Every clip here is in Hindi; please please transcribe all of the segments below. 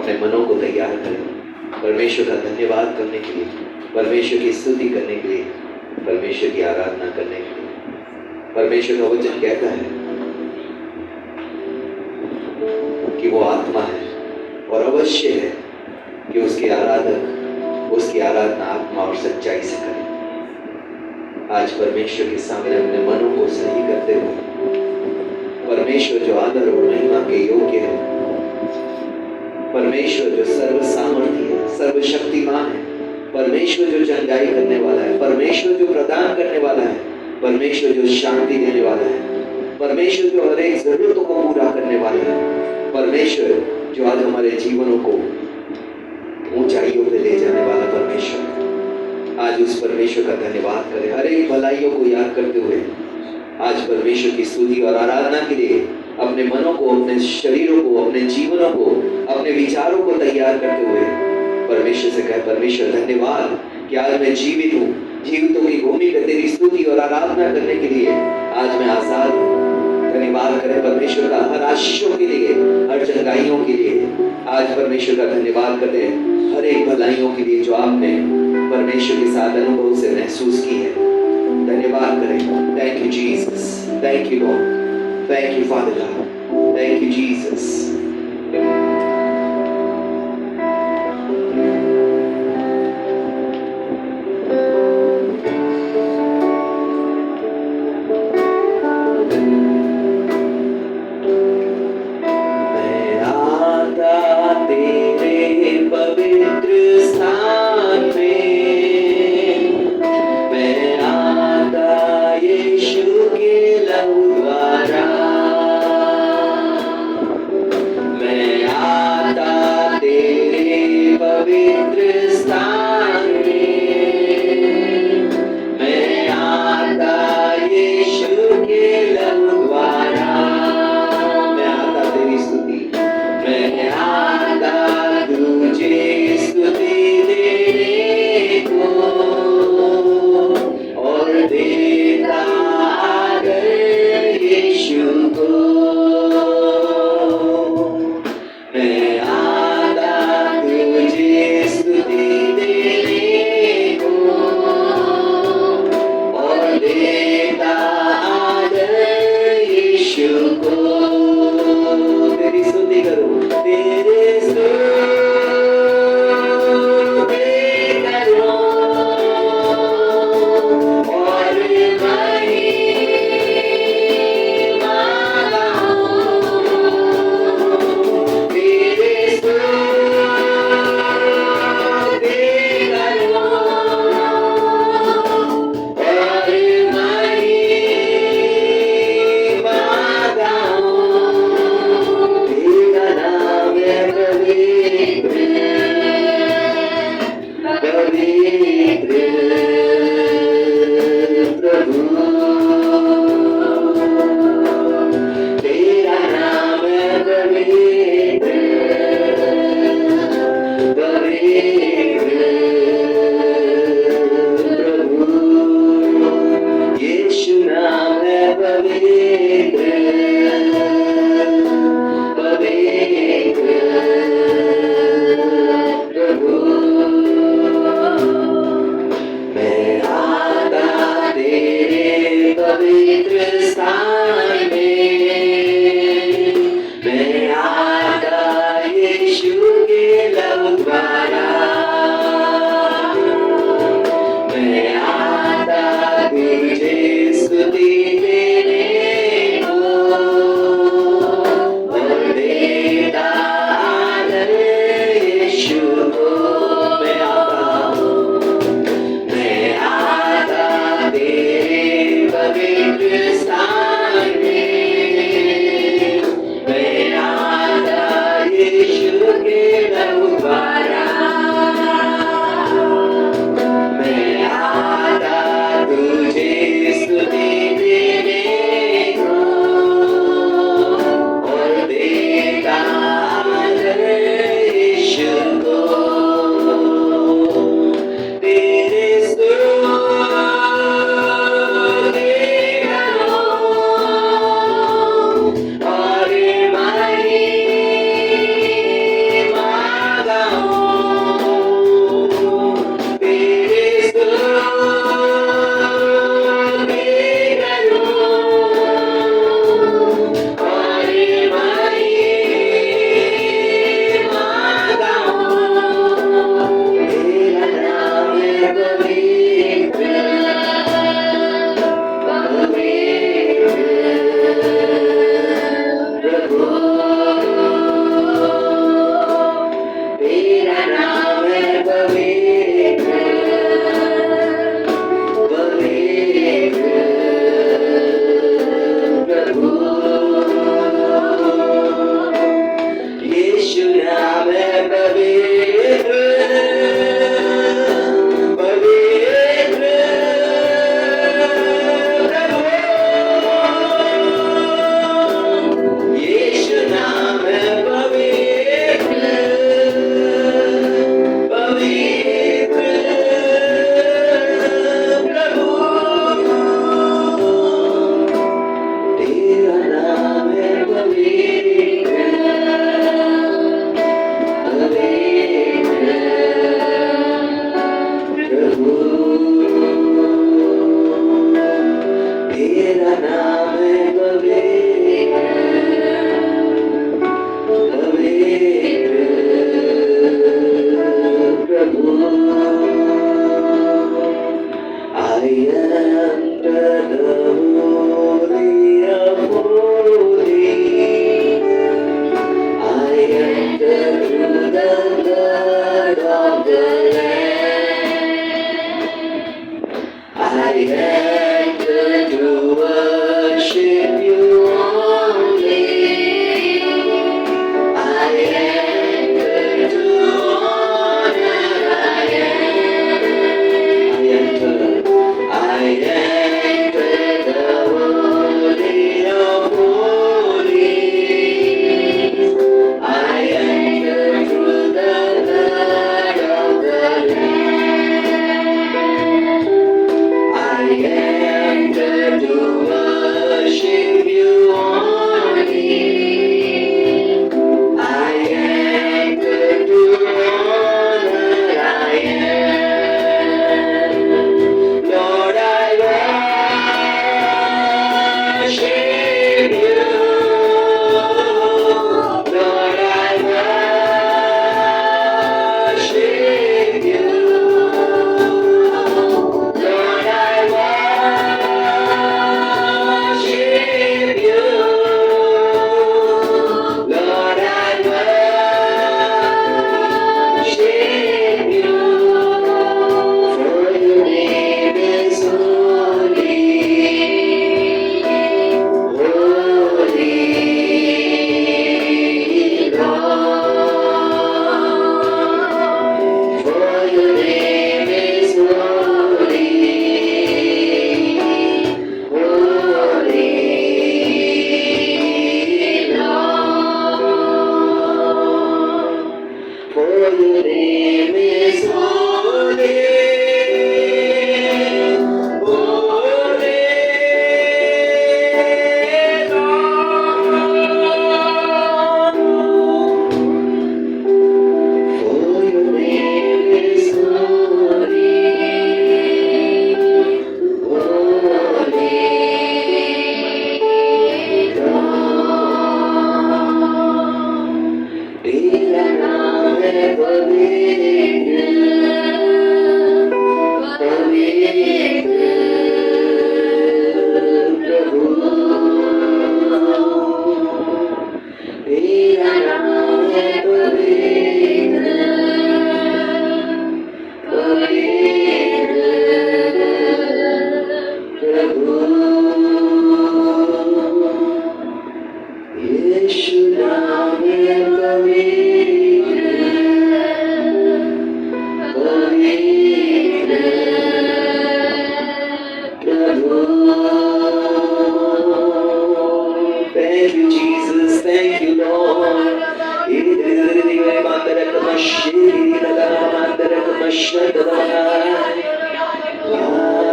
अपने मनों को तैयार करें परमेश्वर का धन्यवाद करने के लिए, परमेश्वर की स्तुति करने के लिए, परमेश्वर की आराधना करने के लिए। परमेश्वर का वचन कहता है कि वो आत्मा है और अवश्य है कि उसके आराधक उसकी आराधना आत्मा और सच्चाई से करें। आज परमेश्वर के सामने अपने मनों को सही करते हुए, परमेश्वर जो आदर और महिमा के योग्य है, परमेश्वर जो सर्व सामर्थी है, सर्वशक्तिमान है, परमेश्वर जो चंगाई करने वाला है, परमेश्वर जो प्रदान करने वाला है, परमेश्वर जो शांति देने वाला है, परमेश्वर जो हर एक जरूरतों को पूरा करने वाला है, परमेश्वर जो आज हमारे जीवनों को ऊंचाइयों पे ले जाने वाला परमेश्वर। आज उस परमेश्वर का धन्यवाद करें, हर एक भलाइयों को याद करते हुए आज परमेश्वर की स्तुति और आराधना के लिए अपने मनों को, अपने शरीरों को, अपने जीवनों को, अपने विचारों को तैयार करते हुए परमेश्वर से कहे, परमेश्वर धन्यवाद कि आज मैं जीवित हूँ, जीवितों की भूमि पे तेरी स्तुति और आराधना करने के लिए आज मैं आजाद हूँ। धन्यवाद करें परमेश्वर का हर आशीषों के लिए, हर चंगाइयों के लिए। आज परमेश्वर का धन्यवाद करें हर एक भलाइयों के लिए जो आपने परमेश्वर के साथ अनुभव से महसूस की है। धन्यवाद करें। Thank you Jesus, thank you Lord, thank you Father God, thank you Jesus. Yeshu नाम है पवित्र, पवित्र प्रभु। Thank you Jesus, thank you Lord.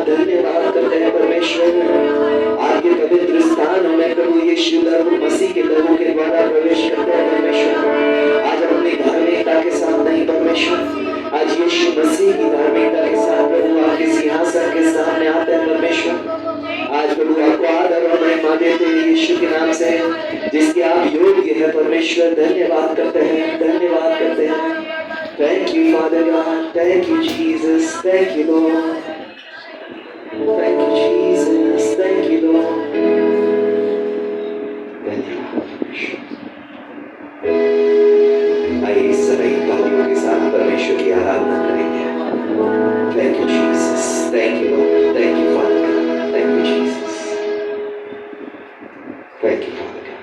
धन्यवाद करते हैं परमेश्वर, आपके पवित्र स्थानों में प्रभु यीशु लहू मसीह के लहू के द्वारा प्रवेश करते हैं परमेश्वर। आज हम अपनी धार्मिकता के साथ नहीं परमेश्वर, आज यीशु मसीह की धार्मिकता के साथ प्रभु आपके सिंहासन के सामने आते हैं परमेश्वर। आज प्रभु आपको आदर और महिमा देते हैं यीशु के नाम से, जिसके आप योग्य हैं परमेश्वर। धन्यवाद करते हैं, धन्यवाद करते हैं। Thank you Father God, thank you Jesus, thank you Lord, thank you Jesus, thank you Lord। धन्यवाद परमेश्वर। आइए इस समय तालियों के साथ परमेश्वर की आराधना करेंगे। Thank you Jesus, thank you Lord, thank you Father God, thank you Jesus, thank you Father God।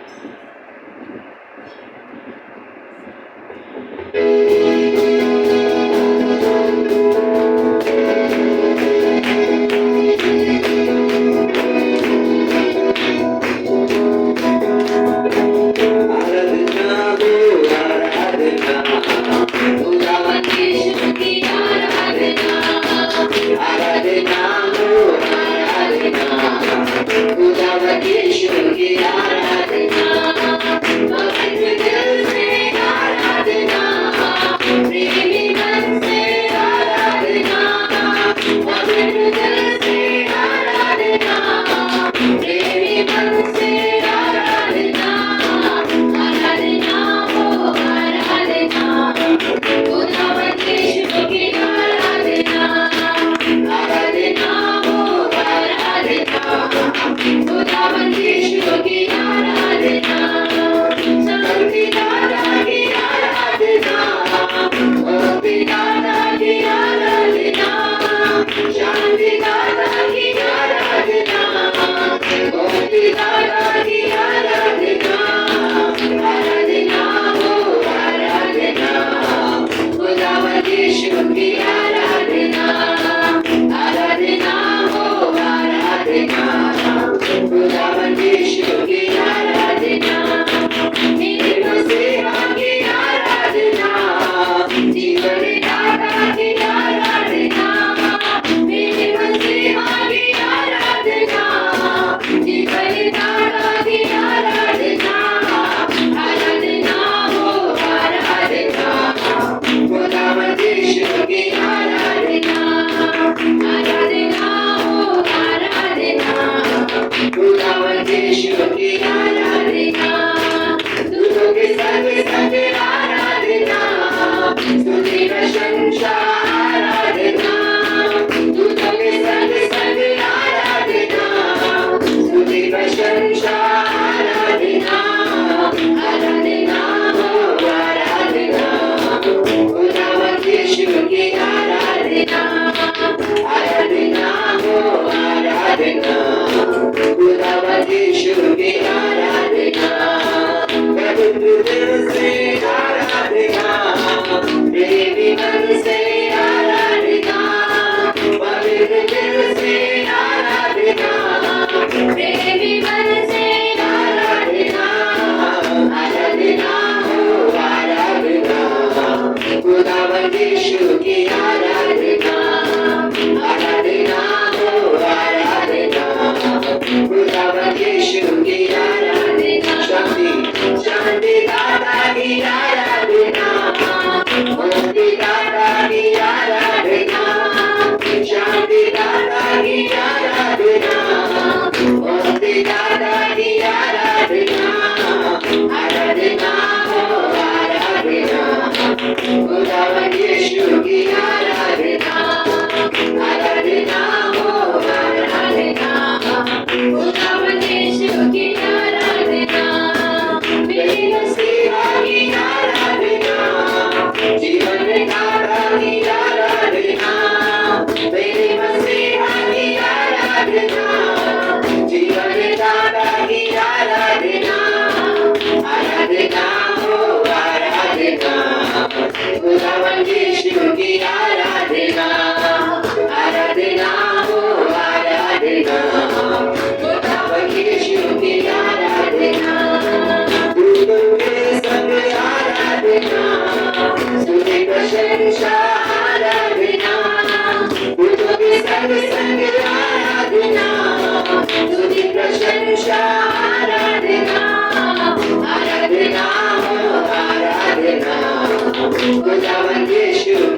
खुदावन यीशु की आराधना, मेरी मसीहा की आराधना।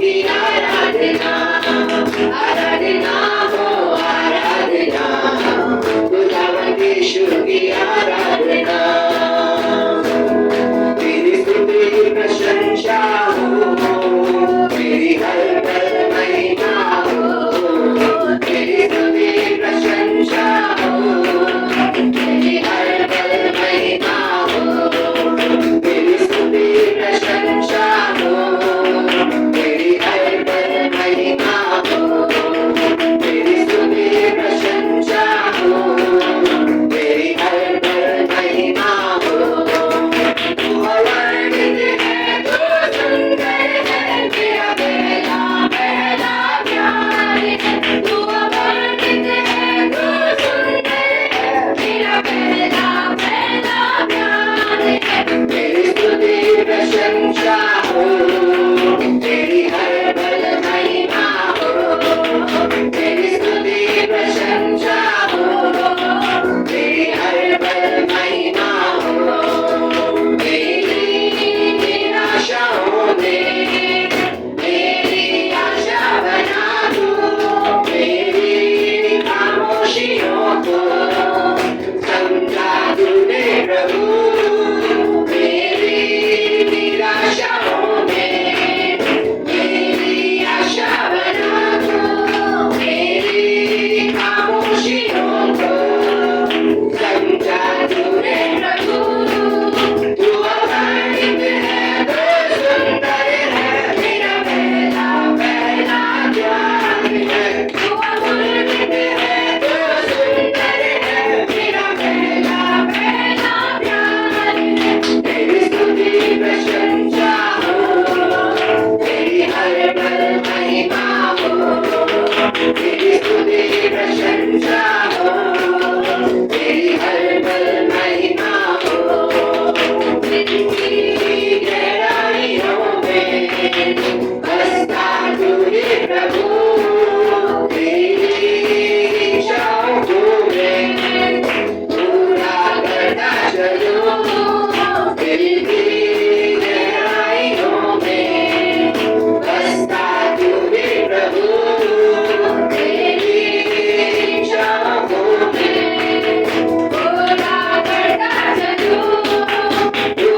की आराधना, आराधना हो आराधना, खुदावंद यीशु की आराधना, तेरी स्तुति प्रशंसा हो, तेरी हर पल महिमा हो, तेरी स्तुति प्रशंसा हो, तेरी हर पल महिमा हो, तेरी स्तुति प्रशंसा हो, तेरी हर पल महिमा हो, तेरी स्तुति प्रशंसा हो, तेरी हर पल महिमा हो। तू अवर्णित है, तू सुंदर है, तेरा पहला पहला प्यार है। तू अवर्णित है, तू सुंदर है, तेरा पहला पहला प्यार है। तेरी स्तुति प्रशंसा हो, तेरी हर पल महिमा हो, तेरी स्तुति प्रशंसा हो, तेरी हर पल महिमा हो। मेरी निराशाओं में मेरी आशा बना दो, मेरी खामोशियों को समझा तूने प्रभु। मेरी निराशाओं में मेरी आशा बना दो, मेरी खामोशियों को समझा तूने प्रभु। तू अवर्णित है, तू सुंदर है, मेरा पहला पहला प्यार है। तू अवर्णित है, तू सुंदर है, मेरा पहला पहला प्यार है। तेरी स्तुति प्रशंसा हो, तेरी हर पल महिमा हो, तेरी स्तुति प्रशंसा हो, तेरी हर पल महिमा हो। तेरी गहराइयों में बसता तू हे प्रभु, तेरी इच्छाओं को मैं पूरा करता चलूं। दिल की गहराइयों में बसता तू हे प्रभु, तेरी इच्छाओं को मैं पूरा करता चलूं। तू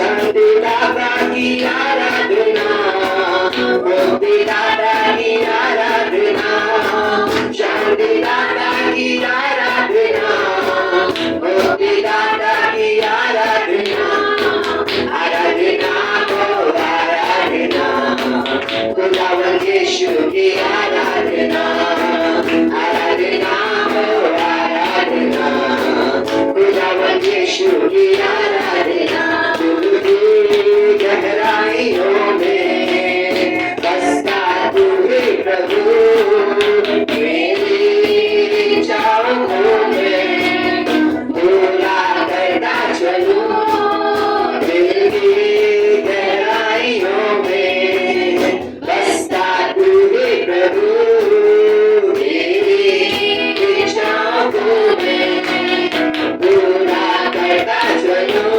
शांतिदाता की आराधना, मुक्तिदाता की आराधना, शांतिदाता की आराधना, मुक्तिदाता की आराधना, आराधना को आराधना, खुदावन यीशु की आराधना, आराधना को आराधना, खुदावन यीशु की आराधना, गहराइयों में बसता तू ही प्रभु, मेरी इच्छाओं में पूरा करता चलूं, दिल की गहराइयों में बसता तू ही प्रभु, मेरी इच्छाओं में पूरा करता चलूं।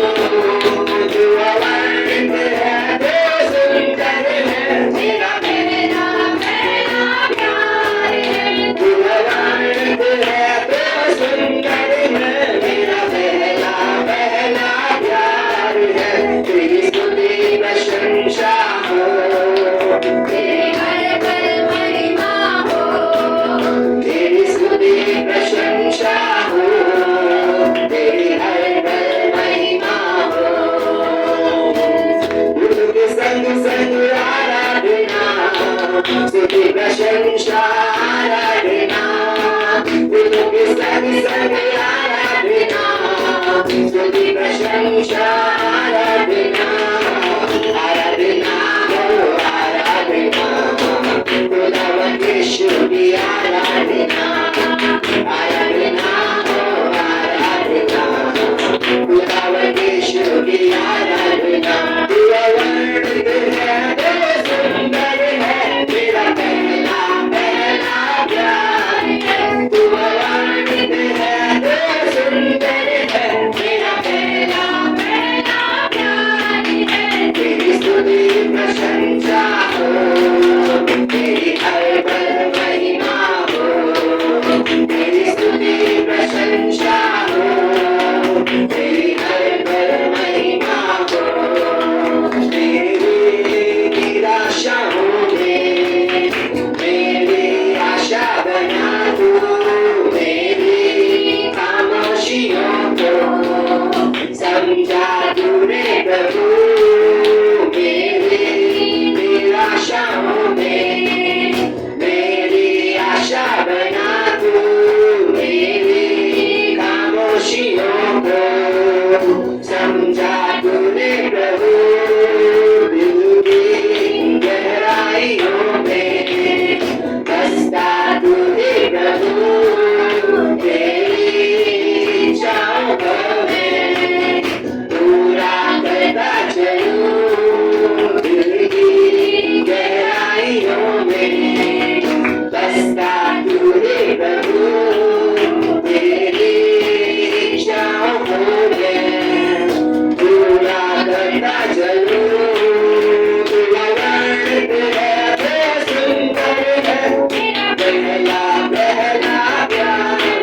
प्रशंसा आराधना, दिलों की संग संग आराधना, स्तुति प्रशंसा आराधना, आराधना हो आराधना, खुदावन यीशु की आराधना, आराधना हो आराधना, खुदावन यीशु की आराधना। प्रशंसा हो तेरी हर पल महिमा हो, तेरी स्तुति प्रशंसा हो तेरी हर पल महिमा हो, तेरी निराशाओं में मेरी आशा बना तू, मेरी खामोशियों को समझा तूने प्रभु, मेरी आशा बना तू, मेरी खामोशियों को समझा तूने प्रभु, दिल की गहराइयों में बसता तू ही प्रभु, तेरी इच्छाओं को मैं पूरा करता चलूं, दिल की गहराइयों में बसता तू ही प्रभु, तेरी इच्छाओं को मैं पूरा करता चलूं। तू अनंत है, तू सुंदर है, पहला पहला प्यार,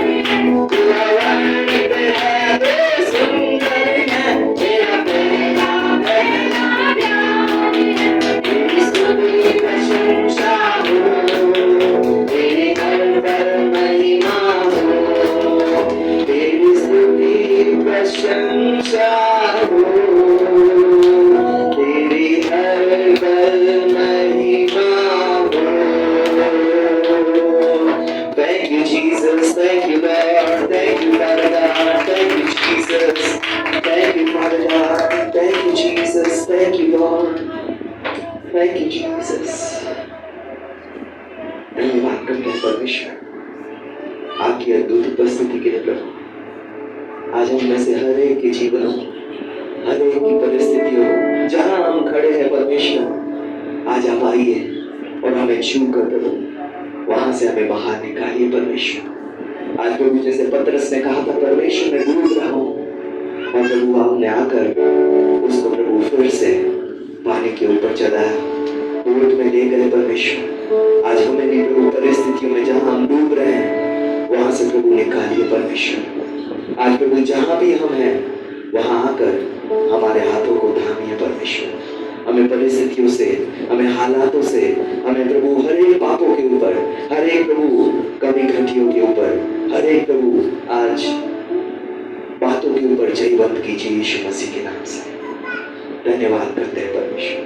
तू अनंत है, तू सुंदर है, मेरा पहला पहला प्यार, तेरी स्तुति प्रशंसा हो तेरी हर पल महिमा हो, तेरी स्तुति प्रशंसा हो तेरी हर पल महिमा हो। Thank you Jesus, thank you Lord, thank you Father God, thank you Jesus, thank you Father God, thank you Jesus, thank you Lord, thank you Jesus। धन्यवाद करते हैं परमेश्वर आपकी अद्भुत उपस्थिति के लिए प्रभु। आज हम में से हर एक के जीवनों, हर एक की परिस्थितियों, जहां हम खड़े हैं परमेश्वर, आज आप आइए और हमें छू कर प्रभु वहां से हमें बाहर निकालिए परमेश्वर। आज प्रभु जैसे पतरस ने कहा था परमेश्वर मैं डूब रहा हूं, और प्रभु आपने आकर उसको प्रभु फिर से पानी के ऊपर चढ़ाया, बोट में ले गए परमेश्वर। आज हमें भी प्रभु परिस्थितियों में जहां हम डूब रहे हैं वहां से प्रभु निकालिए परमेश्वर। आज प्रभु जहां भी हम हैं वहां आकर हमारे हाथों को थामिए परमेश्वर। हमें परिस्थितियों से, हमें हालातों से, हमें प्रभु हर एक पापों के ऊपर, हर एक प्रभु कमी घटियों के ऊपर, हर एक प्रभु आज बातों के ऊपर जयवंत कीजिए यीशु मसीह के नाम से। धन्यवाद करते हैं परमेश्वर,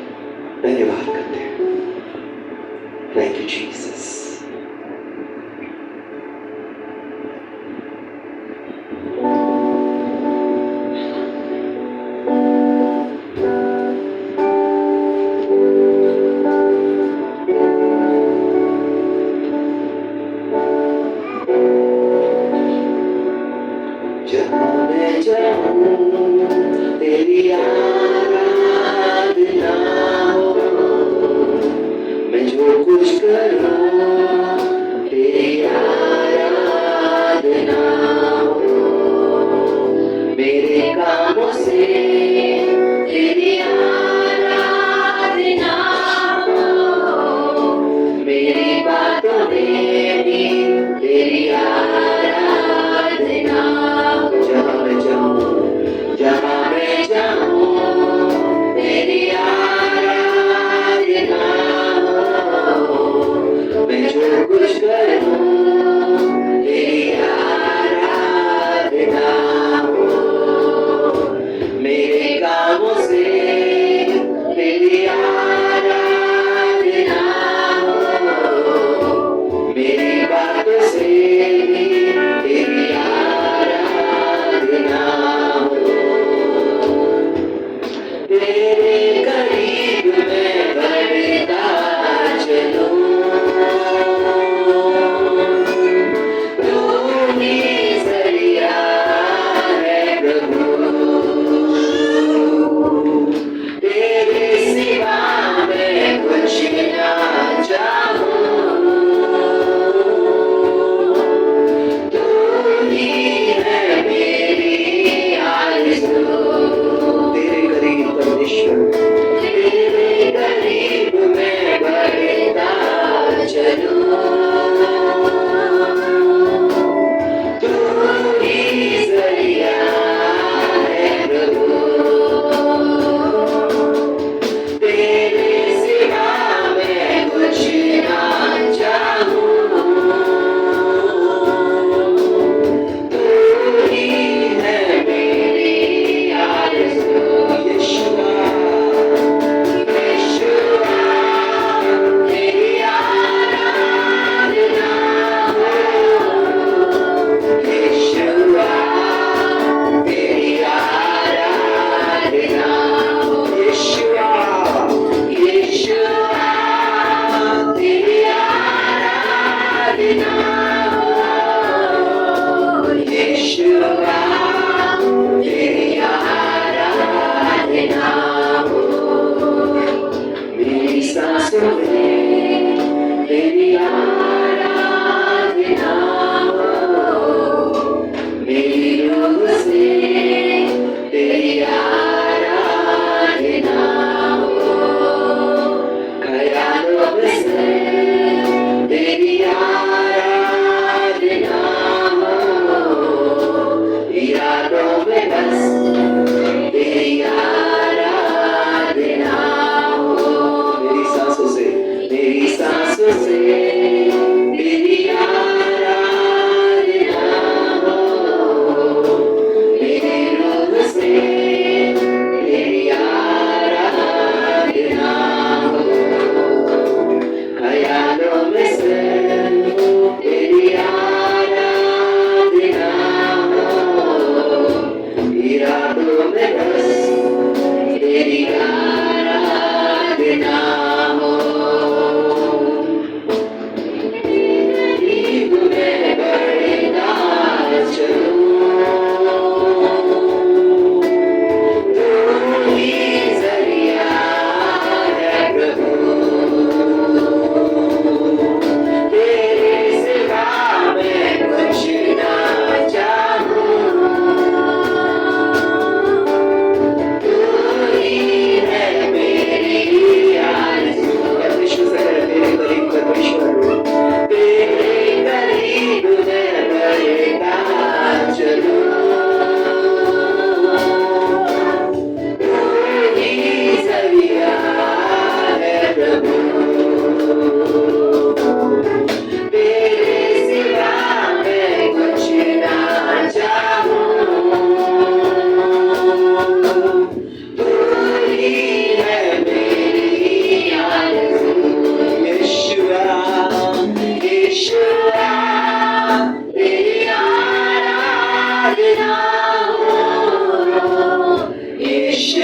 धन्यवाद करते हैं। Thank you Jesus. तेरी आराधना हो, मैं जो कुछ करूं तेरी आराधना हो, मेरे कामों से तेरी आराधना हो, मेरी बातों में भी तेरी आराधना हो। जहाँ मैं जाऊं तेरी आराधना हो, मैं जो कुछ करूं तेरी आराधना हो, मेरे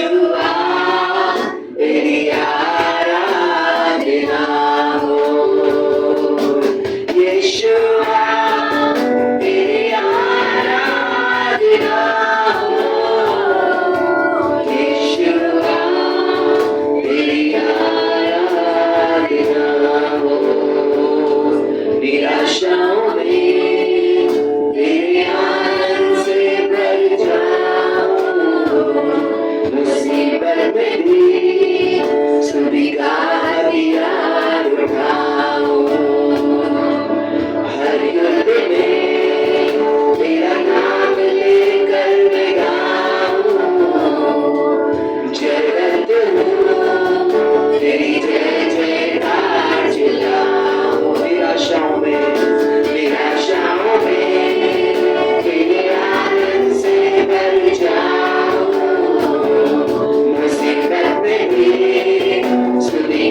यीशुआ तेरी आराधना हो, यीशुआ तेरी आराधना हो, यीशुआ तेरी आराधना हो। निराशाओं में तेरे आनंद से भर जाऊं, मुसीबत में भी स्तुति का हथियार उठाऊं, हर युद्ध में तेरा नाम लेकर मैं गाऊं, जगत हूँ तेरी जय जयकार चिल्लाऊं। निराशाओं में तेरे आनंद से भर जाऊं, मुसीबत में भी स्तुति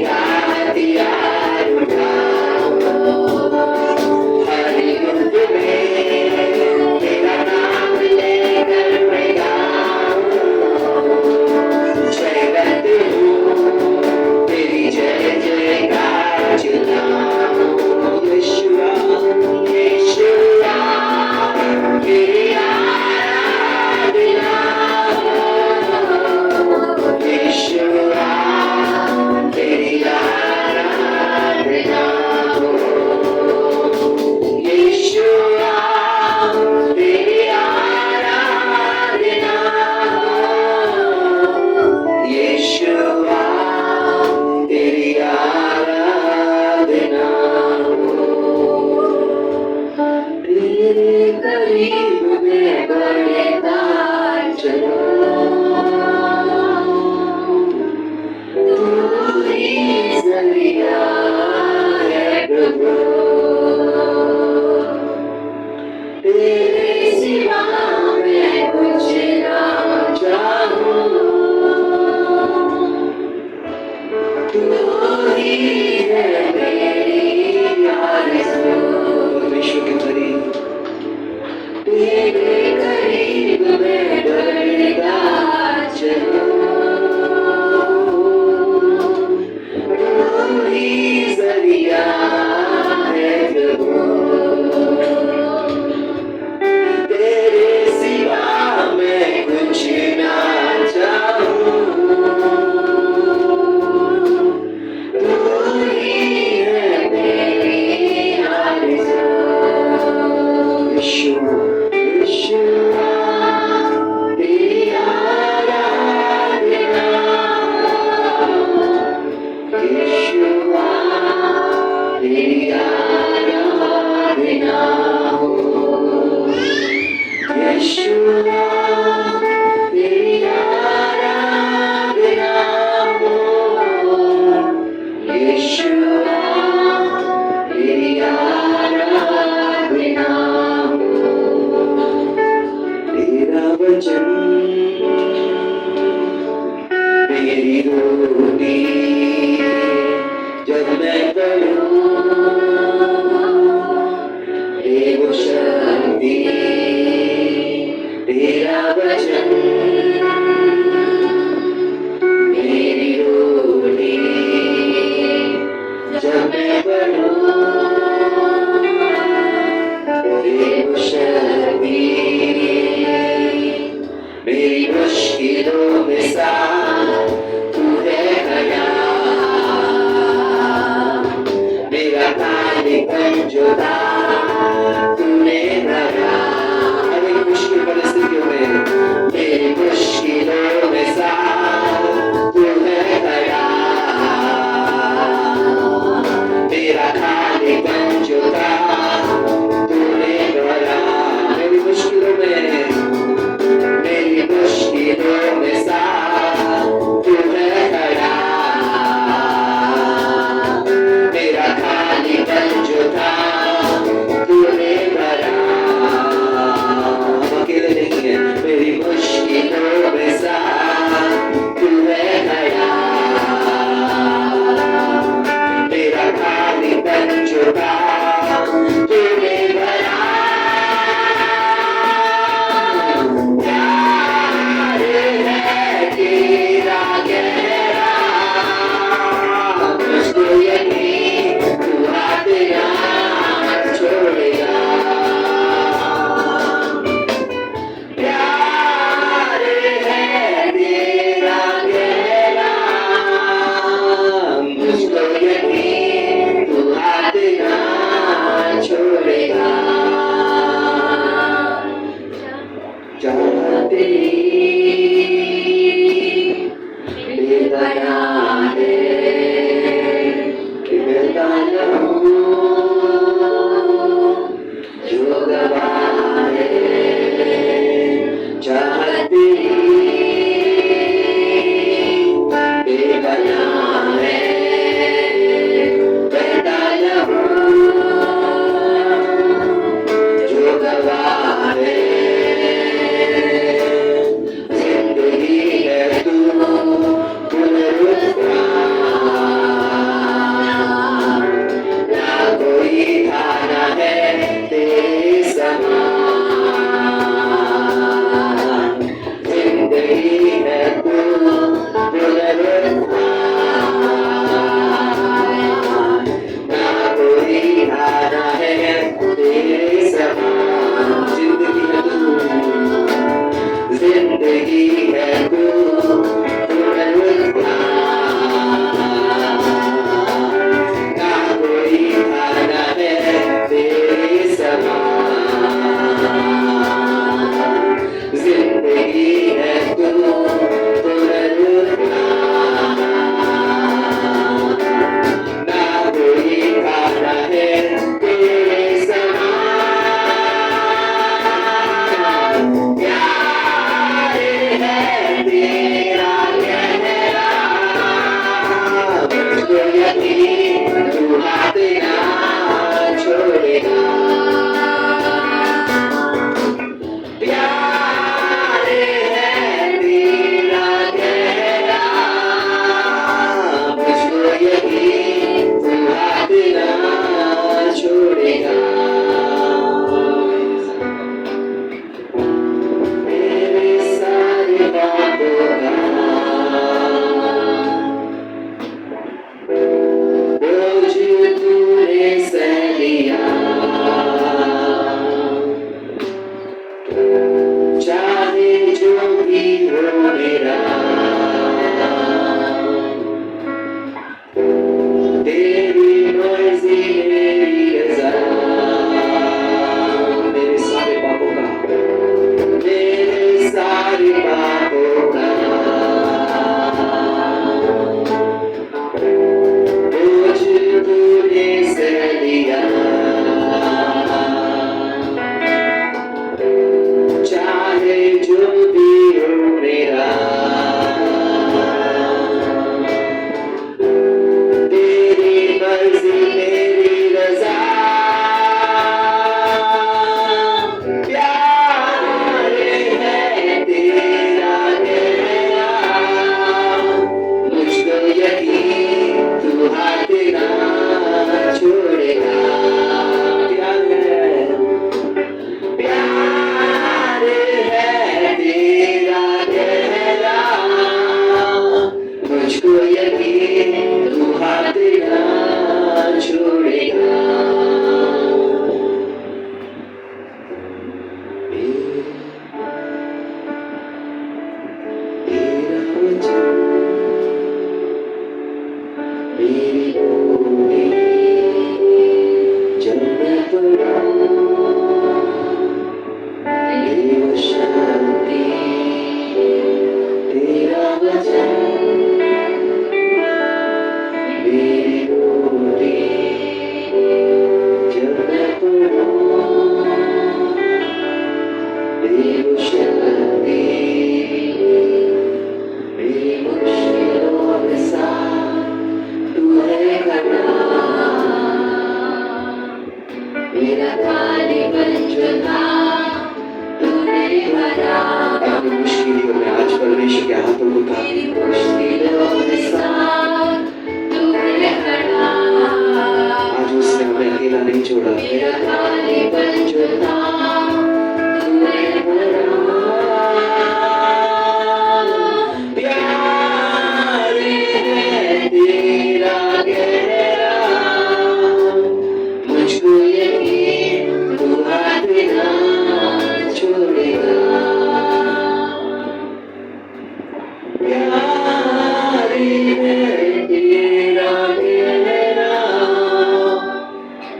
प्यारी मैं तेरा मेरा,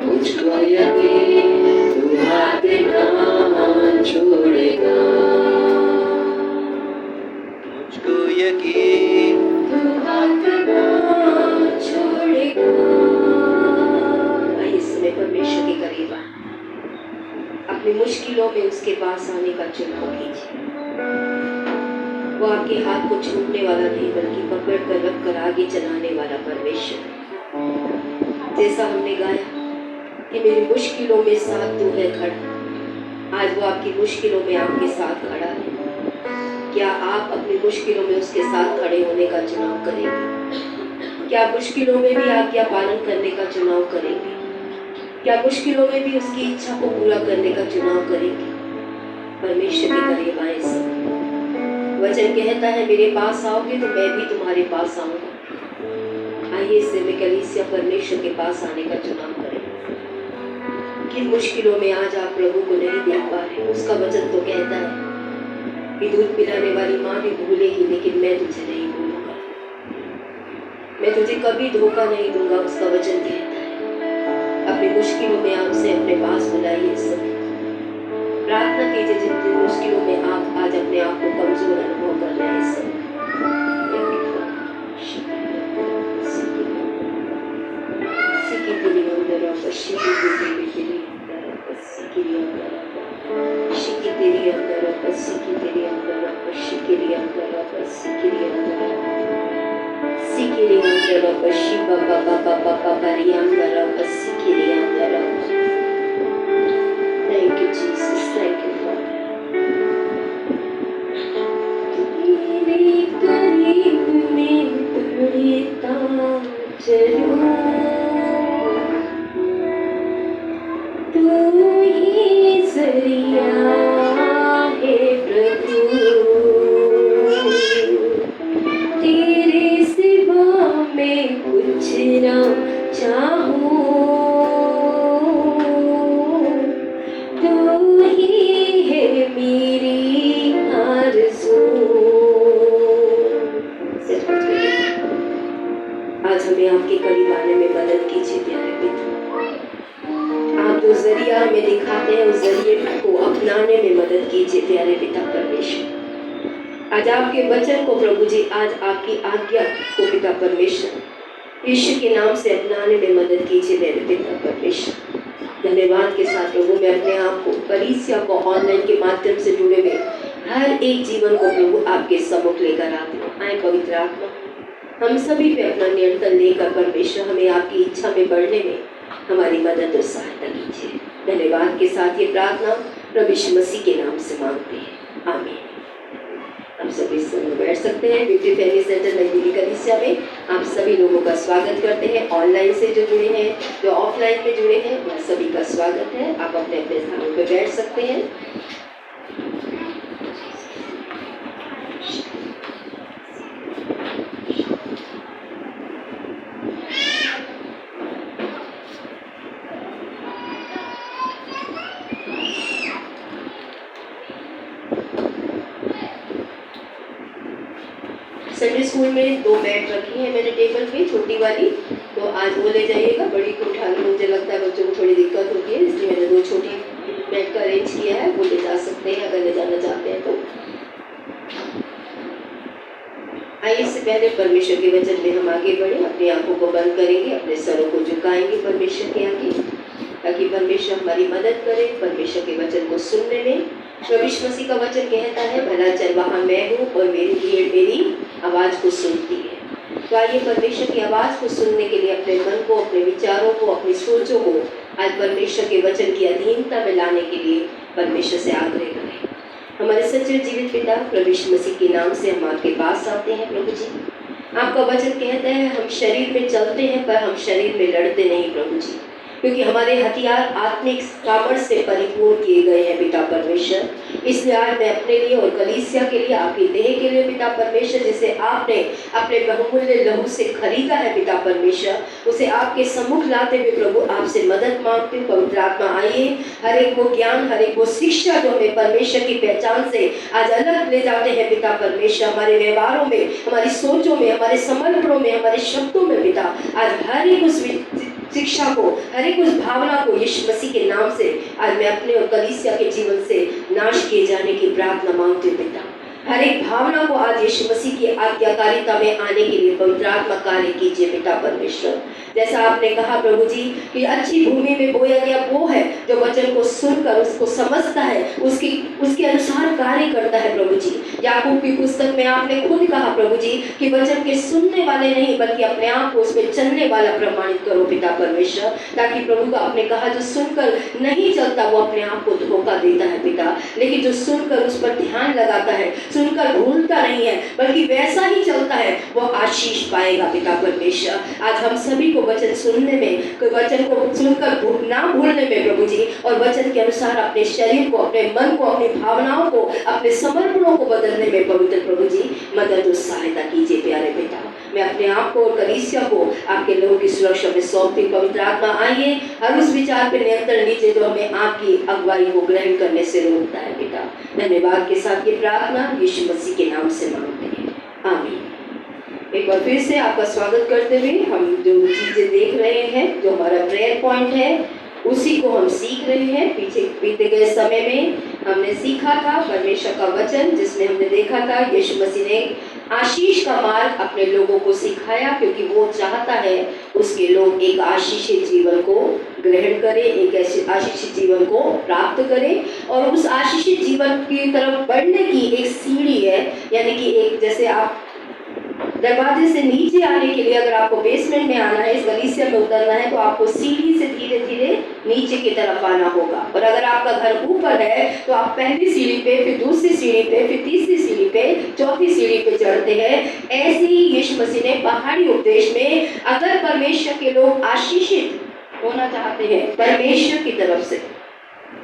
मुझको यकीन तू हाथ ना छोड़ेगा, मुझको यकीन तू हाथ ना छोड़ेगा। इस समय परमेश्वर के करीब आए, अपनी मुश्किलों में उसके पास आने का चुनाव कीजिए। वो आपके हाथ को छूटने वाला नहीं, बल्कि पकड़ कर रख कर आगे चलाने वाला परमेश्वर। जैसा हमने गाया कि मेरी मुश्किलों में साथ तू है खड़ा, आज वो आपकी मुश्किलों में आपके साथ खड़ा है। क्या आप अपनी मुश्किलों में उसके साथ खड़े होने का चुनाव करेंगे? क्या मुश्किलों में भी आज्ञा पालन करने का चुनाव करेंगे? क्या मुश्किलों में भी उसकी इच्छा को पूरा करने का चुनाव करेंगे? परमेश्वर के करीब आए सब। वचन कहता है मेरे पास आओगे तो मैं भी तुम्हारे पास आऊंगा। आइए इससे में कलीसिया परमेश्वर के पास आने का चुनाव करें। किन मुश्किलों में आज आप प्रभु को नहीं देख पा रहे? उसका वचन तो कहता है कि दूध पिलाने वाली माँ भी भूलेगी, लेकिन मैं तुझे नहीं भूलूंगा, मैं तुझे कभी धोखा नहीं दूंगा। उसका वचन कहता है अपनी मुश्किलों में आप उसे अपने पास बुलाइए। सब प्रार्थना कीजिए जिन जिन मुश्किलों में आप आज अपने आप को कमजोर अनुभव कर रहे हैं। सब Thank you, Jesus. Thank you, Father. तेरे करीब में बढ़ता चलूं, तू ही जरिया है प्रभु, तेरे सिवा मैं कुछ ना चाहूं, तू ही है मेरी आरज़ू। आज हमें आपके करीब आने में मदद कीजिए प्यारे पिता। आप जो जरिया हमें दिखाते हैं उस जरिए को अपनाने में मदद कीजिए प्यारे पिता परमेश्वर। आज आपके वचन को प्रभु जी, आज आपकी आज्ञा को पिता परमेश्वर यीशु के नाम से अपनाने में मदद कीजिए मेरे पिता परमेश्वर। धन्यवाद के साथ प्रभु मैं अपने आप को कलीसिया को ऑनलाइन के माध्यम से जुड़े हुए हर एक जीवन को प्रभु आपके सम्मुख लेकर आते हूँ। आए पवित्र आत्मा, हम सभी पे अपना नियंत्रण लेकर परमेश्वर हमें आपकी इच्छा में बढ़ने में हमारी मदद और सहायता कीजिए। धन्यवाद के साथ ये प्रार्थना प्रभु यीशु मसीह के नाम से मांगते हैं, आमीन। आप सभी समय बैठ सकते हैं। ब्यूटी फैमिली सेंटर नई दिल्ली कलीसिया में आप सभी लोगों का स्वागत करते हैं। ऑनलाइन से जो जुड़े हैं, जो ऑफलाइन में जुड़े हैं, उन सभी का स्वागत है। आप अपने अपने स्थानों पर बैठ सकते हैं। संडे स्कूल में 2 मैट रखी है मैंने टेबल पे, छोटी वाली, तो आज वो ले जाइएगा। बड़ी को उठाने में मुझे लगता है बच्चों को थोड़ी दिक्कत होती है, इसलिए मैंने 2 छोटी मैट का अरेंज किया है। वो ले जा सकते हैं अगर ले जाना चाहते हैं तो। आइए इससे पहले परमेश्वर के वचन में हम आगे बढ़े। अपनी आंखों को बंद करेंगे, अपने सरों को झुकाएंगे परमेश्वर के आगे, ताकि परमेश्वर हमारी मदद करे परमेश्वर के वचन को सुनने में। प्रभु यीशु मसीह का वचन कहता है भला चल वहाँ मैं हूँ और मेरी भीड़ मेरी आवाज़ को सुनती है। तो आइए परमेश्वर की आवाज़ को सुनने के लिए अपने मन को, अपने विचारों को, अपनी सोचों को आज परमेश्वर के वचन की अधीनता में लाने के लिए परमेश्वर से आग्रह करें। हमारे सच्चे जीवित पिता प्रभु यीशु मसीह के नाम से हम आपके पास आते हैं। प्रभु जी, आपका वचन कहता है हम शरीर में चलते हैं पर हम शरीर में लड़ते नहीं। प्रभु जी, क्योंकि हमारे हथियार आत्मिक सामर्थ्य से परिपूर्ण किए गए हैं पिता परमेश्वर। इसलिए आज मैं अपने लिए और कलीसिया के लिए, आपकी देह के लिए पिता परमेश्वर, जिसे आपने अपने बहुमूल्य लहू से खरीदा है पिता परमेश्वर, उसे आपके सम्मुख लाते हुए प्रभु आपसे मदद मांगते हूँ। पवित्र आत्मा आइए, हर एक वो ज्ञान, हर एक वो शिक्षा जो हमें परमेश्वर की पहचान से आज अलग ले जाते हैं पिता परमेश्वर, हमारे व्यवहारों में, हमारी सोचों में, हमारे समर्पणों में, हमारे शब्दों में पिता, आज हर एक उस शिक्षा को, हर एक उस भावना को यीशु मसीह के नाम से आज मैं अपने और कलीसिया के जीवन से नाश किए जाने की प्रार्थना मांगती हूँ पिता। हर एक भावना को आज यीशु मसीह की आज्ञाकारिता में आने के लिए पवित्र आत्मा कार्य कीजिए पिता परमेश्वर। जैसा आपने कहा प्रभु जी कि अच्छी भूमि में बोया गया वो है जो वचन को सुनकर उसको समझता है, उसके अनुसार कार्य करता है प्रभु जी। याकूब की पुस्तक में आपने खुद कहा प्रभु जी कि वचन के सुनने वाले नहीं बल्कि अपने आप को उस पर चलने वाला प्रमाणित करो पिता परमेश्वर, ताकि प्रभु का आपने कहा जो सुनकर नहीं चलता वो अपने आप को धोखा देता है पिता, लेकिन जो सुनकर उस पर ध्यान लगाता है, सुनकर भूलता नहीं है बल्कि वैसा ही चलता है, वो आशीष पाएगा पिता परमेश्वर। आज हम सभी को वचन सुनने में, कोई वचन को सुनकर ना भूलने में प्रभु जी, और वचन के अनुसार अपने शरीर को, अपने मन को, अपनी भावनाओं को, अपने समर्पणों को बदलने में पवित्र प्रभु जी मदद और सहायता कीजिए प्यारे पिता। मैं अपने आप को और कलीसिया को आपके लोगों की सुरक्षा में सौंपती। पवित्र आत्मा आइए, हर उस विचार पे नियंत्रण लीजिए जो हमें आपकी अगुवाई को ग्रहण करने से रोकता है पिता। धन्यवाद के साथ ये प्रार्थना यीशु मसीह के नाम से मांगते हैं, आमीन। एक बार फिर से आपका स्वागत करते हुए हम जो चीजें देख रहे हैं, जो हमारा प्रेयर पॉइंट है, उसी को हम सीख रहे हैं। पीछे बीते गए समय में हमने सीखा था परमेश्वर का वचन, जिसमें हमने देखा था यीशु मसीह ने आशीष का मार्ग अपने लोगों को सिखाया, क्योंकि वो चाहता है उसके लोग एक आशीषित जीवन को ग्रहण करें, एक ऐसे आशीषित जीवन को प्राप्त करें। और उस आशीषित जीवन की तरफ बढ़ने की एक सीढ़ी है, यानी कि एक, जैसे आप दरवाजे से नीचे आने के लिए अगर आपको बेसमेंट में आना है, इस गलीसिया में उतरना है, तो आपको सीढ़ी से धीरे धीरे नीचे की तरफ आना होगा। और अगर आपका घर ऊपर है तो आप पहली सीढ़ी पे, फिर दूसरी सीढ़ी पे, फिर तीसरी सीढ़ी पे, चौथी सीढ़ी पे चढ़ते हैं। ऐसे ही यीशु मसीह ने पहाड़ी उपदेश में, अगर परमेश्वर के लोग आशीषित होना चाहते हैं परमेश्वर की तरफ से,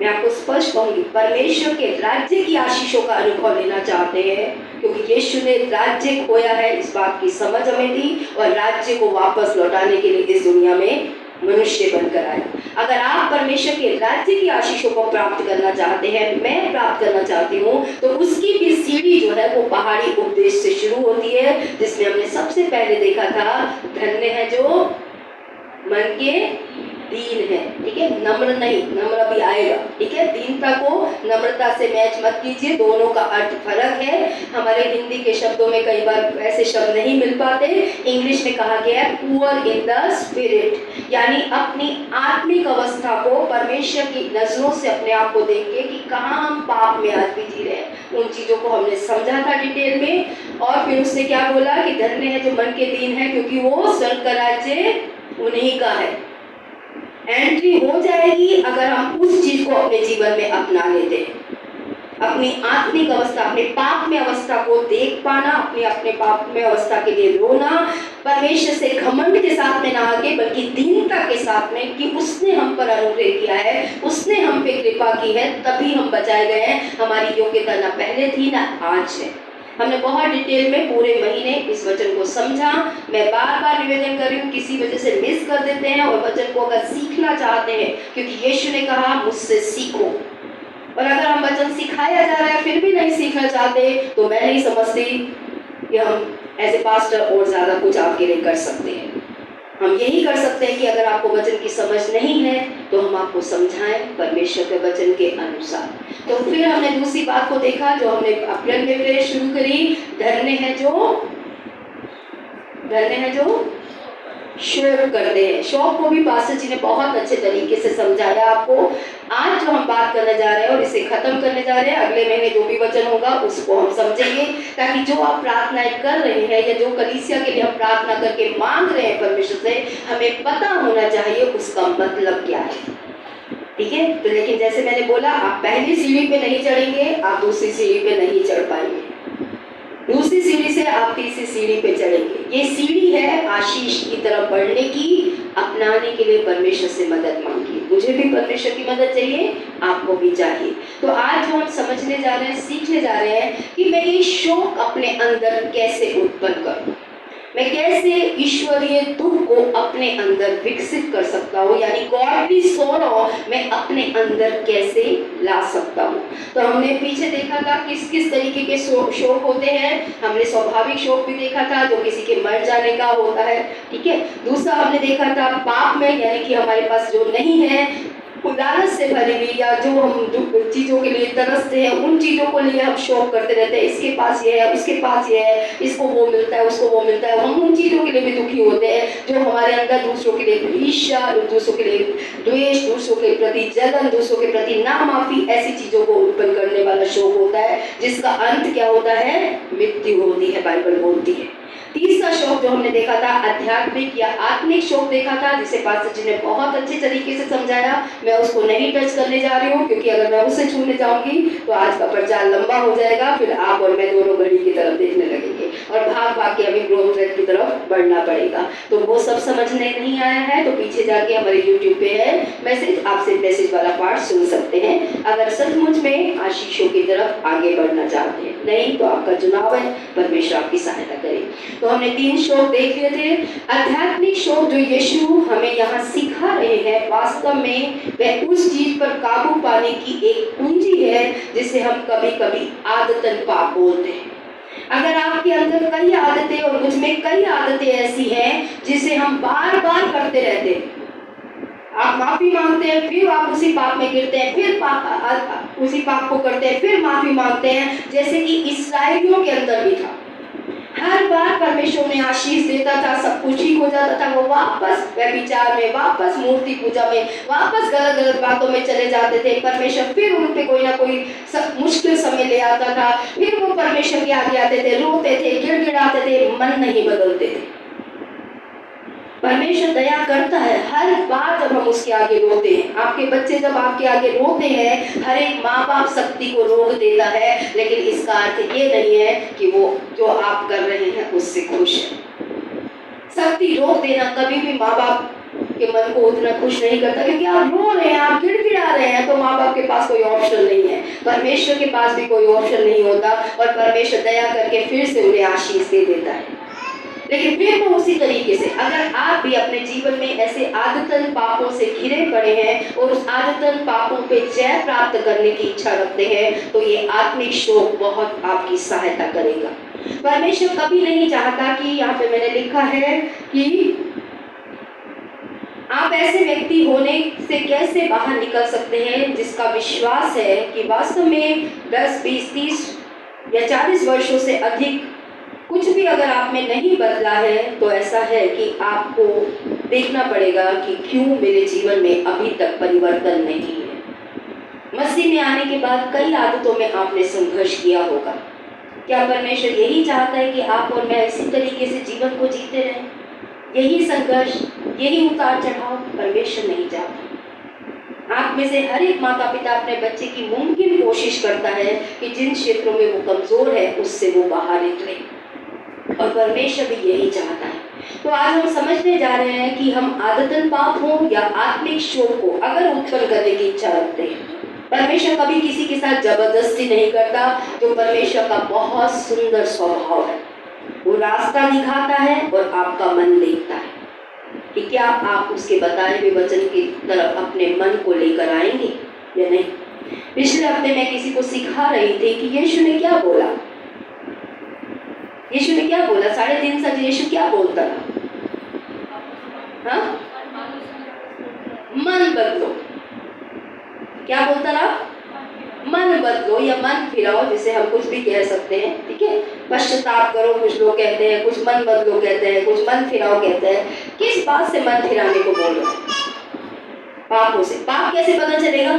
मैं आपको स्पष्ट कहूंगी, परमेश्वर के राज्य की आशीषों का अनुभव लेना चाहते हैं, क्योंकि यीशु ने राज्य खोया है, इस बात की समझ हमें दी, और राज्य को वापस लौटाने के लिए इस दुनिया में मनुष्य बनकर आया। अगर आप परमेश्वर के राज्य की आशीषों को प्राप्त करना चाहते हैं, मैं प्राप्त करना चाहती हूँ, तो उसकी भी सीढ़ी जो है वो पहाड़ी उपदेश से शुरू होती है, जिसमें हमने सबसे पहले देखा था, धन्य है जो मन के दीन है। ठीक है, नम्र नहीं, नम्र अभी आएगा। ठीक है, दीनता को नम्रता से मैच मत कीजिए, दोनों का अर्थ फर्क है। हमारे हिंदी के शब्दों में कई बार ऐसे शब्द नहीं मिल पाते। इंग्लिश में कहा गया है पुअर इन द स्पिरिट, यानी अपनी आत्मिक अवस्था को परमेश्वर की नजरों से अपने आप को देख के कि कहाँ हम पाप में आज भी जी रहे हैं, उन चीजों को हमने समझा था डिटेल में। और फिर उसने क्या बोला कि धन्य है जो मन के दीन है, क्योंकि वो स्वर्ग का राज्य उन्हीं का है। एंट्री हो जाएगी अगर हम उस चीज को अपने जीवन में अपना लेते हैं। अपनी आत्मिक अवस्था, अपने पाप में अवस्था को देख पाना, अपने पाप में अवस्था के लिए रोना, परमेश्वर से घमंड के साथ में ना आके बल्कि दीनता के साथ में कि उसने हम पर अनुग्रह किया है, उसने हम पे कृपा की है, तभी हम बचाए गए हैं। हमारी योग्यता ना पहले थी ना आज है। हमने बहुत डिटेल में पूरे महीने इस वचन को समझा। मैं बार बार निवेदन कर रही हूँ, किसी वजह से मिस कर देते हैं और वचन को अगर सीखना चाहते हैं, क्योंकि यीशु ने कहा मुझसे सीखो, और अगर हम वचन सिखाया जा रहा है फिर भी नहीं सीखना चाहते, तो मैं नहीं समझती कि हम एज ए पास्टर और ज्यादा कुछ आपके लिए कर सकते हैं। हम यही कर सकते हैं कि अगर आपको वचन की समझ नहीं है तो हम आपको समझाएं परमेश्वर के वचन के अनुसार। तो फिर हमने दूसरी बात को देखा जो हमने अप्रैल में प्रेयर शुरू करी, धन्य है जो शोक करते हैं। शोक को भी पास्टर जी ने बहुत अच्छे तरीके से समझाया आपको। आज जो हम बात करने जा रहे हैं और इसे खत्म करने जा रहे हैं, अगले महीने जो भी वचन होगा उसको हम समझेंगे, ताकि जो आप प्रार्थनाएं कर रहे हैं या जो कलीसिया के लिए हम प्रार्थना करके मांग रहे हैं परमेश्वर से, हमें पता होना चाहिए उसका मतलब क्या है। ठीक है, तो लेकिन जैसे मैंने बोला, आप पहली सीढ़ी पे नहीं चढ़ेंगे, आप दूसरी सीढ़ी पे नहीं चढ़ पाएंगे। दूसरी सीढ़ी से आप तीसरी सीढ़ी पे चढ़ेंगे। ये सीढ़ी है आशीष की तरफ बढ़ने की। अपनाने के लिए परमेश्वर से मदद मांगिए। मुझे भी परमेश्वर की मदद चाहिए, आपको भी चाहिए। तो आज जो हम समझने जा रहे हैं, सीखने जा रहे हैं कि मैं ये शौक अपने अंदर कैसे उत्पन्न करूं, मैं कैसे ईश्वरीय दुख को अपने अंदर विकसित कर सकता हूँ, यानी गॉडली सोरो मैं अपने अंदर कैसे ला सकता हूँ। तो हमने पीछे देखा था किस किस तरीके के शौक होते हैं। हमने स्वाभाविक शौक भी देखा था जो किसी के मर जाने का होता है, ठीक है। दूसरा हमने देखा था पाप में, यानी कि हमारे पास जो नहीं है, लालच से भरी हुई, या जो हम चीजों के लिए तरसते हैं, उन चीजों को लिए हम शौक करते रहते हैं। इसके पास ये है, उसके पास ये है, इसको वो मिलता है, उसको वो मिलता है। हम उन चीजों के लिए भी दुखी होते हैं जो हमारे अंदर दूसरों के लिए ईर्ष्या, दूसरों के लिए द्वेष, दूसरों के प्रति जलन, दूसरों के प्रति नामाफी, ऐसी चीजों को उत्पन्न करने वाला शौक होता है, जिसका अंत क्या होता है? मृत्यु होती है, बाइबल बोलती है। तीसरा शौक जो हमने देखा था आध्यात्मिक या आत्मिक शौक देखा था, जिसे पास्टर जी ने बहुत अच्छे तरीके से समझाया। मैं उसको नहीं टच करने जा रही हूँ, क्योंकि अगर मैं उसे छूने जाऊंगी तो आज का प्रचार लंबा हो जाएगा। फिर आप और मैं दोनों घड़ी की तरफ देखने लगेंगे और भाग भाग के हमें ग्रोथ रेट की तरफ बढ़ना पड़ेगा। तो वो सब समझने नहीं आया है तो पीछे जाके हमारे यूट्यूब पे है मैसेज, आपसे मैसेज वाला पार्ट सुन सकते हैं, अगर सचमुच में आशीषों की तरफ आगे बढ़ना चाहते हैं। नहीं तो आपका चुनाव है, परमेश्वर आपकी सहायता करे। तो हमने 3 शौक देख लिए थे। आध्यात्मिक शौक जो यीशु हमें यहाँ सिखा रहे हैं, वास्तव में वह उस चीज पर काबू पाने की एक पूंजी है जिसे हम कभी कभी आदतन पाप बोलते हैं। अगर आपके अंदर कई आदतें और मुझ में कई आदतें ऐसी हैं जिसे हम बार बार करते रहते हैं, आप माफी मांगते हैं, फिर आप उसी पाप में गिरते हैं, फिर उसी पाप को करते हैं, फिर माफी मांगते हैं, जैसे कि इस्राएलियों के अंदर भी था। हर बार परमेश्वर ने आशीष देता था, सब कुछ ठीक हो जाता था, वो वापस व्यभिचार में, वापस मूर्ति पूजा में, वापस गलत गलत बातों में चले जाते थे। परमेश्वर फिर उन पे कोई ना कोई मुश्किल समय ले आता था, फिर वो परमेश्वर के आगे आते थे, रोते थे, गिड़गिड़ाते थे, मन नहीं बदलते थे। परमेश्वर दया करता है हर बार जब हम उसके आगे रोते हैं। आपके बच्चे जब आपके आगे रोते हैं, हर एक माँ बाप शक्ति को रोक देता है, लेकिन इसका अर्थ ये नहीं है कि वो जो आप कर रहे हैं उससे खुश है। शक्ति रोक देना कभी भी माँ बाप के मन को उतना खुश नहीं करता, क्योंकि आप रो रहे हैं, आप गिड़गिड़ा रहे हैं, तो माँ बाप के पास कोई ऑप्शन नहीं है, परमेश्वर के पास भी कोई ऑप्शन नहीं होता, और परमेश्वर दया करके फिर से उन्हें आशीष दे देता है। लेकिन फिर वो उसी तरीके से, अगर आप भी अपने जीवन में ऐसे आदतन पापों से घिरे पड़े हैं और उस आदतन पापों पे जय प्राप्त करने की इच्छा रखते हैं, तो ये आत्मिक शौक बहुत आपकी सहायता करेगा। परमेश्वर कभी नहीं चाहता कि, यहाँ पे मैंने लिखा है कि आप ऐसे व्यक्ति होने से कैसे बाहर निकल सकते हैं जिसका विश्वास है कि वास्तव में 10, 20, 30 या 40 वर्षों से अधिक कुछ भी अगर आप में नहीं बदला है, तो ऐसा है कि आपको देखना पड़ेगा कि क्यों मेरे जीवन में अभी तक परिवर्तन नहीं है। मसीह में आने के बाद कई आदतों में आपने संघर्ष किया होगा। क्या परमेश्वर यही चाहता है कि आप और मैं इसी तरीके से जीवन को जीते रहें? यही संघर्ष, यही उतार चढ़ाव परमेश्वर नहीं चाहता। आप में से हर एक माता पिता अपने बच्चे की मुमकिन कोशिश करता है कि जिन क्षेत्रों में वो कमजोर है उससे वो बाहर निकले, और परमेश्वर भी यही चाहता है। तो आज हम समझने जा रहे हैं कि हम आदतन पाप हो या आत्मिक शौक को अगर उत्पन्न करने की इच्छा रखते हैं, परमेश्वर कभी किसी के साथ जबरदस्ती नहीं करता, जो परमेश्वर का बहुत सुंदर स्वभाव है। वो रास्ता दिखाता है और आपका मन देखता है कि क्या आप उसके बताए हुए वचन की तरफ अपने मन को लेकर आएंगे या नहीं। पिछले हफ्ते मैं किसी को सिखा रही थी कि यीशु ने क्या बोला। यीशु ने क्या बोला? 3.5 साल यीशु क्या बोलता था? हाँ, मन बदलो। क्या बोलता रहा? मन बदलो या मन फिराओ, जिसे हम कुछ भी कह सकते हैं, ठीक है। पश्चाताप करो कुछ लोग कहते हैं, कुछ मन बदलो कहते हैं, कुछ मन फिराओ कहते हैं। किस बात से मन फिराने को बोल रहे हैं? पापों से। पाप कैसे पता चलेगा?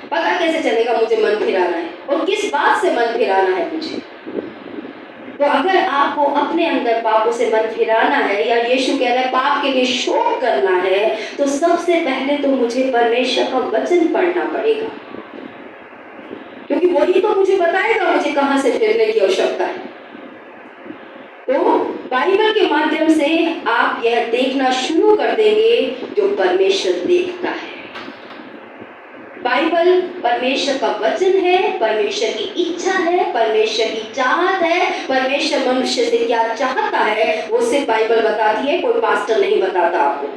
पता कैसे चलेगा मुझे मन फिराना है, और किस बात से मन फिराना है मुझे? तो अगर आपको अपने अंदर पापों से मन फिराना है, या यीशु कह रहा है पाप के लिए शोक करना है, तो सबसे पहले तो मुझे परमेश्वर का वचन पढ़ना पड़ेगा, क्योंकि वही तो मुझे बताएगा मुझे कहाँ से फिरने की आवश्यकता है। तो बाइबल के माध्यम से आप यह देखना शुरू कर देंगे जो परमेश्वर देखता है। बाइबल परमेश्वर का वचन है, परमेश्वर की इच्छा है, परमेश्वर की चाहत है, परमेश्वर मनुष्य से क्या चाहता है वो सिर्फ बाइबल बताती है, कोई पास्टर नहीं बताता आपको।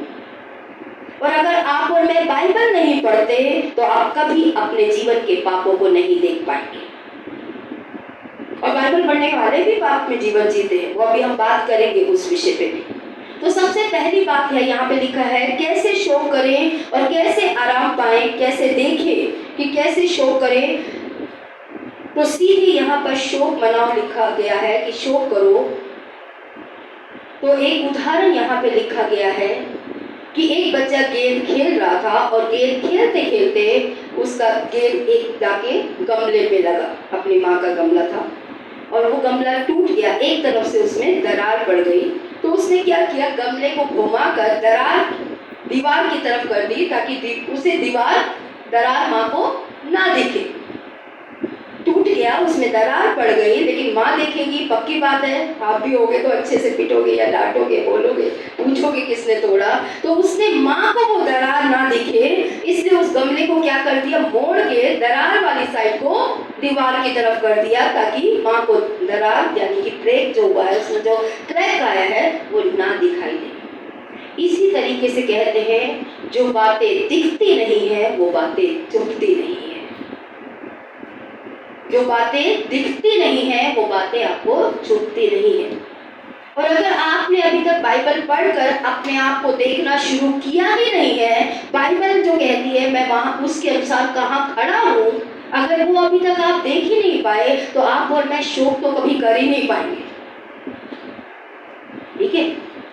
और अगर आप और मैं बाइबल नहीं पढ़ते तो आप कभी अपने जीवन के पापों को नहीं देख पाएंगे। और बाइबल पढ़ने वाले भी पाप में जीवन जीते हैं, वो अभी हम बात करेंगे उस विषय पे भी। तो सबसे पहली बात है, यहाँ पे लिखा है कैसे शोक करें और कैसे आराम पाएं, कैसे देखें कि कैसे शोक करें। तो सीधे यहाँ पर शोक मनाओ लिखा गया है कि शोक करो। तो एक उदाहरण यहाँ पे लिखा गया है कि एक बच्चा गेंद खेल रहा था और गेंद खेलते खेलते उसका गेंद एक जाके गमले पे लगा, अपनी माँ का गमला था और वो गमला टूट गया, एक तरफ से उसमें दरार पड़ गई। तो उसने क्या किया, गमले को घुमाकर दरार दीवार की तरफ कर दी ताकि उसे दरार माँ को ना दिखे। टूट गया, उसमें दरार पड़ गई, लेकिन माँ देखेगी, पक्की बात है आप भी होगे तो अच्छे से पिटोगे या डांटोगे, बोलोगे, पूछोगे किसने तोड़ा। तो उसने माँ को वो दरार ना दिखे इसलिए उस गमले को क्या कर दिया, मोड़ के दरार वाली साइड को दीवार की तरफ कर दिया ताकि माँ को दरार यानी कि ब्रेक जो हुआ है उसमें जो क्रैक आया है वो ना दिखाई दे। इसी तरीके से कहते हैं जो बातें दिखती नहीं है वो बातें चुभती नहीं है। जो बातें दिखती नहीं है वो बातें आपको चुभती नहीं है। और अगर आपने अभी तक बाइबल पढ़कर अपने आप को देखना शुरू किया ही नहीं है, बाइबल जो कहती है मैं वहां उसके अनुसार कहाँ खड़ा हूँ, अगर वो अभी तक आप देख ही नहीं पाए तो आप और मैं शोक तो कभी कर ही नहीं पाएंगे। ठीक है,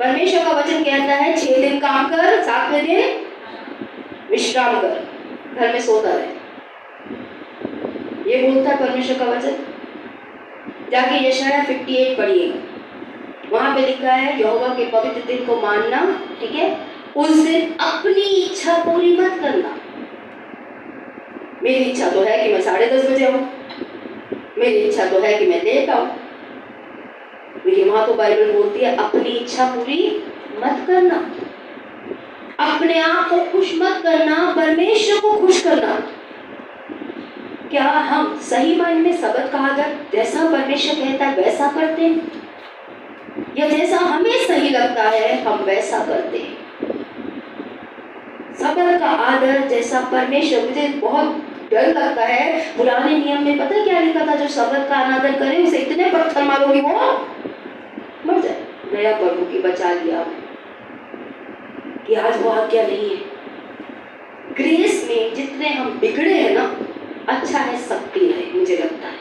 परमेश्वर का वचन कहता है 6 दिन काम कर, 7वें दिन विश्राम कर, घर में सोता रहे, ये बोलता है परमेश्वर का वचन। जाके यशाया 58 पढ़िएगा, वहां पे लिखा है यहोवा के पवित्र दिन को मानना, ठीक है, उस दिन अपनी इच्छा पूरी मत करना। मेरी इच्छा तो है कि मैं 10:30 बजे आऊं, मेरी इच्छा तो है कि मैं लेट आऊं, लेकिन वहां तो बाइबल बोलती है अपनी इच्छा पूरी मत करना, अपने आप को खुश मत करना, परमेश्वर को खुश करना। क्या हम सही मायने में सबत का आदर जैसा परमेश्वर कहता है वैसा करते हैं, या जैसा हमें सही लगता है हम वैसा करते हैं? सबत का आदर जैसा परमेश्वर, मुझे बहुत डर लगता है, पुराने नियम में पता क्या लिखा था, जो सबत का अनादर करे उसे इतने पत्थर मारोगी वो मर जाए। नया प्रभु की बचा लिया कि आज वो आज्ञा नहीं है। ग्रेस में जितने हम बिगड़े हैं ना, अच्छा है सख्ती रहे, मुझे लगता है।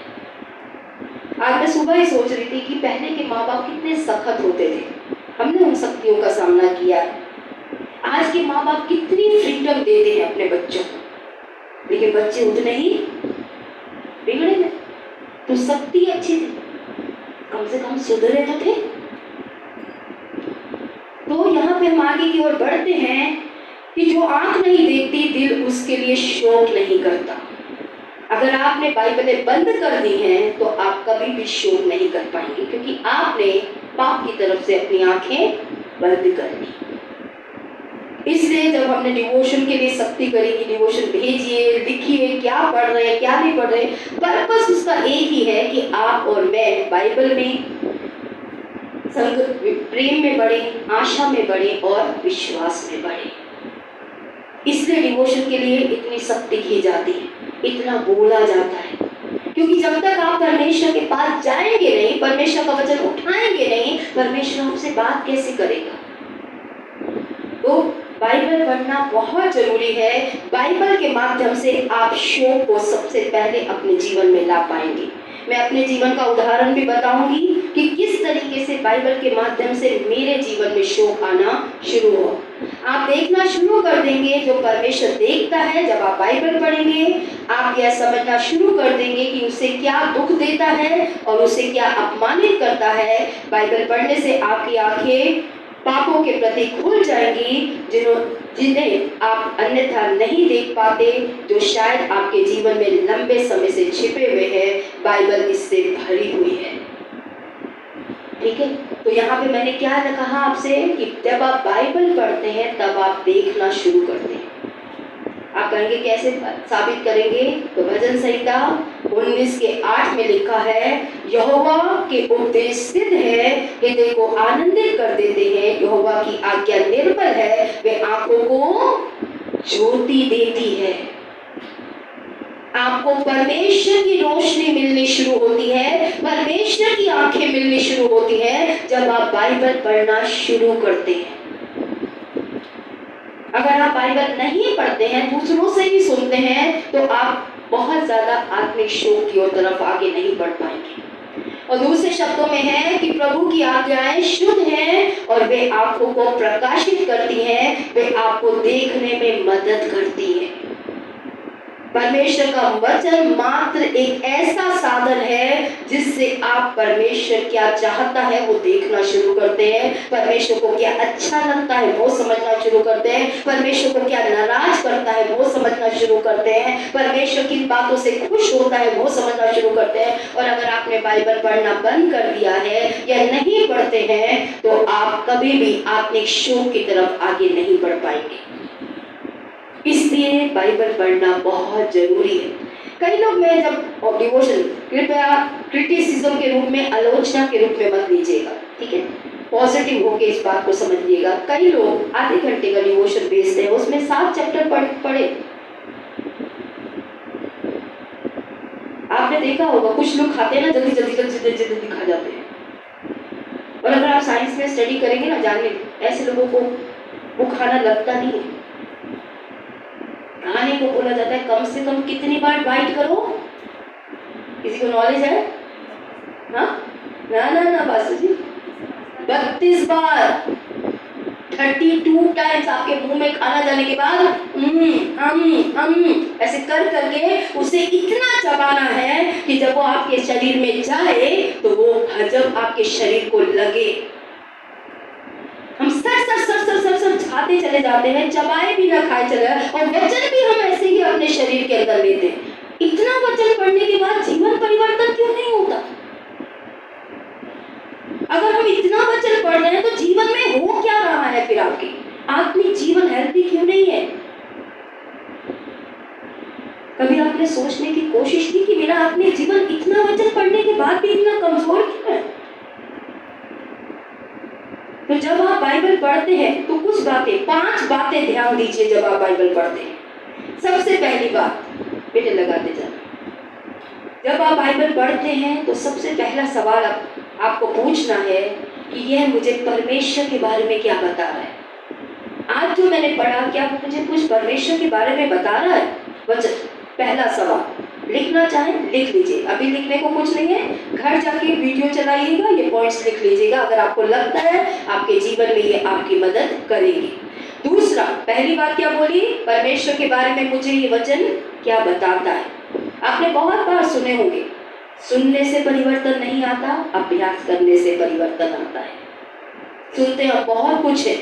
आज मैं सुबह ही सोच रही थी कि पहले के माँ बाप कितने सख्त होते थे, हमने उन सख्तियों का सामना किया। आज के माँ बाप कितनी फ्रीडम देते हैं अपने बच्चों को, लेकिन बच्चे उतने ही बिगड़े हैं। तो सख्ती अच्छी थी, कम से कम सुधरे तो थे। तो यहाँ पे हम आगे की ओर बढ़ते हैं कि जो आंख नहीं देखती दिल उसके लिए शोक नहीं करता। अगर आपने बाइबलें बंद कर दी हैं तो आप कभी भी शोक नहीं कर पाएंगे, क्योंकि आपने पाप की तरफ से अपनी आंखें बंद कर दी। इसलिए जब हमने डिवोशन के लिए सख्ती करी कि डिवोशन भेजिए, लिखिए, क्या पढ़ रहे हैं क्या नहीं पढ़ रहे, पर्पस उसका एक ही है कि आप और मैं बाइबल में संग प्रेम में बढ़े, आशा में बढ़े और विश्वास में बढ़े। इसलिए डिवोशन के लिए इतनी सख्ती की जाती है, इतना बोला जाता है, क्योंकि जब तक आप परमेश्वर के पास जाएंगे नहीं, परमेश्वर का वचन उठाएंगे नहीं, परमेश्वर आपसे बात कैसे करेगा। तो बाइबल पढ़ना बहुत जरूरी है। बाइबल के माध्यम से आप शोक को सबसे पहले अपने जीवन में ला पाएंगे। मैं अपने जीवन का उदाहरण भी बताऊंगी कि किस तरीके से बाइबल के माध्यम से मेरे जीवन में शोक आना शुरू हो। आप देखना शुरू कर देंगे जो परमेश्वर देखता है। जब आप बाइबल पढ़ेंगे आप यह समझना शुरू कर देंगे कि उसे क्या दुख देता है और उसे क्या अपमानित करता है। बाइबल पढ़ने से आपकी आंखें पापों के प्रति खुल जाएंगी, जिन्हें आप अन्यथा नहीं देख पाते, जो शायद आपके जीवन में लंबे समय से छिपे हुए हैं। बाइबल इससे भरी हुई है। ठीक है, तो यहाँ पे मैंने क्या कहा आपसे कि जब आप बाइबल पढ़ते हैं तब आप देखना शुरू करते हैं। आप कहेंगे कैसे साबित करेंगे? तो भजन संहिता 19:8 में लिखा है, यहोवा के उपदेश सिद्ध है, हृदय को आनंदित कर देते हैं। यहोवा की आज्ञा निर्मल है, वे आंखों को ज्योति देती है। आपको परमेश्वर की रोशनी मिलनी शुरू होती है, परमेश्वर की आंखें मिलनी शुरू होती है जब आप बाइबल पढ़ना शुरू करते हैं। अगर आप बाइबल नहीं पढ़ते हैं, दूसरों से ही सुनते हैं, तो आप बहुत ज्यादा आत्मिक शोक की ओर तरफ आगे नहीं बढ़ पाएंगे। और दूसरे शब्दों में है कि प्रभु की आज्ञाएं शुद्ध हैं और वे आंखों को प्रकाशित करती हैं, वे आपको देखने में मदद करती हैं। परमेश्वर का वचन मात्र एक ऐसा साधन है जिससे आप परमेश्वर क्या चाहता है वो देखना शुरू करते हैं, परमेश्वर को क्या अच्छा लगता है वो समझना शुरू करते हैं, परमेश्वर को क्या नाराज करता है वो समझना शुरू करते हैं, परमेश्वर किन बातों से खुश होता है वो समझना शुरू करते हैं। और अगर आपने बाइबल पढ़ना बंद कर दिया है या नहीं पढ़ते हैं तो आप कभी भी आत्मिक शोक की तरफ आगे नहीं बढ़ पाएंगे। इसलिए बाइबल पढ़ना बहुत जरूरी है। कई लोग मैं जब डिवोशन, कृपया क्रिटिसिज्म के रूप में, आलोचना के रूप में मत लीजिएगा, ठीक है, पॉजिटिव होके इस बात को समझिएगा। कई लोग आधे घंटे का डिवोशन भेजते हैं, उसमें 7 चैप्टर पढ़े। आपने देखा होगा कुछ लोग खाते हैं ना, जल्दी जल्दी खा जाते हैं। और अगर आप साइंस में स्टडी करेंगे ना, जानिए ऐसे लोगों को वो खाना लगता नहीं है। खाने को बोला जाता है कम से कम कितनी बार बाइट करो? किसी को नॉलेज है? हाँ ना बासु जी, 32 बार, 32 टाइम्स आपके मुंह में खाना जाने के बाद ऐसे कर करके उसे इतना चबाना है कि जब वो आपके शरीर में जाए तो वो हजम आपके शरीर को लगे। हम सर खाते चले जाते हैं, चबाए भी ना खाए चले, और वचन भी हम ऐसे ही अपने शरीर के अंदर लेते हैं। इतना वचन पढ़ने के बाद जीवन परिवर्तन क्यों नहीं होता? अगर हम इतना वचन पढ़ रहे हैं तो जीवन में हो क्या रहा है? फिर आपकी आत्मिक जीवन हेल्दी क्यों नहीं है? कभी आपने सोचने की कोशिश की कि मेरा आत्मिक जीवन इतना वचन पढ़ने के बाद भी इतना कमजोर क्यों है? तो जब आप बाइबल पढ़ते हैं तो कुछ बातें, 5 बातें ध्यान दीजिए जब आप बाइबल पढ़ते हैं। सबसे पहली बात, बेटे लगाते जाना, जब आप बाइबल पढ़ते हैं तो सबसे पहला सवाल आपको पूछना है कि यह मुझे परमेश्वर के बारे में क्या बता रहा है। आज जो मैंने पढ़ा, क्या वो मुझे कुछ परमेश्वर के बारे में बता रहा है? वचन, पहला सवाल। लिखना चाहें लिख लीजिए, अभी लिखने को कुछ नहीं है, घर जाके वीडियो चलाइएगा, ये पॉइंट्स लिख लीजिएगा अगर आपको लगता है आपके जीवन में ये आपकी मदद करेगी। दूसरा, पहली बात क्या बोली? परमेश्वर के बारे में मुझे ये वचन क्या बताता है। आपने बहुत बार सुने होंगे, सुनने से परिवर्तन नहीं आता, अभ्यास करने से परिवर्तन आता है। सुनते हैं बहुत कुछ है,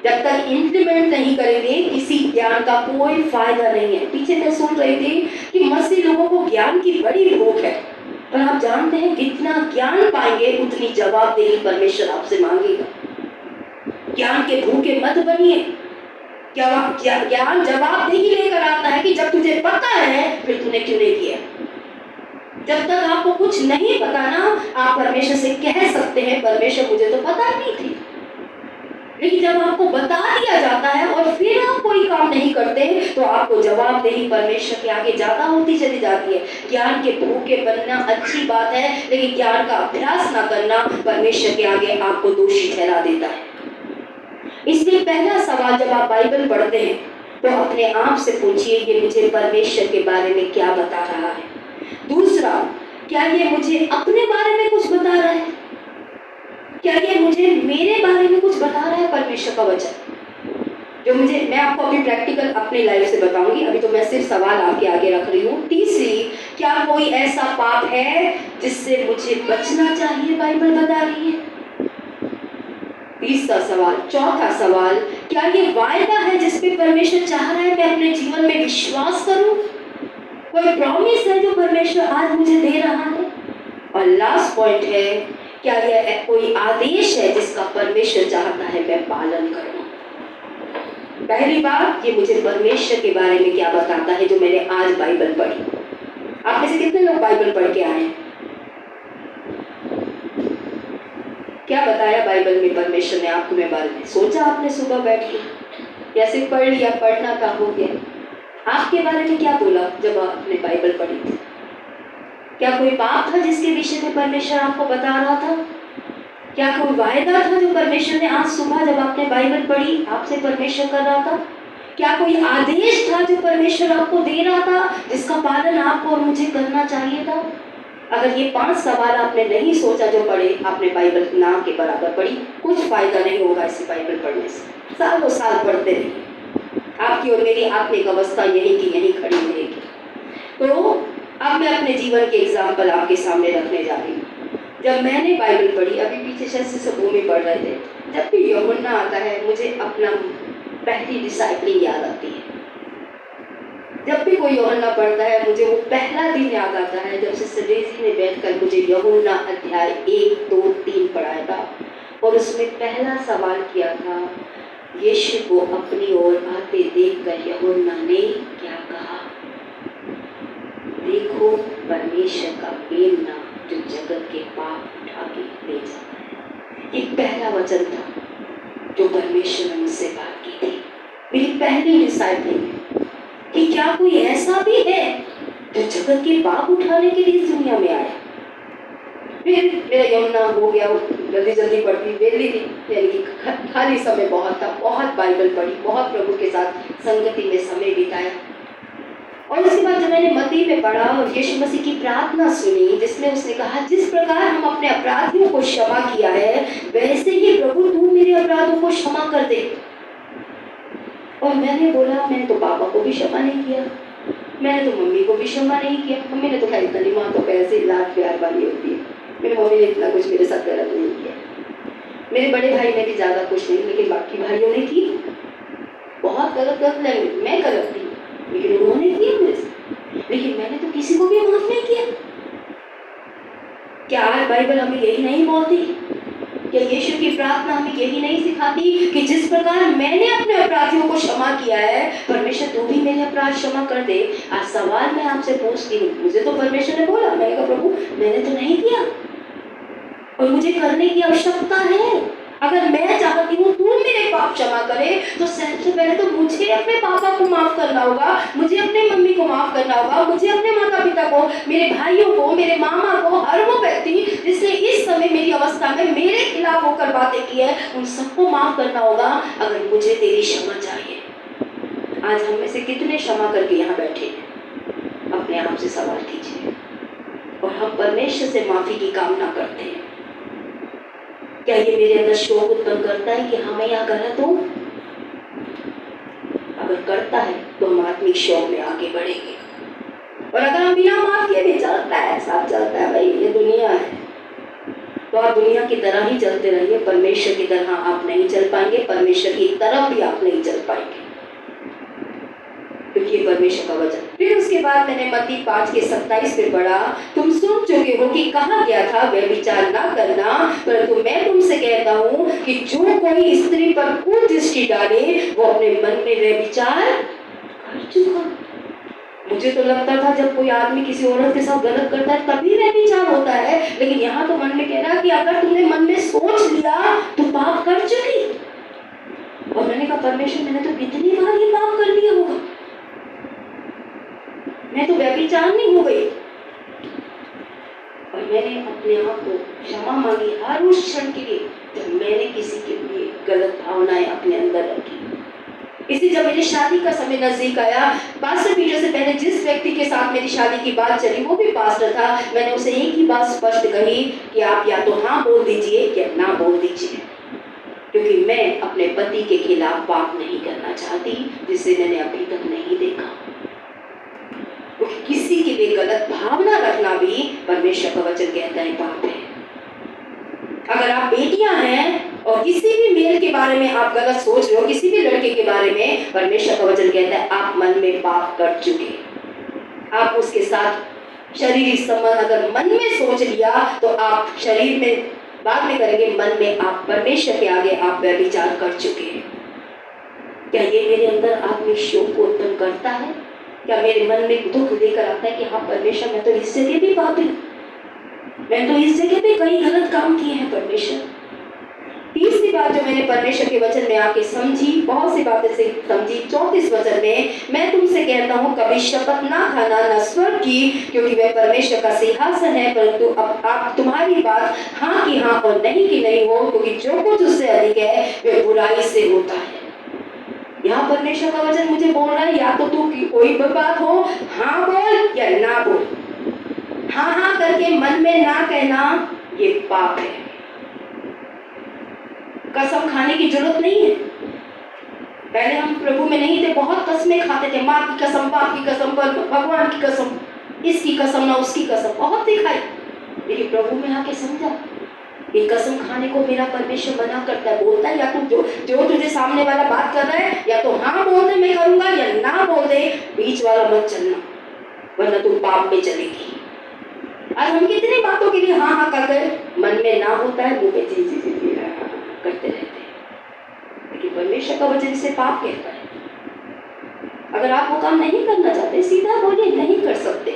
जब तक इंप्लीमेंट नहीं करेंगे किसी ज्ञान का कोई फायदा नहीं है। पीछे मैं सुन रही थी कि मसीह लोगों को ज्ञान की बड़ी भूख है, पर आप जानते हैं कितना ज्ञान पाएंगे उतनी जवाबदेही परमेश्वर आपसे मांगेगा। ज्ञान के भूखे मत बनिए। ज्ञान जवाबदेही लेकर आता है कि जब तुझे पता है फिर तूने क्यों नहीं किया। जब तक आपको कुछ नहीं पता ना, आप परमेश्वर से कह सकते हैं परमेश्वर मुझे तो पता नहीं थी, लेकिन जब आपको बता दिया जाता है और फिर आप कोई काम नहीं करते तो आपको जवाबदेही परमेश्वर के आगे ज्यादा होती चली जाती है। ज्ञान के भूखे बनना अच्छी बात है, लेकिन ज्ञान का अभ्यास ना करना परमेश्वर के आगे आपको दोषी ठहरा देता है। इसलिए पहला सवाल जब आप बाइबल पढ़ते हैं तो अपने आप से पूछिए, ये मुझे परमेश्वर के बारे में क्या बता रहा है। दूसरा, क्या ये मुझे अपने बारे में कुछ बता रहा है? क्या ये मुझे मेरे बारे में कुछ बता रहा है? परमेश्वर का वचन जो मैं आपको अभी प्रैक्टिकल अपनी लाइफ से बताऊंगी, अभी तो मैं सिर्फ सवाल आपके आगे रख रही हूँ। तीसरी, क्या कोई ऐसा पाप है जिससे मुझे बचना चाहिए? बाइबल बता रही है। तीसरा सवाल, चौथा सवाल, क्या ये वायदा है जिस पे परमेश्वर चाह रहा है मैं अपने जीवन में विश्वास करूं? कोई प्रॉमिस है जो परमेश्वर आज मुझे दे रहा है? और लास्ट पॉइंट है, क्या यह कोई आदेश है जिसका परमेश्वर चाहता है मैं पालन करूं? पहली बात, ये मुझे परमेश्वर के बारे में क्या बताता है जो मैंने आज बाइबल पढ़ी। आप में से कितने लोग बाइबल पढ़ के आए हैं? क्या बताया बाइबल में परमेश्वर ने आपको मेरे बारे में? सोचा आपने सुबह बैठ के, या सिर्फ पढ़ लिया, पढ़ना का हो गया? आपके बारे में क्या बोला जब आपने बाइबल पढ़ी थी? क्या कोई बात था जिसके विषय में परमेश्वर आपको बता रहा था? क्या कोई वायदा था जो परमेश्वर ने आज सुबह जब आपने बाइबल पढ़ी आपसे परमेश्वर कर रहा था? क्या कोई आदेश था जो परमेश्वर आपको दे रहा था जिसका पालन आपको और मुझे करना चाहिए था? अगर ये 5 सवाल आपने नहीं सोचा जो पढ़े, आपने बाइबल ना के बराबर पढ़ी, कुछ फायदा नहीं होगा इसे बाइबल पढ़ने से। सालों साल पढ़ते रहिए, आपकी और मेरी आत्मिक अवस्था यही की यही खड़ी रहेगी। तो अब मैं अपने जीवन के एग्जाम्पल आपके सामने रखने जा रही हूँ। जब मैंने बाइबल पढ़ी, अभी पीछे शायद से सब भूमि पढ़ रहे थे, जब भी यूहन्ना आता है मुझे अपना पहली डिसाइपलिंग याद आती है। जब भी कोई यूहन्ना पढ़ता है मुझे वो पहला दिन याद आता है जब सिस्टर डेजी ने बैठकर मुझे यूहन्ना अध्याय 1, 2, 3 पढ़ाया था और उसमें पहला सवाल किया था, यीशु को अपनी ओर आते देखकर यूहन्ना ने क्या कहा? देखो परमेश्वर का मेमना जो जगत के पाप उठा के ले जाता है। ये पहला वचन था जो परमेश्वर ने मुझसे बात की थी, मेरी पहली डिसाइपलिंग में, कि क्या कोई ऐसा भी है जो जगत के पाप उठाने के लिए इस दुनिया में आया। फिर मेरा यूहन्ना हो गया, जल्दी जल्दी पढ़ती, वेली थी, यानी कि खाली समय बहुत था, बहुत बाइबल पढ़ी, बहुत प्रभु के साथ संगति में समय बिताया। और उसके बाद जब मैंने मत्ती में पढ़ा और यीशु मसीह की प्रार्थना सुनी जिसमें उसने कहा, जिस प्रकार हम अपने अपराधियों को क्षमा किया है वैसे ही प्रभु तू मेरे अपराधों को क्षमा कर दे। और मैंने बोला, मैंने तो पापा को भी क्षमा नहीं किया, मैंने तो मम्मी को भी क्षमा नहीं किया। मम्मी ने तो खैर इतनी, माँ तो पैसे लाड प्यार वाली होती है, मेरी मम्मी ने इतना कुछ मेरे साथ गलत नहीं किया। मेरे बड़े भाई ने भी ज़्यादा कुछ नहीं, लेकिन बाकी भाइयों ने की बहुत गलत लैंग्वेज। मैं गलत थी लेकिन उन्होंने किया मेरे से, लेकिन मैंने तो किसी को भी माफ नहीं किया। क्या आज बाइबल हमें यही नहीं बोलती? क्या यीशु की प्रार्थना हमें यही नहीं सिखाती कि जिस प्रकार मैंने अपने अपराधियों को क्षमा किया है परमेश्वर तू भी मेरे अपराध क्षमा कर दे? आज सवाल मैं आपसे पूछती हूँ, मुझे तो परमेश्वर ने बोला, मैंने कहा प्रभु मैंने तो नहीं किया और मुझे करने की आवश्यकता है। अगर मैं चाहती हूँ तू मेरे पाप क्षमा करे तो सबसे पहले तो मुझे अपने पापा को माफ करना होगा, मुझे अपने मम्मी को माफ करना होगा, मुझे अपने माता पिता को, मेरे भाइयों को, मेरे मामा को, हर वो व्यक्ति जिसने इस समय मेरी अवस्था में मेरे खिलाफ होकर बातें की है उन सबको माफ करना होगा अगर मुझे तेरी क्षमा चाहिए। आज हम में से कितने क्षमा करके यहाँ बैठे हैं? अपने आप से सवाल कीजिए। और हम परमेश्वर से माफी की कामना करते हैं। क्या ये मेरे अंदर शौक उत्पन्न करता है कि हाँ मैं यहाँ गलत हूँ? अगर करता है तो हम आत्मिक शौक में आगे बढ़ेंगे। और अगर हम बिना माफ किए भी चलता है, सब चलता है, भाई ये दुनिया है, तो आप दुनिया की तरह ही चलते रहिए, परमेश्वर की तरह आप नहीं चल पाएंगे, परमेश्वर की तरफ भी आप नहीं चल पाएंगे, क्योंकि परमेश्वर का वचन। फिर उसके बाद मैंने मत्ती 5:27 पे पढ़ा, तुम सुन चुके हो कि कहा गया था व्यभिचार ना करना, परंतु मैं तुमसे कहता हूँ कि जो कोई स्त्री पर कुदृष्टि डाले वो अपने मन में व्यभिचार कर चुका। मुझे तो लगता था जब कोई आदमी किसी औरत के साथ गलत करता है तभी व्यभिचार होता है, लेकिन यहाँ तो मन में कह रहा कि अगर तुमने मन में सोच लिया तो पाप कर चुकी। और मैंने कहा परमेश्वर मैंने तो कितनी बार ये पाप कर दिया होगा, मैं तो व्यभिचार नहीं हो गई। और मैंने अपने आप को क्षमा मांगी हर उस क्षण के लिए जब मैंने किसी के लिए गलत भावनाएं अपने अंदर रखी। इसी जब मेरी शादी का समय नजदीक आया, पास्टर पीटर से पहले जिस व्यक्ति के साथ मेरी शादी की बात चली वो भी पास्टर था, मैंने उसे एक ही बात स्पष्ट कही कि आप या तो हाँ बोल दीजिए या ना बोल दीजिए, क्योंकि मैं अपने पति के खिलाफ पाप नहीं करना चाहती जिसे मैंने अभी तक नहीं देखा। किसी के लिए गलत भावना रखना भी परमेश्वर का वचन कहता है पाप है। अगर आप बेटियां हैं और और किसी भी मेल के बारे में आप गलत सोच रहे हो, किसी भी लड़के के बारे में, परमेश्वर का वचन कहता है आप मन में पाप कर चुके। आप उसके साथ शारीरिक संबंध अगर मन में सोच लिया तो आप शरीर में बाद में करेंगे, मन में आप परमेश्वर के आगे आप व्यभिचार कर चुके हैं। क्या ये मेरे अंदर आत्मिक शोक को उत्पन्न करता है? क्या मेरे मन में दुख लेकर आता है कि हाँ परमेश्वर, मैं तो इस जगह भी पापी, मैं तो इस जगह भी कई गलत काम किए हैं परमेश्वर। तीसरी बात जो मैंने परमेश्वर के वचन में आके समझी, बहुत सी बातें से समझी, 34 वचन में, मैं तुमसे कहता हूँ कभी शपथ ना खाना न स्वर्ग की, क्योंकि वह परमेश्वर का सिंहासन है, परंतु अब आप तुम्हारी बात हाँ की हाँ और नहीं की नहीं हो, क्योंकि जो कुछ उससे अधिक है वह बुराई से होता है। यहाँ परमेश्वर का वचन मुझे बोल रहा है, या तो तू कोई भी बात हो हाँ बोल या ना बोल। हाँ हाँ करके मन में ना कहना ये पाप है। कसम खाने की जरूरत नहीं है। पहले हम प्रभु में नहीं थे, बहुत कसमें खाते थे, माँ की कसम, बाप की कसम, भगवान की कसम, इसकी कसम ना उसकी कसम, बहुत दिखाई। लेकिन प्रभु में आके समझा ये कसम खाने को मेरा परमेश्वर मना करता है, बोलता है या तू जो तुझे सामने वाला बात कर रहा है या तो हाँ बोल दे मैं करूंगा या ना बोल दे, बीच वाला मत चलना वरना तू पाप में चलेगी। आज हम कितनी बातों के लिए हाँ हाँ कर मन में ना होता है, मुंह पे जी जी जी जी करते रहते हैं। लेकिन परमेश्वर का वचन इसे पाप कहता है। अगर आप वो काम नहीं करना चाहते सीधा बोलिए नहीं कर सकते,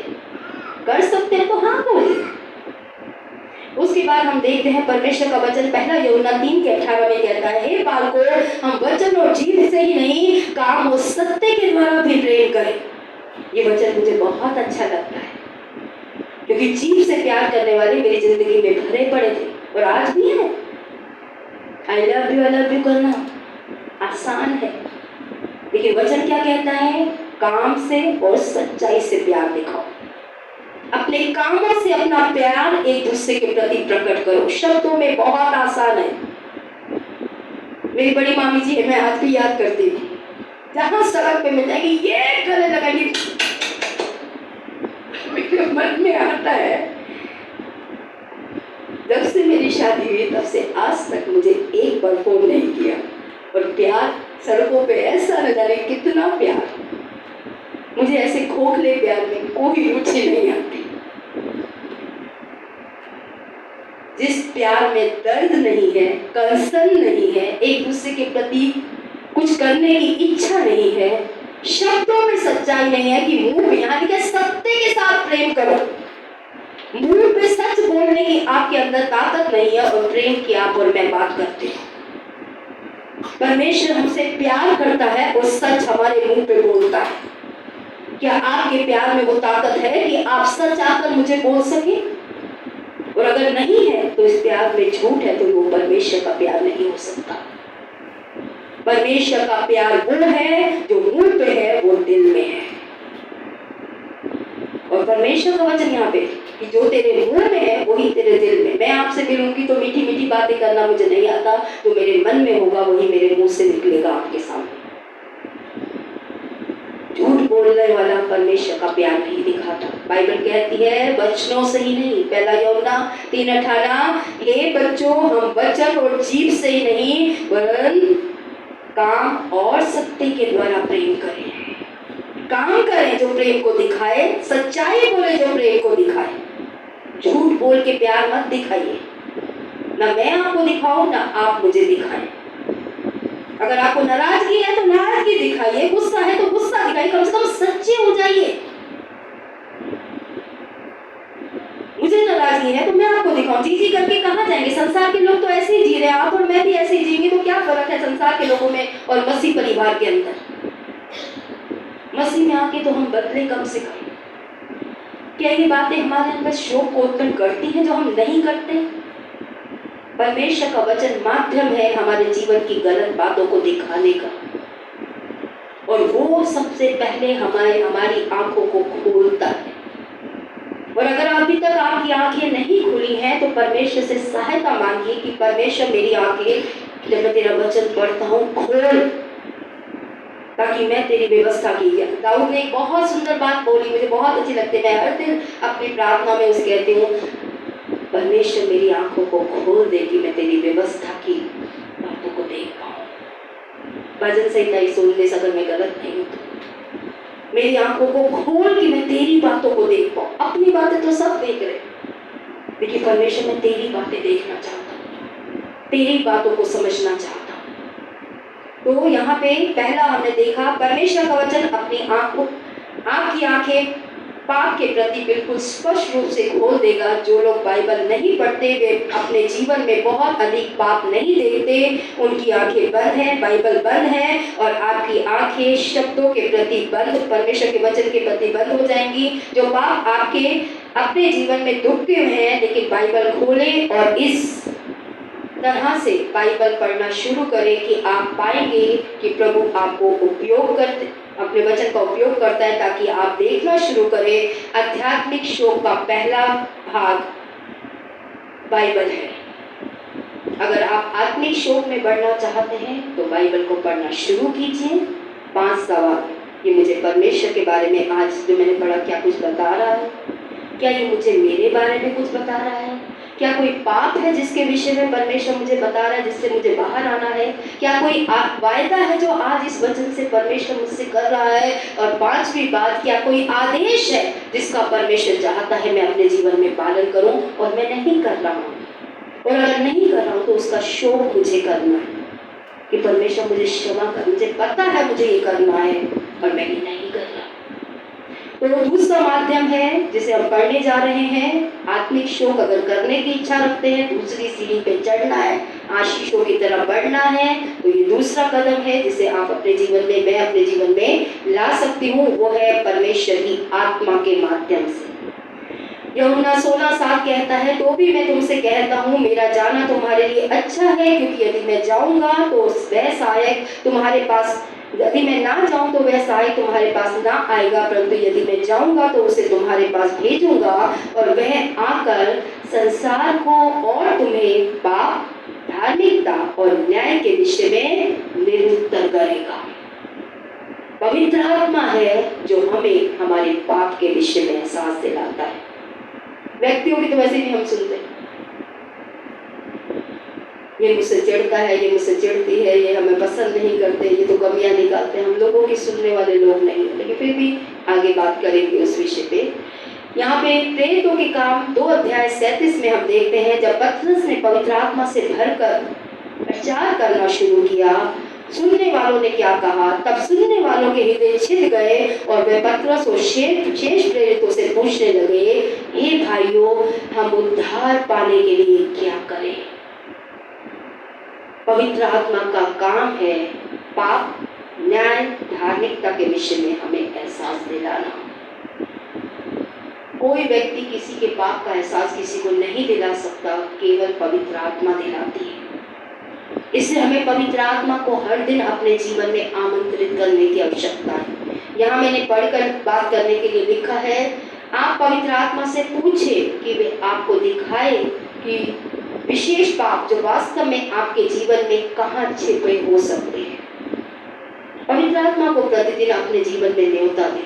कर सकते हैं तो हाँ बोलिए। उसके बाद हम देखते हैं परमेश्वर का वचन पहला यूहन्ना 3:18 में कहता है, हे बालकों, हम वचन और जीभ से ही नहीं काम और सत्य के द्वारा भी प्रेम करें। ये वचन मुझे बहुत अच्छा लगता है, क्योंकि जीभ से प्यार करने वाले मेरी जिंदगी में भरे पड़े थे और आज भी है। आई लव यू करना आसान है, लेकिन वचन क्या कहता है? काम से और सच्चाई से प्यार दिखाओ। अपने कामों से अपना प्यार एक दूसरे के प्रति प्रकट करो। शब्दों में बहुत आसान है। मेरी बड़ी मामी जी है, मैं आज भी याद करती हूँ, जहां सड़क पे मिल जाएगी ये गले लगाएंगी, मेरे मन में आता है जब से मेरी शादी हुई तब से आज तक मुझे एक बार फोन नहीं किया। और प्यार सड़कों पे ऐसा न जाने कितना प्यार, मुझे ऐसे खोखले प्यार में कोई रुचि नहीं आती। जिस प्यार में दर्द नहीं है, कंसर्न नहीं है, एक दूसरे के प्रति कुछ करने की इच्छा नहीं है, शब्दों में सच्चाई नहीं है कि मुंह पे यानी कि सत्य के साथ प्रेम करो, मुंह पे सच बोलने की आपके अंदर ताकत नहीं है और प्रेम की आप और मैं बात करते हैं। परमेश्वर हमसे प्यार करता है और सच हमारे मुंह पे बोलता है। क्या आपके प्यार में वो ताकत है कि आप सच आकर मुझे बोल सके? और अगर नहीं है तो इस प्यार में झूठ है, तो वो परमेश्वर का प्यार नहीं हो सकता। परमेश्वर का प्यार वो है जो मुंह पे है, वो दिल में है। और परमेश्वर का वचन यहाँ पे कि जो तेरे मुंह में है वही तेरे दिल में। मैं आपसे मिलूंगी तो मीठी मीठी बातें करना मुझे नहीं आता, जो मेरे मन में होगा वही मेरे मुंह से निकलेगा आपके सामने। झूठ बोलने वाला परमेश्वर का प्यार नहीं दिखाता। बाइबल कहती है वचनों से ही नहीं, पहला यूहन्ना 3:18, हे बच्चों, हम वचन और जीभ से ही नहीं वरन काम और सत्य के द्वारा प्रेम करें। काम करें जो प्रेम को दिखाए, सच्चाई बोले जो प्रेम को दिखाए। झूठ बोल के प्यार मत दिखाइए, ना मैं आपको दिखाऊं ना आप मुझे दिखाएं। अगर आपको नाराजगी है तो नाराजगी दिखाइए, गुस्सा है तो गुस्सा दिखाइए, कम से कम सच्चे हो जाइए। मुझे नाराजगी है तो मैं आपको दिखाऊं, जी जी करके कहाँ जाएंगे? संसार के लोग तो ऐसे ही जी रहे हैं, आप और मैं भी ऐसे ही जिएंगे, तो क्या फर्क है संसार के लोगों में और मसीह परिवार के अंदर? मसीह में आके तो हम बदले कम से कम। क्या ये बातें हमारे अंदर शोक को उत्पन्न करती हैं जो हम नहीं करते? परमेश्वर का वचन माध्यम है हमारे जीवन की गलत बातों को दिखाने का, और वो सबसे पहले हमारी आंखों को खोलता है। और अगर अभी तक आपकी आंखें नहीं खुली हैं तो परमेश्वर से सहायता मांगिए कि परमेश्वर मेरी आंखें जब मैं तेरा वचन पढ़ता हूँ खोल, ताकि मैं तेरी व्यवस्था की जाए। दाऊद ने एक बहुत सुंदर बात बोली, मुझे बहुत अच्छी लगती है। मैं हर दिन अपनी प्रार्थना में उसे कहती हूँ, परमेश्वर मेरी आंखों को खोल दे कि मैं तेरी व्यवस्था की भजन संहिता ही सुन ले अगर मैं गलत नहीं हूँ तो। मेरी आंखों को खोल के मैं तेरी बातों को देख पाऊँ। अपनी बातें तो सब देख रहे, लेकिन परमेश्वर मैं तेरी बातें देखना चाहता हूँ, तेरी बातों को समझना चाहता हूँ। तो यहाँ पे पहला हमने देखा परमेश्वर का वचन अपनी आंखों, आपकी आंखें पाप के प्रति बिल्कुल स्पष्ट रूप से खोल देगा। जो लोग बाइबल नहीं पढ़ते वे अपने जीवन में बहुत अधिक पाप नहीं देखते, उनकी आंखें बंद हैं, बाइबल बंद है और आपकी आंखें शब्दों के प्रति बंद, परमेश्वर के वचन के प्रति बंद हो जाएंगी। जो पाप आपके अपने जीवन में डूबे हुए हैं, लेकिन बाइबल खोलें और इस तरह से बाइबल पढ़ना शुरू करें कि आप पाएंगे कि प्रभु आपको उपयोग करते, अपने वचन का उपयोग करता है ताकि आप देखना शुरू करें। आध्यात्मिक शोक का पहला भाग बाइबल है। अगर आप आत्मिक शोक में बढ़ना चाहते हैं तो बाइबल को पढ़ना शुरू कीजिए। 5 सवाल, ये मुझे परमेश्वर के बारे में आज जो मैंने पढ़ा क्या कुछ बता रहा है? क्या ये मुझे मेरे बारे में कुछ बता रहा है? क्या कोई पाप है जिसके विषय में परमेश्वर मुझे बता रहा है, जिससे मुझे बाहर आना है? क्या कोई वायदा है जो आज इस वचन से परमेश्वर मुझसे कर रहा है? और 5वीं बात, क्या कोई आदेश है जिसका परमेश्वर चाहता है मैं अपने जीवन में पालन करूं और मैं नहीं कर रहा हूं? और अगर नहीं कर रहा हूं तो उसका शोक मुझे करना है कि परमेश्वर मुझे क्षमा कर, मुझे पता है मुझे ये करना है और मैं ये नहीं कर रहा। तो दूसरा माध्यम है जिसे हम पढ़ने जा रहे हैं, आत्मिक शोक अगर करने की इच्छा रखते हैं, दूसरी सीढ़ी पे चढ़ना है, आशीषों की तरफ बढ़ना है, तो ये दूसरा कदम है जिसे आप अपने जीवन में, मैं अपने जीवन में ला सकती हूँ, वो है परमेश्वर की आत्मा के माध्यम से। यूहन्ना 16:7 कहता है, तो भी मैं तुमसे कहता हूँ मेरा जाना तुम्हारे लिए अच्छा है, क्योंकि यदि मैं जाऊंगा तो वह सहायक तुम्हारे पास, यदि मैं ना जाऊं तो वह सहायक तुम्हारे पास ना आएगा, परंतु यदि मैं जाऊंगा तो उसे तुम्हारे पास भेजूंगा और वह आकर संसार को और तुम्हें पाप, धार्मिकता और न्याय के विषय में निरुत्तर करेगा। पवित्र आत्मा है जो हमें हमारे पाप के विषय में एहसास दिलाता है। व्यक्तियों की तो वैसे भी हम सुनते हैं, ये मुझसे चिढ़ता है, ये मुझसे चिढ़ती है, ये हमें पसंद नहीं करते, ये तो कमियां निकालते हैं। हम लोगों की सुनने वाले लोग नहीं है, लेकिन फिर भी आगे बात करेंगे उस विषय पे। यहाँ पे प्रेरितों के काम 2 अध्याय 37 में हम देखते हैं, जब पतरस ने पवित्र आत्मा से भरकर प्रचार करना शुरू किया, सुनने वालों ने क्या कहा? तब सुनने वालों के हृदय छिद गए और वे पतरस और शेष प्रेरितों से पूछने लगे, हे भाइयों, हम उद्धार पाने के लिए क्या करें? पवित्र आत्मा का काम है पाप, न्याय, धार्मिकता के विषय में हमें एहसास दिलाना। कोई व्यक्ति किसी के पाप का एहसास किसी को नहीं दिला सकता, केवल पवित्र आत्मा दिलाती है। इसलिए हमें पवित्र आत्मा को हर दिन अपने जीवन में आमंत्रित करने की आवश्यकता है। यहाँ मैंने पढ़कर बात करने के लिए लिखा है, आप पवित्र आत्मा से पूछें कि वे आपको दिखाए कि विशेष पाप जो वास्तव में आपके जीवन में कहाँ छिपे हो सकते हैं। पवित्र आत्मा को प्रतिदिन अपने जीवन में न्योता दें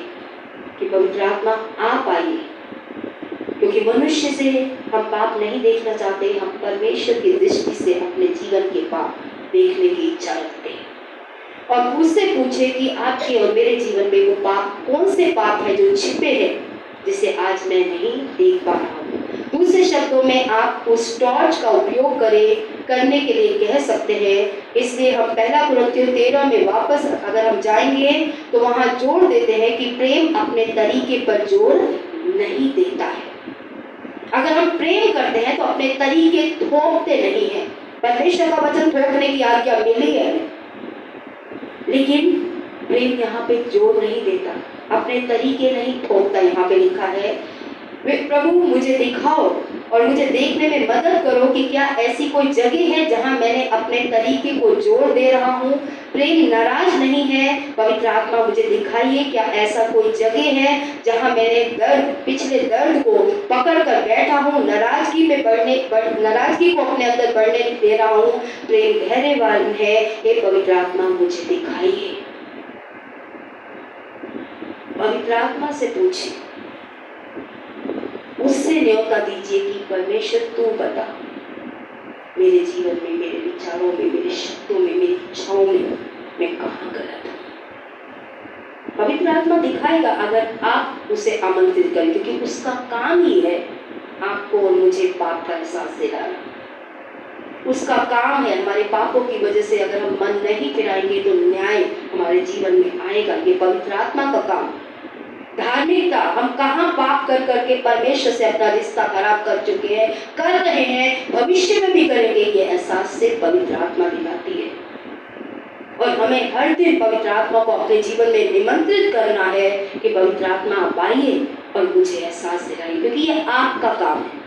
कि पवित्र आत्मा आप आइए, क्योंकि मनुष्य से हम पाप नहीं देखना चाहते, हम परमेश्वर की दृष्टि से अपने जीवन के पाप देखने की इच्छा रखते हैं। और उससे पूछे कि आपके और मेरे जीवन में वो पाप, कौन से पाप है जो छिपे हैं जिसे आज मैं नहीं देख पा रहा हूँ। दूसरे शब्दों में आप उस टॉर्च का उपयोग करने के लिए कह सकते हैं। इसलिए हम 1 कुरिन्थियों 13 में वापस अगर हम जाएंगे तो वहाँ जोर देते हैं कि प्रेम अपने तरीके पर जोर नहीं देता है। अगर हम प्रेम करते हैं तो अपने तरीके थोपते नहीं हैं। परमेश्वर का वचन थोपने की आज्ञा मिली है, लेकिन प्रेम यहाँ पे जोर नहीं देता, अपने तरीके नहीं थोपता। यहाँ पे लिखा है, वे प्रभु मुझे दिखाओ और मुझे देखने में मदद करो कि क्या ऐसी कोई जगह है जहां मैंने अपने तरीके को जोर दे रहा हूं। प्रेम नाराज नहीं है। पवित्र आत्मा मुझे दिखाइए क्या ऐसा कोई जगह है जहां मैंने पिछले दर्द को पकड़ कर बैठा हूं, नाराजगी को अपने अंदर बढ़ने दे रहा हूं। प्रेम धैर्यवान है, हे पवित्र आत्मा मुझे दिखाइए। पवित्र आत्मा से पूछिए, उससे न्योता दीजिए कि परमेश्वर तू बता मेरे जीवन में, मेरे विचारों में, मेरे शब्दों में, मेरी इच्छाओं में मैं कहाँ गलत हूँ। पवित्र आत्मा दिखाएगा अगर आप उसे आमंत्रित करें, क्योंकि उसका काम ही है आपको और मुझे पाप का एहसास दिलाना। उसका काम है हमारे पापों की वजह से अगर हम मन नहीं फिराएंगे तो न्याय हमारे जीवन में आएगा। ये पवित्र आत्मा का काम। धार्मिकता, हम कहाँ पाप कर करके परमेश्वर से अपना रिश्ता खराब कर चुके हैं, कर रहे हैं, भविष्य में भी करेंगे, ये एहसास से पवित्र आत्मा दिलाती है। और हमें हर दिन पवित्र आत्मा को अपने जीवन में निमंत्रित करना है कि पवित्र आत्मा आप आइए और मुझे एहसास दिलाइए, क्योंकि ये आपका काम है।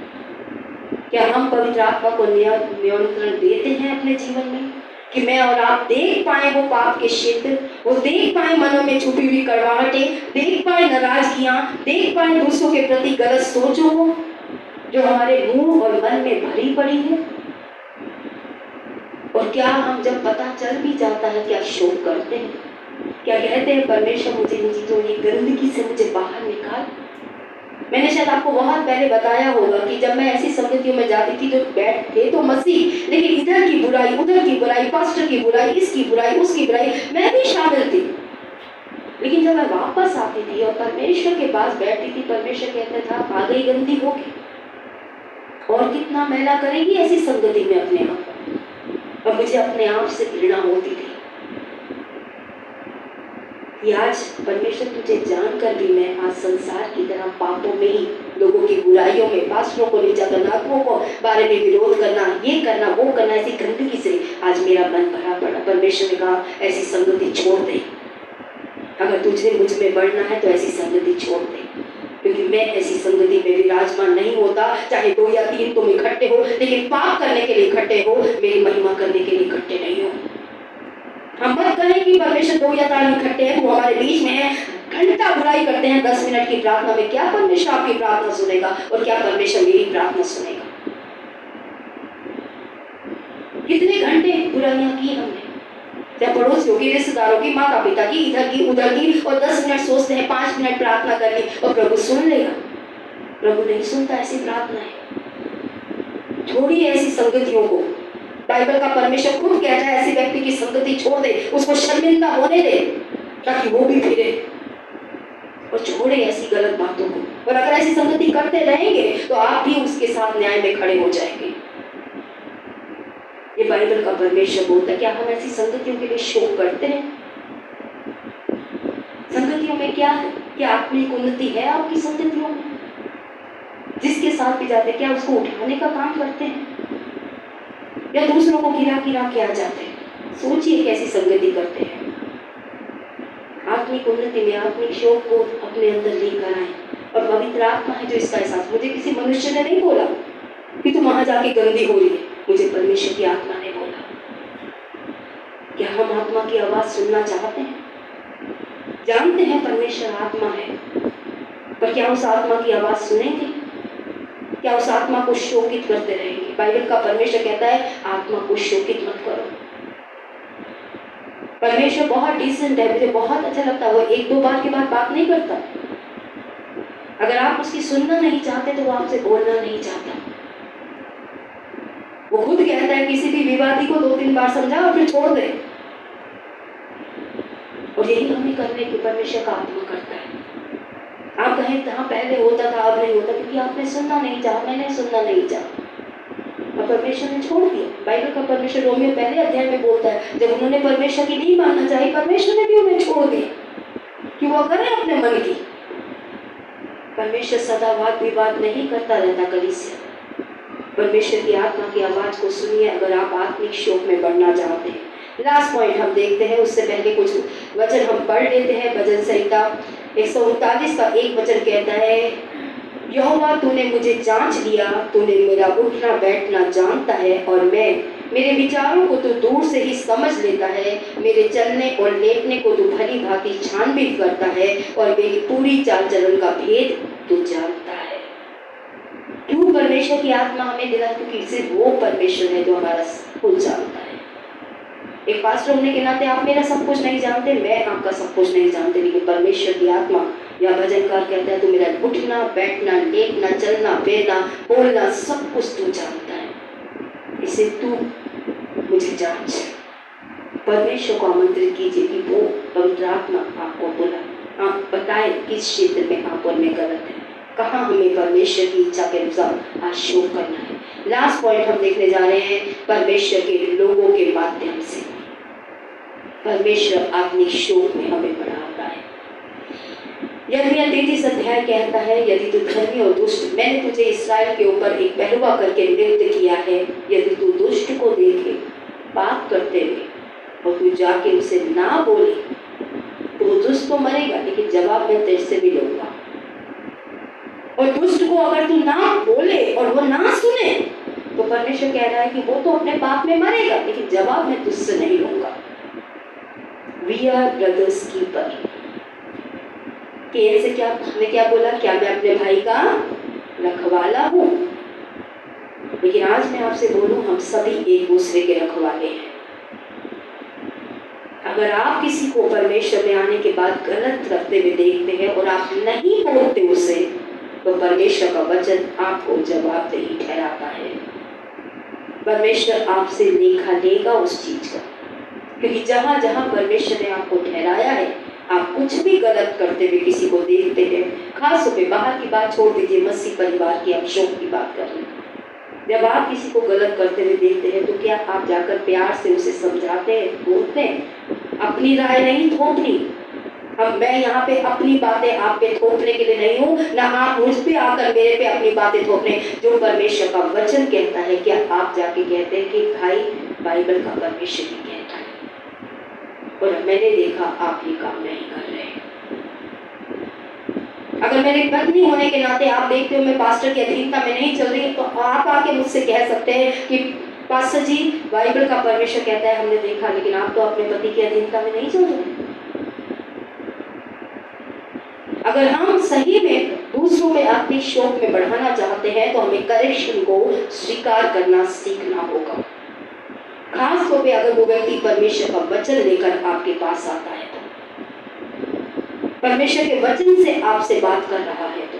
क्या हम पवित्र आत्मा को नियंत्रण देते हैं अपने जीवन में कि मैं और आप देख पाए वो पाप के क्षेत्र, वो देख पाए मनों में छुपी हुई कड़वाहटें, देख पाए नाराजगियां, देख पाए दूसरों के प्रति गलत सोचों को जो हमारे मुंह और मन में भरी पड़ी है? और क्या हम जब पता चल भी जाता है क्या शोक करते हैं? क्या कहते हैं परमेश्वर मुझे इन चीजों की गंदगी से मुझे बाहर निकाल? मैंने शायद आपको बहुत पहले बताया होगा कि जब मैं ऐसी संगतियों में जाती थी जो बैठ थे तो मसीह, लेकिन इधर की बुराई, उधर की बुराई, पास्टर की बुराई, इसकी बुराई, उसकी बुराई, मैं भी शामिल थी। लेकिन जब मैं वापस आती थी और परमेश्वर के पास बैठती थी, परमेश्वर कहता था आ गई गंदी होगी, और कितना मैला करेगी ऐसी संगति में अपने आप। और मुझे अपने आप से घृणा होती थी कि आज परमेश्वर तुझे जानकर भी मैं आज संसार की तरह पापों में ही, लोगों की बुराइयों में, पास्टरों को नीचा करना, आत्माओं को बारे में विरोध करना, ये करना, वो करना, ऐसी गंदगी से आज मेरा मन भरा पड़ा। परमेश्वर ने कहा ऐसी संगति छोड़ दे, अगर तुझे मुझ में बढ़ना है तो ऐसी संगति छोड़ दे, क्योंकि मैं ऐसी संगति में विराजमान नहीं होता। चाहे 2 या 3 तुम इकट्ठे हो, लेकिन पाप करने के लिए इकट्ठे हो, मेरी महिमा करने के लिए इकट्ठे नहीं हो। हम मत कहें कि परमेश्वर 2 या 4 इकट्ठे हैं, वो हमारे बीच में है, घंटा बुराई करते हैं 10 मिनट की प्रार्थना में, क्या परमेश्वर आपकी प्रार्थना सुनेगा और क्या परमेश्वर मेरी प्रार्थना सुनेगा? कितने घंटे बुराइयां की हमने, या पड़ोसियों की, रिश्तेदारों की, माता पिता की, इधर की उधर की, और 10 मिनट सोचते हैं 5 मिनट प्रार्थना कर ली और प्रभु सुन लेगा। प्रभु नहीं सुनता ऐसी प्रार्थना है। छोड़िए ऐसी संगतियों को। बाइबल का परमेश्वर खुद कहता है ऐसे व्यक्ति की संगति छोड़ दे, उसको शर्मिंदा होने दे ताकि वो भी फिरे, और छोड़े ऐसी गलत बातों को। और अगर ऐसी संगति करते रहेंगे तो आप भी उसके साथ न्याय में खड़े हो जाएंगे। ये बाइबल का परमेश्वर बोलता है। क्या हम ऐसी संगतियों के लिए शोक करते हैं? संगतियों में क्या है? क्या आत्मिक उन्नति है आपकी संगतियों में? जिसके साथ भी जाते क्या उसको उठाने का काम करते हैं या दूसरों को गिरा गिरा के आ जाते हैं? सोचिए कैसी संगति करते हैं। आत्मिक उन्नति में आत्मिक शोक को अपने अंदर लेकर आए, और पवित्र आत्मा है जो इसका एहसास। मुझे किसी मनुष्य ने नहीं बोला कि तुम वहां जाके गंदी हो रही है, मुझे परमेश्वर की आत्मा ने बोला। क्या हम आत्मा की आवाज सुनना चाहते हैं? जानते हैं परमेश्वर आत्मा है, पर क्या उस आत्मा की आवाज सुनेंगे? क्या उस आत्मा को शोकित करते रहेंगे? बाइबल का परमेश्वर कहता है आत्मा को शोकित मत करो। परमेश्वर बहुत डिसेंट है, मुझे बहुत अच्छा लगता है। वो 1-2 बार के बाद बात नहीं करता। अगर आप उसकी सुनना नहीं चाहते तो वो आपसे बोलना नहीं चाहता। वो खुद कहता है किसी भी विवादी को 2-3 बार समझा और फिर छोड़ दे। और यही हमें करने की परमेश्वर का आत्मा करता है। आप कहें जहाँ पहले होता था अब नहीं होता, क्योंकि आपने सुनना नहीं चाहा, मैंने सुनना नहीं चाहा, और परमेश्वर ने छोड़ दिया। बाइबल का परमेश्वर रोमियो 1 अध्याय में बोलता है जब उन्होंने परमेश्वर की नहीं मानना चाहिए, परमेश्वर ने भी उन्हें छोड़ दिया कि वो करें अपने मन की। परमेश्वर सदा वाद विवाद नहीं करता रहता कलीसिया। परमेश्वर की आत्मा की आवाज को सुनिए अगर आप आत्मिक शोक में बढ़ना चाहते हैं। लास्ट पॉइंट हम देखते हैं, उससे पहले कुछ वचन हम पढ़ लेते हैं। भजन संहिता 139 का 1 वचन कहता है, यहोवा तूने मुझे जांच लिया, तूने मेरा उठना बैठना जानता है, और मेरे विचारों को तू दूर से ही समझ लेता है। मेरे चलने और लेटने को तू भली भांति छानबीन करता है, और मेरी पूरी चाल चलन का भेद तू जानता है। क्यों परमेश्वर की आत्मा हमें दिला? क्योंकि सिर्फ वो परमेश्वर है जो हमारा सब कुछ जानता है। एक पास्टर होने के नाते आप मेरा सब कुछ नहीं जानते, मैं आपका सब कुछ नहीं जानते, लेकिन परमेश्वर की आत्मा या भजनकार कहता है तू मेरा उठना बैठना लेटना चलना फिरना बोलना सब कुछ तू जानता है, इसे तू मुझे जांच। परमेश्वर को आमंत्रित कीजिए कि वो पवित्र आत्मा आपको बुला, आप बताएं किस क्षेत्र में आप और मैं गलत है, कहाँ हमें परमेश्वर की इच्छा के अनुसार आज शो करना है। लास्ट पॉइंट हम देखने जा रहे हैं, परमेश्वर के लोगों के माध्यम से परमेश्वर आत्मिक शोक में हमें बढ़ाता है। यिर्मयाह 33 अध्याय कहता है, यदि तू धर्मी और दुष्ट, मैंने तुझे इस्राएल के ऊपर एक पहलुआ करके नियुक्त किया है, यदि तू दुष्ट को देखे बात करते हुए और तू जाके उसे ना बोले तो वो दुष्ट तो मरेगा, लेकिन जवाब मैं तेरे से भी लूंगा। और दुष्ट को अगर तू ना बोले और वो ना सुने तो परमेश्वर कह रहा है कि वो तो अपने पाप में मरेगा, लेकिन जवाब मैं तुझसे नहीं लूंगा। We are brothers keeper. Cain से क्या बोला, क्या मैं अपने भाई का रखवाला हूं? लेकिन आज मैं आपसे बोलूं, हम सभी एक दूसरे के रखवाले हैं। अगर आप किसी को परमेश्वर में आने के बाद गलत करते हुए देखते हैं और आप नहीं बोलते उसे, तो परमेश्वर का वचन आपको जवाबदेही ठहराता है। परमेश्वर आपसे लेखा लेगा उस चीज का, क्योंकि जहां जहां परमेश्वर ने आपको ठहराया है, आप कुछ भी गलत करते हुए किसी को देखते हैं, खास तौर पे बाहर की बात छोड़ दीजिए, मसीह परिवार की, आप शोक की बात कर रहे हैं। जब आप किसी को गलत करते हुए देखते हैं तो क्या आप जाकर प्यार से उसे समझाते हैं, बोलते हैं? अपनी राय नहीं थोपनी। मैं यहाँ पे अपनी बातें आप पे थोपने के लिए नहीं हूँ, ना आप मुझ पे आकर मेरे पे अपनी बातें थोपने। जो परमेश्वर का वचन कहता है, क्या आप जाके कहते हैं कि भाई बाइबल का परमेश्वर ही कहता है, और मैंने देखा आप ये काम नहीं कर रहे। अगर मेरी पत्नी होने के नाते आप देखते हो मैं पास्टर की अधीनता में नहीं चल रही, तो आप आके मुझसे कह सकते हैं कि पास्टर जी बाइबल का परमेश्वर कहता है, हमने देखा, लेकिन आप तो अपने पति की अधीनता में नहीं चल रहे। अगर हम सही में दूसरों में आत्मिक शोक में बढ़ाना चाहते हैं तो हमें करेक्शन को स्वीकार करना सीखना होगा। खास तौर पे अगर वो व्यक्ति परमेश्वर का वचन लेकर आपके पास आता है, तो परमेश्वर के वचन से आपसे बात कर रहा है। तो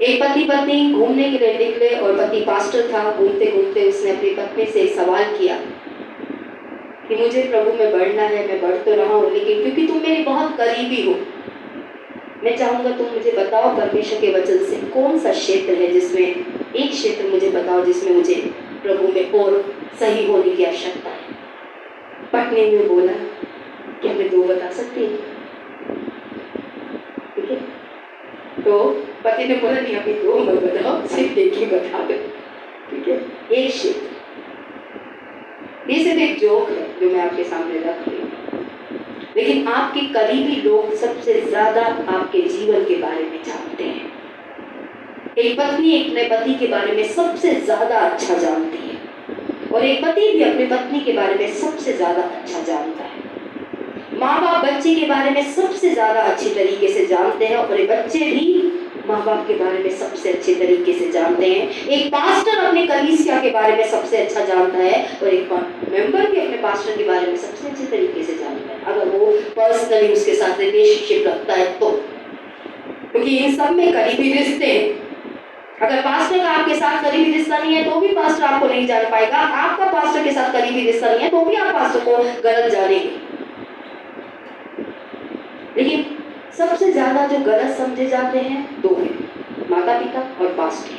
एक पति पत्नी घूमने के लिए निकले और पति पास्टर था। घूमते घूमते उसने अपनी पत्नी से एक सवाल किया कि मुझे प्रभु में बढ़ना है, मैं बढ़ तो रहा हूँ, लेकिन क्योंकि तुम मेरी बहुत करीबी हो, मैं चाहूंगा तुम मुझे बताओ परमेश्वर के वचन से कौन सा क्षेत्र है जिसमें, एक क्षेत्र मुझे बताओ जिसमें मुझे प्रभु में और सही होने की आवश्यकता है। पत्नी ने बोला क्या मैं 2 बता सकती हूँ? ठीक है, तो पति ने बोला नहीं अभी 2 मत बताओ, सिर्फ 1 ही बता दो। ठीक है, एक क्षेत्र। ये सिर्फ एक जोक है जो मैं आपके सामने रख रही हूँ, लेकिन आपके करीबी लोग सबसे ज्यादा आपके जीवन के बारे में जानते हैं। एक पत्नी अपने पति के बारे में सबसे ज्यादा अच्छा जानती है, और एक पति भी अपनी पत्नी के बारे में सबसे ज्यादा अच्छा जानता है। माँ बाप बच्चे के बारे में सबसे ज्यादा अच्छी तरीके से जानते हैं, और बच्चे भी माँ बाप के बारे में सबसे अच्छे तरीके से जानते हैं। एक पास्टर अपने कलीसिया के बारे में सबसे अच्छा जानता है, और एक मेंबर भी अपने पास्टर के बारे में सबसे अच्छे तरीके से जानता है, अगर वो पर्सनली उसके साथ रिलेशनशिप रखता है तो। क्योंकि इन सब में करीबी रिश्ते हैं। अगर पास्टर का आपके साथ करीबी रिश्ता नहीं है तो भी पास्टर आपको नहीं जान पाएगा, आपका पास्टर के साथ करीबी रिश्ता नहीं है तो भी आप पास्टर को गलत जानेंगे। लेकिन सबसे ज्यादा जो गलत समझे जाते हैं 2 हैं, माता पिता और पास्टर।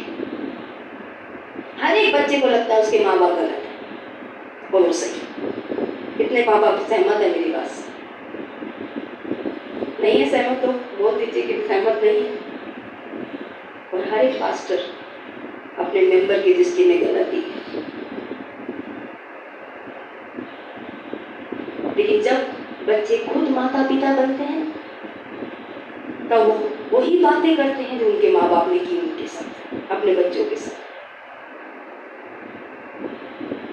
हर एक बच्चे को लगता है उसके माँ बाप गलत है और वो सही। कितने माँ बाप सहमत है मेरी बात से? नहीं है सहमत तो बोल दीजिए कि सहमत नहीं है। और हर एक पास्टर अपने मेंबर की दृष्टि में गलती है। लेकिन जब बच्चे खुद माता पिता बनते हैं तब वो वही बातें करते हैं जो उनके माँ बाप ने की उनके साथ, अपने बच्चों के साथ।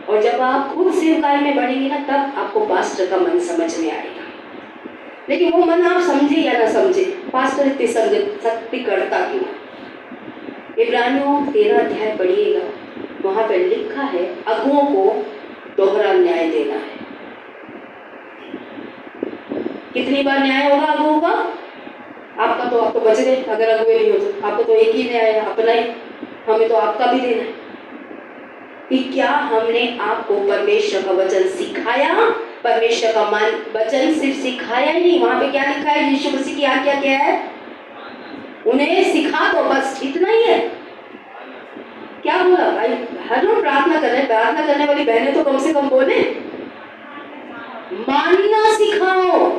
और जब आप खुद सेवकाई में बढ़ेंगे ना, तब आपको पास्टर का मन समझ में आएगा। लेकिन वो मन आप समझे या ना समझे, पास्टर इतनी शक्ति करता क्यों? इब्रानियों 13 अध्याय पढ़िएगा, वहां पर लिखा है अगुओं को दोहरा न्याय देना है। कितनी बार न्याय होगा अगुओं का? आपका तो आप तो बच गए, अगर अगुए नहीं हो तो आपको तो एक ही न्याय है, अपना ही। हमें तो आपका भी देना है। कि क्या हमने आपको परमेश्वर का वचन सिखाया। परमेश्वर का वचन सिर्फ सिखाया ही नहीं, वहां पे क्या लिखा है, यीशु मसीह की आज्ञा क्या है, उन्हें सिखा दो, बस इतना ही है। क्या बोला भाई, हर रोज प्रार्थना कर रहे हैं, प्रार्थना करने वाली बहनें तो कम से कम बोले मानना सिखाओ।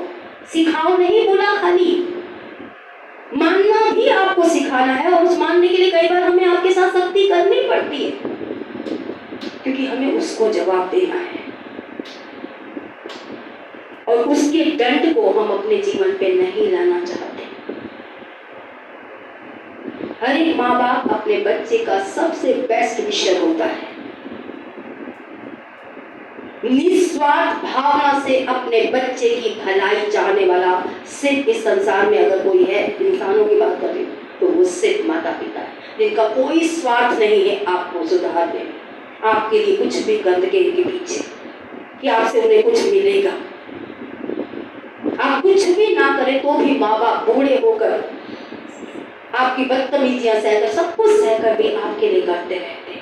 सिखाओ नहीं बोला, खाली मानना भी आपको सिखाना है। और उस मानने के लिए कई बार हमें आपके साथ सख्ती करनी पड़ती है, क्योंकि हमें उसको जवाब देना है और उसके दंड को हम अपने जीवन पे नहीं लाना चाहते। हर एक माँ बाप अपने बच्चे का सबसे बेस्ट विषय होता है, निस्वार्थ भावना से अपने बच्चे की भलाई चाहने वाला सिर्फ इस संसार में अगर कोई है, इंसानों की बात करें तो वो सिर्फ माता पिता है, जिनका कोई स्वार्थ नहीं है आपको सुधारने में, आपके लिए कुछ भी गंदगी के पीछे कि आपसे उन्हें कुछ मिलेगा। आप कुछ भी ना करें तो भी माँ बाप बूढ़े होकर आपकी बदतमीजियां सहकर, सब कुछ सहकर भी आपके लिए करते रहते हैं।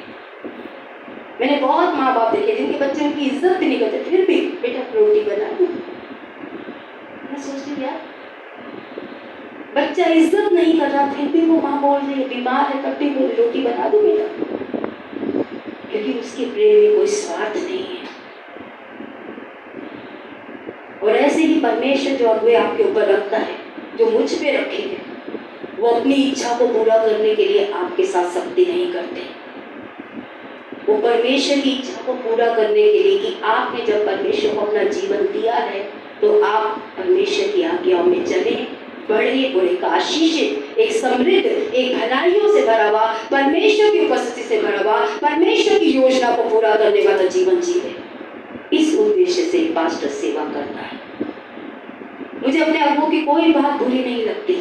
मैंने बहुत माँ बाप देखे जिनके बच्चे उनकी इज्जत भी नहीं करते, फिर भी बेटा रोटी बना दो। मैं सोचती यार, बच्चा इज्जत नहीं कर रहा, फिर भी वो माँ बोल रही है, बीमार है तब भी बोल रोटी बना दो बेटा, क्योंकि उसके प्रेम में कोई स्वार्थ नहीं है। और ऐसे ही परमेश्वर जो अगुवे आपके ऊपर रखता है, जो मुझ पे रखे है, वो अपनी इच्छा को पूरा करने के लिए आपके साथ सख्ती नहीं करते। वो परमेश्वर की इच्छा को पूरा करने के लिए कि आपने जब परमेश्वर को अपना जीवन दिया है तो आप परमेश्वर की आज्ञाओं में चले, बढ़े, और एक आशीषित, एक समृद्ध, एक भलाइयों से भरा हुआ, परमेश्वर की उपस्थिति से भरा हुआ, परमेश्वर की योजना को पूरा करने वाला जीवन जीवे। इस उद्देश्य से पास्टर सेवा करता है। मुझे अपने अगुओं की कोई बात बुरी नहीं लगती,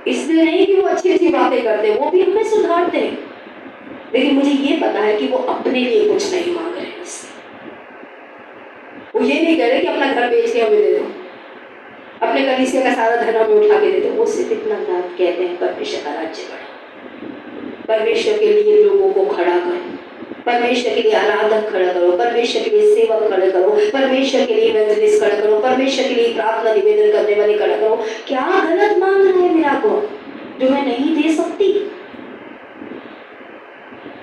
इसलिए नहीं कि वो अच्छी अच्छी बातें करते, वो भी हमें सुधारते हैं, लेकिन मुझे ये पता है कि वो अपने लिए कुछ नहीं मांग रहे हैं। वो ये नहीं कह रहे कि अपना घर बेच के हमें दे दो, अपने कलीसिया का सारा धन हमें उठा के दे दो। वो सिर्फ इतना कहते हैं, परमेश्वर का राज्य बढ़ाओ, परमेश्वर के लिए लोगों को खड़ा करो, परमेश्वर के लिए आराधक खड़ा करो, परमेश्वर के लिए सेवक खड़े करो, परमेश्वर के लिए इवेंजलिस्ट खड़ा करो, परमेश्वर के लिए प्रार्थना निवेदन करने वाले खड़ा करो। क्या गलत मांग रहा है मेरा को जो मैं नहीं दे सकती?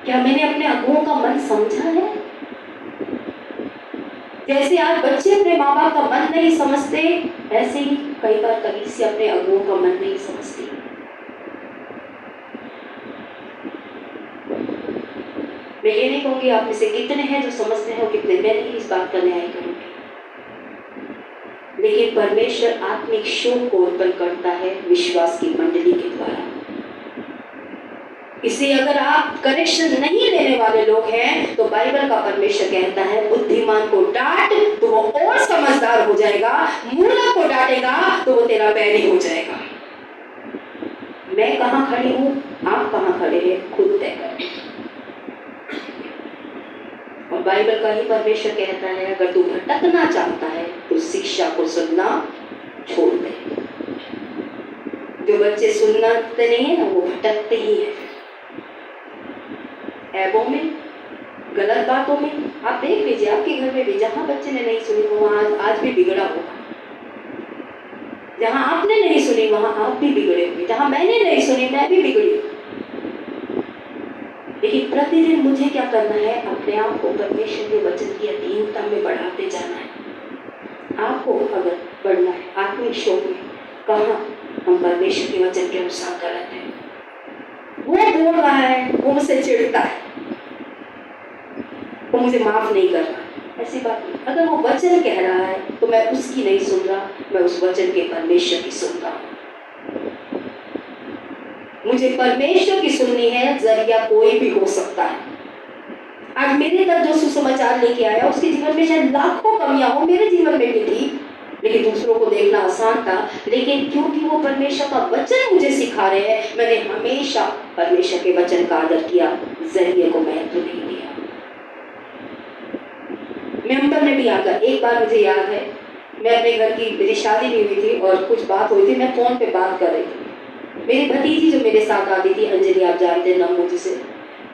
क्या मैंने अपने अगुओं का मन समझा है? जैसे आज बच्चे अपने माँ बाप का मन नहीं समझते, ऐसे ही कई बार कलीसिया अपने अगुओं का मन नहीं समझती। मैं ये नहीं कहूंगी आप में से कितने हैं जो समझते हैं और कितने, मैं नहीं इस बात का न्याय करूंगी, लेकिन परमेश्वर आत्मिक शोक को उत्पन्न करता है विश्वास की मंडली के द्वारा। इसे अगर आप करेक्शन नहीं लेने वाले लोग हैं तो बाइबल का परमेश्वर कहता है बुद्धिमान को डांट तो वो और समझदार हो जाएगा, मूर्ख को डांटेगा तो वो तेरा बैरी हो जाएगा। मैं कहां खड़ी हूं, आप कहां खड़े हैं, खुद तय करें। और बाइबल का ही परमेश्वर कहता है अगर तू भटकना चाहता है तो शिक्षा को सुनना छोड़ दे। जो बच्चे सुनते नहीं है ना, वो भटकते ही है, ऐबों में, गलत बातों में। आप देख लीजिए आपके घर में भी, जहां बच्चे ने नहीं सुनी वहां आज भी बिगड़ा होगा, जहां आपने नहीं सुनी वहां आप भी बिगड़े होंगे, जहां मैंने नहीं सुनी मैं भी बिगड़ी। लेकिन प्रतिदिन मुझे क्या करना है, अपने आप को परमेश्वर के वचन की अधीनता में बढ़ाते जाना है। आपको अगर बढ़ना है आत्मिक शोक में, कहाँ हम परमेश्वर के वचन के अनुसार करते हैं। वो बोल रहा है, वो मुझसे चिढ़ता है, वो मुझे माफ नहीं कर रहा, ऐसी बात नहीं। अगर वो वचन कह रहा है तो मैं उसकी नहीं सुन रहा, मैं उस वचन के परमेश्वर की सुन रहा हूँ। मुझे परमेश्वर की सुननी है, जरिया कोई भी हो सकता है। आज मेरे तक जो सुसमाचार लेके आया उसके जीवन में शायद लाखों कमियां हो, मेरे जीवन में भी थी, लेकिन दूसरों को देखना आसान था। लेकिन क्योंकि वो परमेश्वर का वचन मुझे सिखा रहे हैं, मैंने हमेशा परमेश्वर के वचन का आदर किया, जरिए को महत्व नहीं दिया। मेंबर ने भी आकर, एक बार मुझे याद है, मैं अपने घर की, मेरी शादी नहीं हुई थी और कुछ बात हुई थी, मैं फोन पे बात कर रही थी। मेरी भतीजी जो मेरे साथ आती थी, अंजलि, आप जानते हैं नाम मुझे से,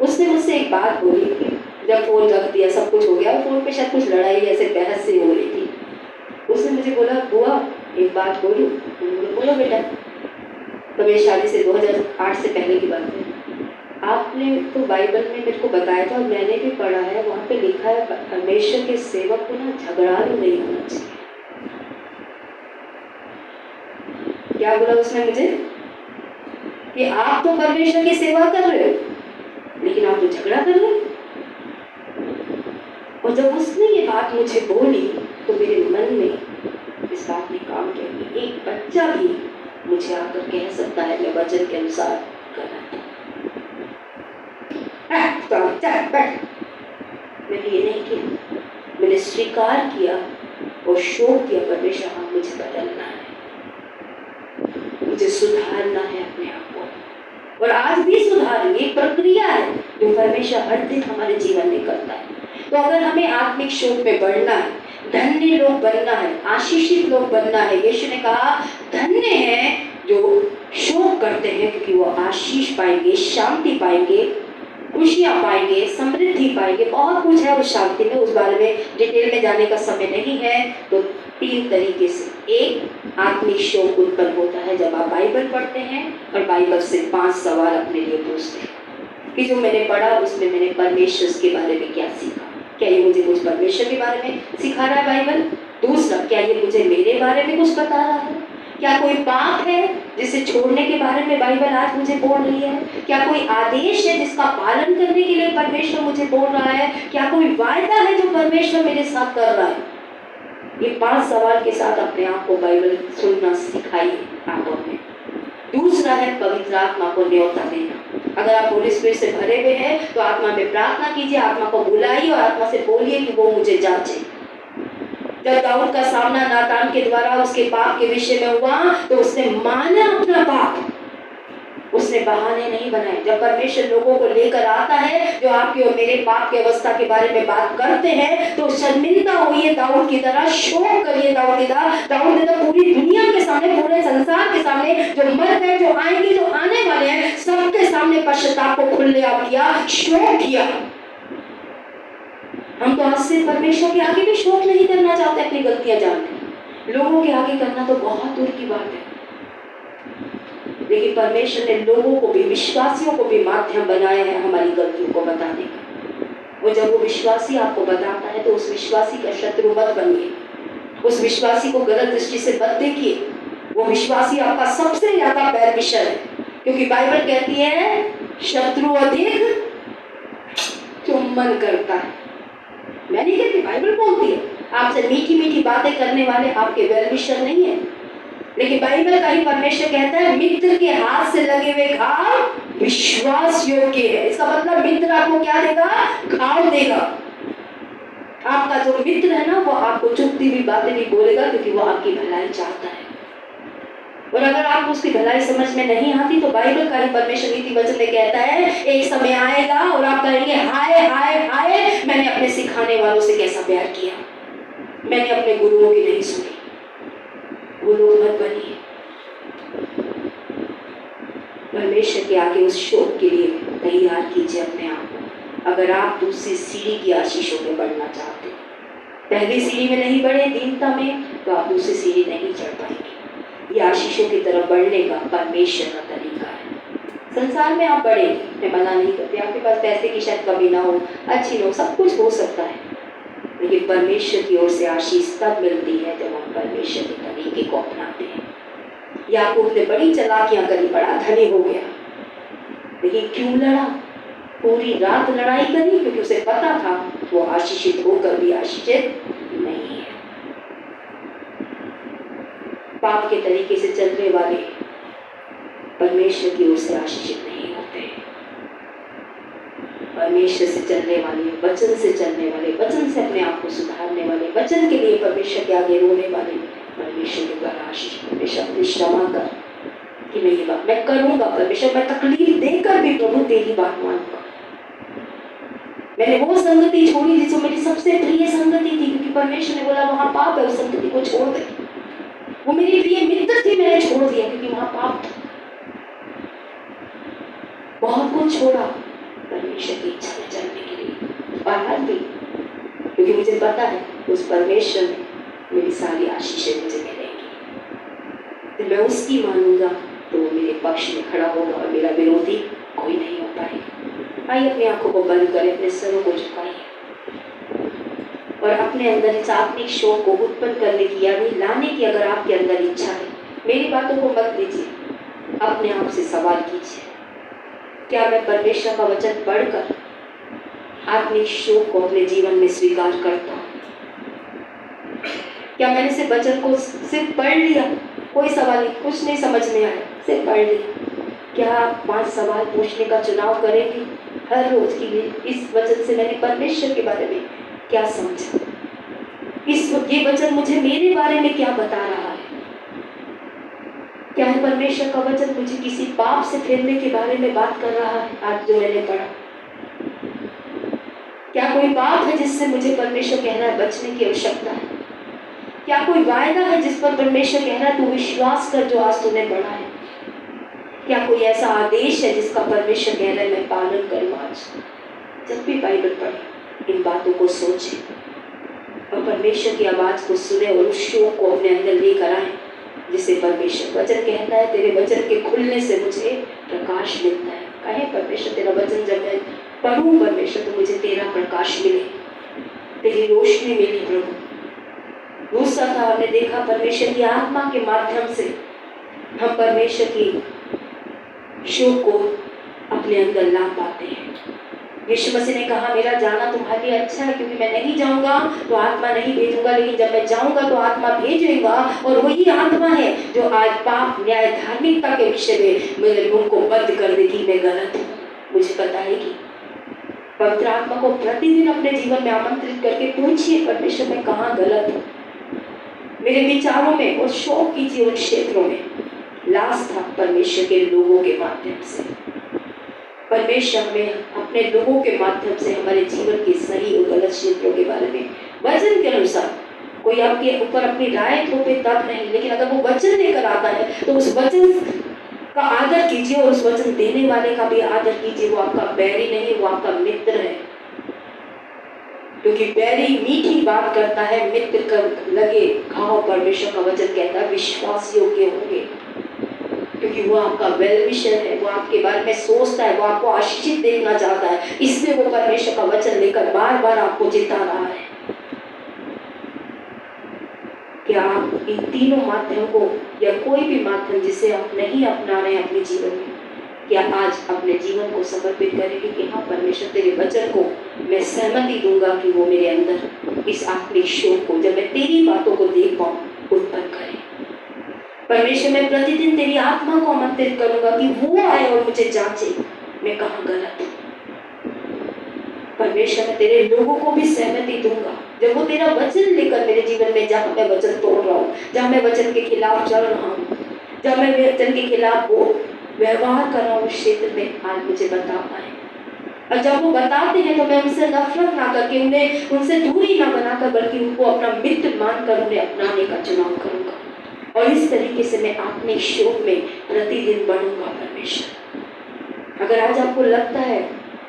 उसने मुझसे एक बात बोली कि जब फोन रख दिया, सब कुछ हो गया, फोन पे शायद कुछ लड़ाई ऐसे बहस से हो रही थी, उसने मुझे बोला, बुआ एक बात बोलूं? मैंने बोला बोलो बेटा। तो मेरी शादी से 2008 से पहले की बात है। आपने तो बाइबल में मेरे को बताया था और मैंने भी पढ़ा है, वहाँ पे लिखा है परमेश्वर के सेवक को ना झगड़ालू नहीं होना चाहिए। क्या बोला उसने मुझे? कि आप तो परमेश्वर की सेवा कर रहे हो लेकिन आप तो झगड़ा कर रहे हो। और जब उसने ये बात मुझे बोली तो मेरे मन में इस बात ने काम किया कि एक बच्चा भी मुझे आकर कह सकता है मैं वचन के अनुसार कर रहा हूं। मैंने ये नहीं किया, मैंने स्वीकार किया और शोक किया, परमेश्वर हाँ मुझे बदलना है, मुझे सुधारना है अपने आप को, और आज भी सुधारेंगे। एक प्रक्रिया है जो परमेश्वर हर दिन हमारे जीवन में करता है। तो अगर हमें आत्मिक शोक में बढ़ना है, धन्य लोग बनना है, आशीषित लोग बनना है, यीशु ने कहा धन्य है जो शोक करते हैं क्योंकि वो आशीष पाएंगे, शांति पाएंगे, खुशियां पाएंगे, समृद्धि पाएंगे। बहुत कुछ है उस शांति में, उस बारे में डिटेल में जाने का समय नहीं है। तो 3 तरीके से एक आत्मिक शोक उत्पन्न होता है जब आप बाइबल पढ़ते हैं और बाइबल से 5 सवाल अपने लिए पूछते हैं कि जो मैंने पढ़ा उसमें मैंने परमेश्वर के बारे में क्या सीखा। क्या ये मुझे कुछ परमेश्वर के बारे में सिखा रहा है बाइबल? दूसरा, क्या ये मुझे मेरे बारे में कुछ बता रहा है? क्या कोई पाप है जिसे छोड़ने के बारे में बाइबल आज मुझे बोल रही है? क्या कोई आदेश है जिसका पालन करने के लिए परमेश्वर मुझे बोल रहा है? क्या कोई वायदा है जो परमेश्वर मेरे साथ कर रहा है? ये 5 सवाल के साथ अपने आप को बाइबल सुनना सिखाइए आप अपने। दूसरा है पवित्र आत्मा को न्योता देना। अगर आप होली स्पिरिट से भरे हुए हैं तो आत्मा में प्रार्थना कीजिए, आत्मा को बुलाइए और आत्मा से बोलिए कि वो मुझे जांचे। जब दाऊद का सामना नातान के द्वारा उसके पाप के विषय में हुआ तो उसने माना अपना पाप, उसने बहाने नहीं बनाए। जब परमेश्वर लोगों को लेकर आता है जो आपके और मेरे पाप की अवस्था के बारे में बात करते हैं तो शर्मिंदा होइए दाऊद की तरह, शोक करिए दाऊद की तरह। दाऊद ने तो पूरी दुनिया के सामने, पूरे संसार के सामने, जो मर गए, जो आएंगे, जो आने वाले हैं, सबके सामने पश्चाताप को खुलेआम किया, शोक किया। हम तो आज से परमेश्वर के आगे भी शोक नहीं करना चाहते अपनी गलतियां जानकर, लोगों के आगे करना तो बहुत दूर की बात है। लेकिन परमेश्वर ने लोगों को भी, विश्वासियों को भी माध्यम बनाया है हमारी गलतियों को बताने का। और जब वो विश्वासी आपको बताता है तो उस विश्वासी का शत्रु मत बनिए, उस विश्वासी को गलत दृष्टि से मत देखिए। वो विश्वासी आपका सबसे ज्यादा बैर विषय है, क्योंकि बाइबल कहती है शत्रु अधिक चुम्बन करता है। मैं नहीं कहती, बाइबल बोलती है। आपसे मीठी मीठी बातें करने वाले आपके वेल विशर नहीं है, लेकिन बाइबल का ही परमेश्वर कहता है मित्र के हाथ से लगे हुए घाव विश्वास योग्य है। इसका मतलब मित्र आपको क्या देगा? घाव देगा। आपका जो मित्र है ना वो आपको चुभती हुई बातें नहीं बोलेगा, क्योंकि वो आपकी भलाई चाहता है। और अगर आपको उसकी भलाई समझ में नहीं आती तो बाइबल का ही परमेश्वर नीति वचन में कहता है एक समय आएगा और आप कहेंगे हाय हाय हाय, मैंने अपने सिखाने वालों से कैसा प्यार किया, मैंने अपने गुरुओं की नहीं सुनी। वो लोग मत बनिए। परमेश्वर के आगे उस शोक के लिए तैयार कीजिए अपने आप को। अगर आप दूसरी सीढ़ी की आशीषों में बढ़ना चाहते, पहली सीढ़ी में नहीं बढ़े दीनता में, तो आप दूसरी सीढ़ी नहीं चढ़ पाएंगे। ये आशीषों की तरफ बढ़ने का परमेश्वर का तरीका है। संसार में आप बढ़े, मैं मना नहीं करती, आपके पास पैसे की शायद कमी ना हो, अच्छी ना हो, सब कुछ हो सकता है, लेकिन परमेश्वर की ओर से आशीष तब मिलती है जब हम परमेश्वर के तरीके को अपनाते हैं। याकूब ने बड़ी चालाकियां करी, बड़ा धनी हो गया, लेकिन क्यों लड़ा? पूरी रात लड़ाई करी क्योंकि उसे पता था वो आशीषित होकर भी आशीषित नहीं है। पाप के तरीके से चलने वाले परमेश्वर की ओर से आशीषित नहीं होते। परमेश्वर से चलने वाले, वचन से चलने वाले, वचन से अपने आप को सुधारने वाले, वचन के लिए परमेश्वर के आगे रोने वाले परमेश्वर के द्वारा आशीष। परमेश्वर अपनी क्षमा कर कि मैं ये बात मैं करूंगा, परमेश्वर मैं तकलीफ देकर भी प्रभु तेरी बात मानूंगा। मैंने वो संगति छोड़ी जिसको मेरी सबसे प्रिय संगति थी, क्योंकि परमेश्वर ने बोला वहां पाप है, उस संगति को छोड़ दे। वो मेरी प्रिय मित्र थी, मैंने छोड़ दिया क्योंकि वहां पाप था। बहुत कुछ छोड़ा परमेश्वर की इच्छा में चलने के लिए। और आज भी, क्योंकि मुझे पता है उस परमेश्वर में मेरी सारी आशीषें मुझे मिलेंगी। तो मैं उसकी मानूंगा तो वो मेरे पक्ष में खड़ा होगा और मेरा विरोधी कोई नहीं हो पाएगा। आइए अपनी आंखों को बंद करें, अपने सरों को झुकाइए और अपने अंदर इस आत्मिक शोक को उत्पन्न करने की यानी लाने की अगर आपके अंदर इच्छा है, मेरी बातों को मत लीजिए, अपने आप से सवाल कीजिए, क्या मैं परमेश्वर का वचन पढ़कर आत्मिक शोक को अपने जीवन में स्वीकार करता हूँ? क्या मैंने सिर्फ वचन को सिर्फ पढ़ लिया, कोई सवाल नहीं, कुछ नहीं समझ में आया, सिर्फ पढ़ लिया? क्या आप 5 सवाल पूछने का चुनाव करेंगे हर रोज की? इस वचन से मैंने परमेश्वर के बारे में क्या समझा? ये वचन मुझे मेरे बारे में क्या बता रहा है? क्या है परमेश्वर का वचन मुझे किसी पाप से फिरने के बारे में बात कर रहा है? आज जो मैंने पढ़ा, क्या कोई पाप है जिससे मुझे परमेश्वर कह रहा है बचने की आवश्यकता है? क्या कोई वायदा है जिस पर परमेश्वर कह रहा है तू विश्वास कर जो आज तूने पढ़ा है? क्या कोई ऐसा आदेश है जिसका परमेश्वर कह रहा है मैं पालन करूँ? आज जब भी बाइबल पढ़े इन बातों को सोचे और परमेश्वर की आवाज को सुने और उस शोक को अपने अंदर लेकर आए जिसे परमेश्वर वचन कहता है तेरे वचन के खुलने से मुझे प्रकाश मिलता है। कहे परमेश्वर तेरा वचन जब मैं पढ़ूं परमेश्वर तो मुझे तेरा प्रकाश मिले, तेरी रोशनी मिली प्रभु। दूसरा था, हमने देखा परमेश्वर की आत्मा के माध्यम से हम परमेश्वर की शोक को अपने अंदर ला पाते हैं। यीशु मसीह ने कहा मेरा जाना तुम्हारे लिए अच्छा है, क्योंकि मैं नहीं जाऊंगा तो आत्मा नहीं भेजूंगा, लेकिन जब मैं जाऊंगा तो आत्मा भेजूंगा। और वही आत्मा है जो आज पाप न्याय धार्मिकता के विषय में मेरे मुंह को बंद कर देगी। मैं गलत हूँ, मुझे पता है कि पवित्र आत्मा को प्रतिदिन अपने जीवन में आमंत्रित करके पूछिए परमेश्वर मैं कहाँ गलत हूँ मेरे विचारों में, और शोक कीजिए उन क्षेत्रों में। लास्ट था परमेश्वर के लोगों के माध्यम से। परमेश्वर हमें अपने लोगों के माध्यम से हमारे जीवन के सही और गलत क्षेत्रों के बारे में वचन के अनुसार, कोई आपके ऊपर अपनी राय थोपे तब नहीं, लेकिन अगर वो वचन लेकर आता है तो उस वचन का आदर कीजिए और उस वचन देने वाले का भी आदर कीजिए। वो आपका बैरी नहीं, वो आपका मित्र है, क्योंकि बैरी मीठी बात करता है, मित्र कर लगे घाव। परमेश्वर का वचन कहता है विश्वास योग्य होंगे, क्योंकि वो आपका वेल विशर है, वो आपके बारे में सोचता है, वो आपको आशीषित देखना चाहता है, इसलिए वो परमेश्वर का वचन लेकर बार बार आपको जिता रहा है। क्या आप इन तीनों माध्यम को या कोई भी माध्यम जिसे आप नहीं अपना रहे अपने जीवन में, क्या आज अपने जीवन को समर्पित करेंगे कि हाँ परमेश्वर तेरे वचन को मैं सहमति दूंगा कि वो मेरे अंदर इस आत्मिक शोक को जब मैं तेरी बातों को देख पाऊँ उत्पन्न करे। परमेश्वर मैं प्रतिदिन तेरी आत्मा को आमंत्रित करूंगा कि वो आए और मुझे जांचे मैं कहाँ गलत हूँ। परमेश्वर मैं तेरे लोगों को भी सहमति दूंगा जब वो तेरा वचन लेकर मेरे जीवन में, जहाँ मैं वचन तोड़ रहा हूँ, जहाँ मैं वचन के खिलाफ चल रहा हूँ, जहाँ मैं वचन के खिलाफ वो व्यवहार कर रहा हूँ, उस क्षेत्र में आज मुझे बता पाए। और जब वो बताते हैं तो मैं उनसे नफरत ना करके उन्हें उनसे दूरी ना बनाकर बल्कि उनको अपना मित्र मानकर उन्हें अपनाने का चुनाव करूंगा। और इस तरीके से मैं आत्मिक शोक में प्रतिदिन बढ़ूंगा। परमेश्वर अगर आज आपको लगता है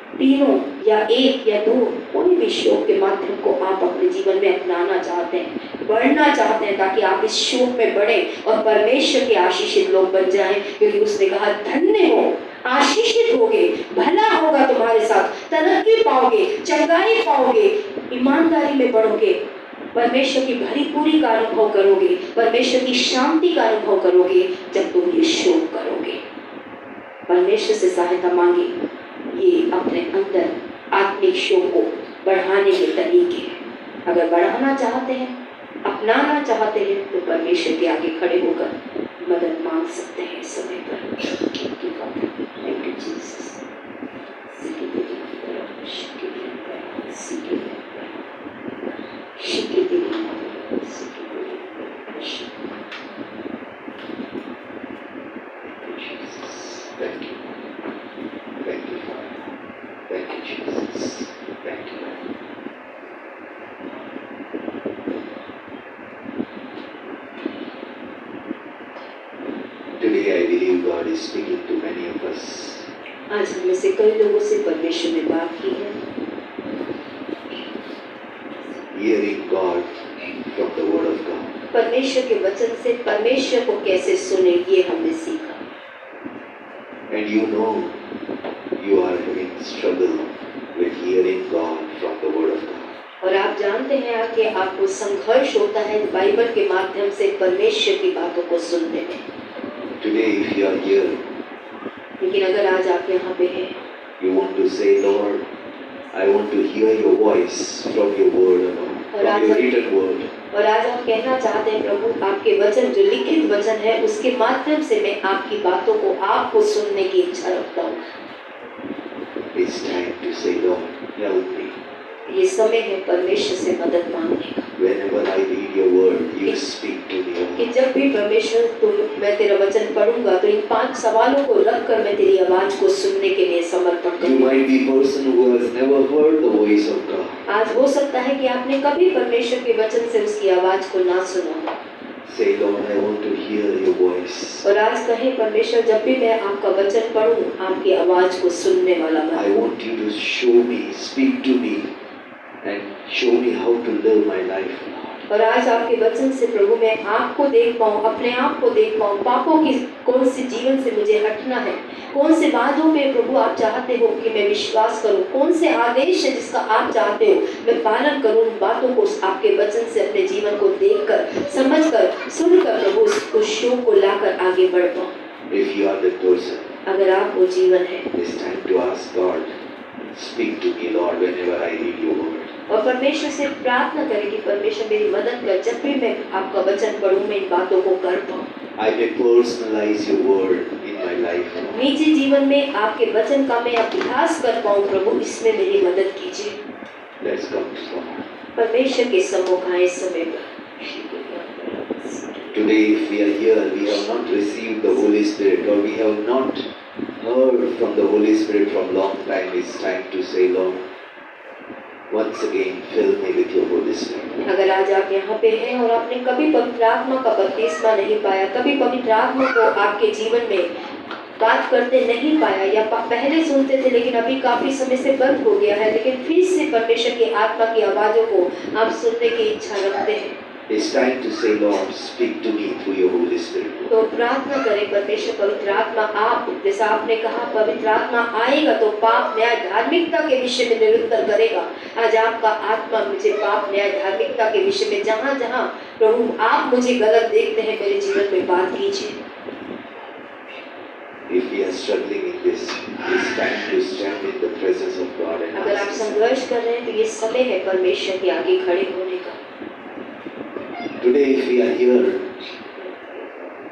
तीनों या एक या दो कोई भी शोक के माध्यम को आप अपने जीवन में अपनाना चाहते हैं, बढ़ना चाहते हैं, ताकि आप इस शोक में बढ़ें और परमेश्वर के आशीषित लोग बन जाएं, क्योंकि उसने कहा धन्य हो, आशीषित होगे, भला होगा तुम्हारे साथ, तरक्की पाओगे, चंगाई पाओगे, ईमानदारी में बढ़ोगे, परमेश्वर की भरी पूरी का अनुभव करोगे, परमेश्वर की शांति का अनुभव करोगे जब तुम ये शोक करोगे। परमेश्वर से सहायता मांगे, ये अपने अंदर आत्मिक शोक को बढ़ाने के तरीके हैं। अगर बढ़ाना चाहते हैं, अपनाना चाहते हैं तो परमेश्वर के आगे खड़े होकर मदद मांग सकते हैं इस समय पर। Today I believe God is speaking to many of us. आज हम में से कई लोगों से परमेश्वर ने बात की है। hearing God from the Word of God. परमेश्वर के वचन से परमेश्वर को कैसे सुने, ये हमने सीखा। And you know you are having struggle with hearing God from the Word of God. और आप जानते हैं कि आपको संघर्ष होता है बाइबल के माध्यम से परमेश्वर की बातों को सुनने में। Today, if you are here, लेकिन अगर आज आप यहाँ पे हैं, you want to say, Lord, I want to hear your voice from your word, Lord, from your written word. और आज आप कहना चाहते हैं प्रभु आपके वचन जो लिखित वचन है उसके माध्यम से मैं आपकी बातों को आपको सुनने की इच्छा रखता हूँ। It's time to say, Lord, help me. ये समय है परमेश्वर से मदद मांगने का। Whenever I read your word, you speak to me. कि जब भी परमेश्वर मैं तेरा वचन पढ़ूंगा तो इन 5 सवालों को रखकर मैं तेरी आवाज को सुनने के लिए समर्पण You करूंगा। might be a person who has never heard the voice of God. आज हो सकता है कि आपने कभी परमेश्वर के वचन से उसकी आवाज को ना सुना हो। Say, Lord, I want to hear your voice. और आज कहें परमेश्वर जब भी मैं आपका वचन पढ़ूं आपकी आवाज को सुनने वाला I बन। want you to show me, speak to me, and show me how to live my life. और आज आपके वचन से प्रभु मैं आपको देख पाऊं, अपने आप को देख पाऊं, पापों की कौन से जीवन से मुझे हटना है, कौन से बातों पे प्रभु आप चाहते हो कि मैं विश्वास करूं, कौन से आदेश है जिसका आप चाहते हो मैं पालन करूं, उन बातों को आपके वचन से अपने जीवन को देखकर, समझकर, सुनकर प्रभु उस शो को लाकर आगे बढ़ पाऊं। If you are that person, अगर आप वो जीवन है, it's time to ask God, speak to me, Lord, whenever I read your word. और परमेश्वर से प्रार्थना करें कि परमेश्वर मेरी मदद कर, जब भी मैं आपका वचन पढ़ूं मैं इन बातों को कर पाऊं। I may personalize your word in my life. निजी जीवन में आपके वचन का मैं अभ्यास कर पाऊं प्रभु, इसमें मेरी मदद कीजिए। Let's come to God. परमेश्वर के सम्मुख आए समय पर। Today, if we are here, we have not received the Holy Spirit, or we have not heard from the Holy Spirit from long time. It's time to say, Lord, once again, fill me with your Holy Spirit. अगर आज आप यहाँ पे हैं और आपने कभी पवित्र आत्मा का बपतिस्मा नहीं पाया, कभी पवित्र आत्मा को आपके जीवन में बात करते नहीं पाया, या पहले सुनते थे लेकिन अभी काफी समय से बंद हो गया है, लेकिन फिर से परमेश्वर की आत्मा की आवाजों को आप सुनने की इच्छा रखते हैं, It's time to say, Lord, speak to me through your Holy Spirit. तो प्रार्थना करें परमेश्वर पवित्र आत्मा आप, जैसा आपने कहा पवित्र आत्मा आएगा तो पाप न्याय धार्मिकता के विषय में निरुत्तर करेगा। आज आपका आत्मा मुझे पाप न्याय धार्मिकता के विषय में जहाँ जहाँ प्रभु आप मुझे गलत देखते हैं मेरे जीवन में बात कीजिए। If we are struggling in this, it's time to stand in the presence of God and अगर आप ask. संघर्ष कर रहे हैं तो ये समय है परमेश्वर के आगे खड़े होने का। Today, if we are here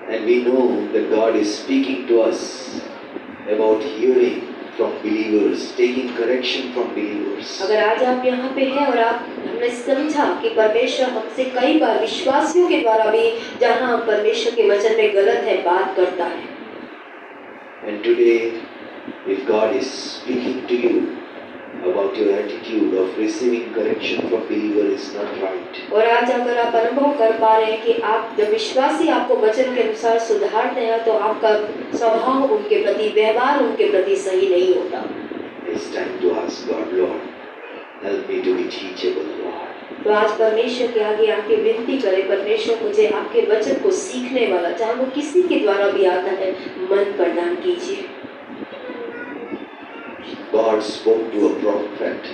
and we know that God is speaking to us about hearing from believers, taking correction from believers. अगर आज आप यहाँ पे हैं और आप हमने समझा कि परमेश्वर हमसे कई बार विश्वासियों के द्वारा भी जहाँ हम परमेश्वर के वचन में गलत है बात करता है। And today, if God is speaking to you about your attitude of receiving correction from believer is not right. और आज अगर आप अनुभव कर पा रहे हैं कि आप जब विश्वासी आपको वचन के अनुसार सुधारते हैं तो आपका स्वभाव उनके प्रति, व्यवहार उनके प्रति सही नहीं होता। It's time to ask God, Lord, help me to be teachable, Lord. तो आज परमेश्वर के आगे आके विनती करें, परमेश्वर मुझे आपके वचन को सीखने वाला, चाहे वो किसी के द्वारा भी आता है, मन प्रदान कीजिए। God spoke to a prophet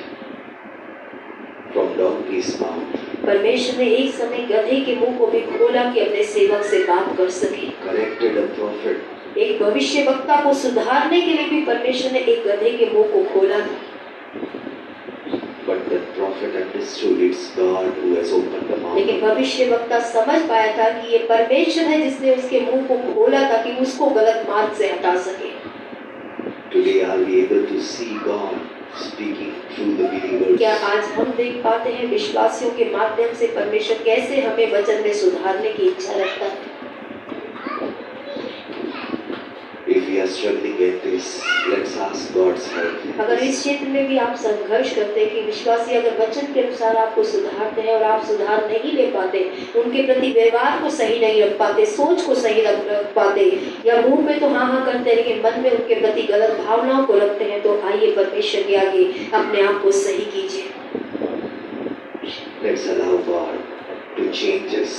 from donkey's mouth. परमेश्वर ने एक समय गधे के मुंह को भी खोला कि अपने सेवक से बात कर सके। Corrected a prophet. एक भविष्यवक्ता को सुधारने के लिए भी परमेश्वर ने एक गधे के मुंह को खोला था। But the prophet understood it's God who has opened the mouth. लेकिन भविष्यवक्ता समझ पाया था कि ये परमेश्वर है जिसने उसके मुंह को खोला ताकि उसको गलत मार्ग से हटा सके। Today are we able to see God speaking through the believers? क्या आज हम देख पाते हैं विश्वासियों के माध्यम से परमेश्वर कैसे हमें वचन में सुधारने की इच्छा रखता है? If we are struggling with this, let's ask God's help. अगर इस क्षेत्र में भी आप संघर्ष करते हैं कि विश्वासी अगर वचन के अनुसार आपको सुधारते हैं और आप सुधार नहीं ले पाते, उनके प्रति व्यवहार को सही नहीं रख पाते, सोच को सही रख पाते, या मुंह पे तो हाँ करते हैं लेकिन मन में उनके प्रति गलत भावनाओं को रखते हैं, तो आइए परमेश्वर के आगे अपने आप को सही कीजिए। Let's allow God to change us.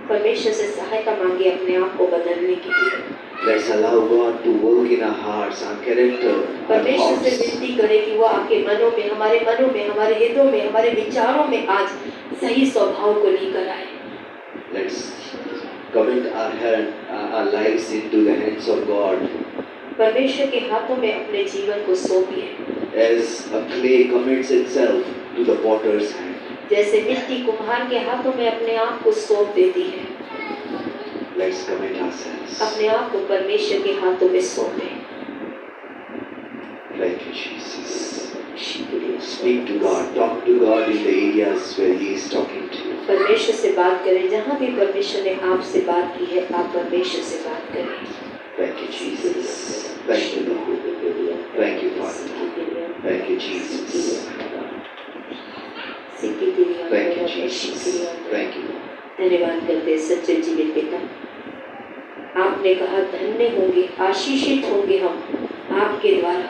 परमेश्वर से सहायता मांगे अपने आप को बदलने के लिए। Let's allow God to work in our hearts, our character, our परमेश्वर से thoughts. विनती करें कि वो आपके मनों में, हमारे हृदयों में, हमारे विचारों में आज सही स्वभाव को लेकर आए। Let's commit our lives into the hands of God. परमेश्वर के हाथों में अपने जीवन को सौंपिए। As a clay commits itself to the potter's hand. जैसे मिट्टी कुम्हार के हाथों में अपने आप को सौंप देती है, Let's commit ourselves. अपने आप को परमेश्वर के हाथों में सौंपे। Thank you, Jesus. Speak to God. Talk to God in the areas where He is talking to you. परमेश्वर से बात करें, जहाँ भी परमेश्वर ने आपसे बात की है, आप परमेश्वर से बात करें। Thank you, Jesus. Thank you, Lord. Thank you, Father. Thank you, Jesus. Thank you, Jesus. Thank you. धन्यवाद करते हैं सच्चे जीवित पिता। आपने कहा धन्य होंगे, आशीषित होंगे हम आपके द्वारा,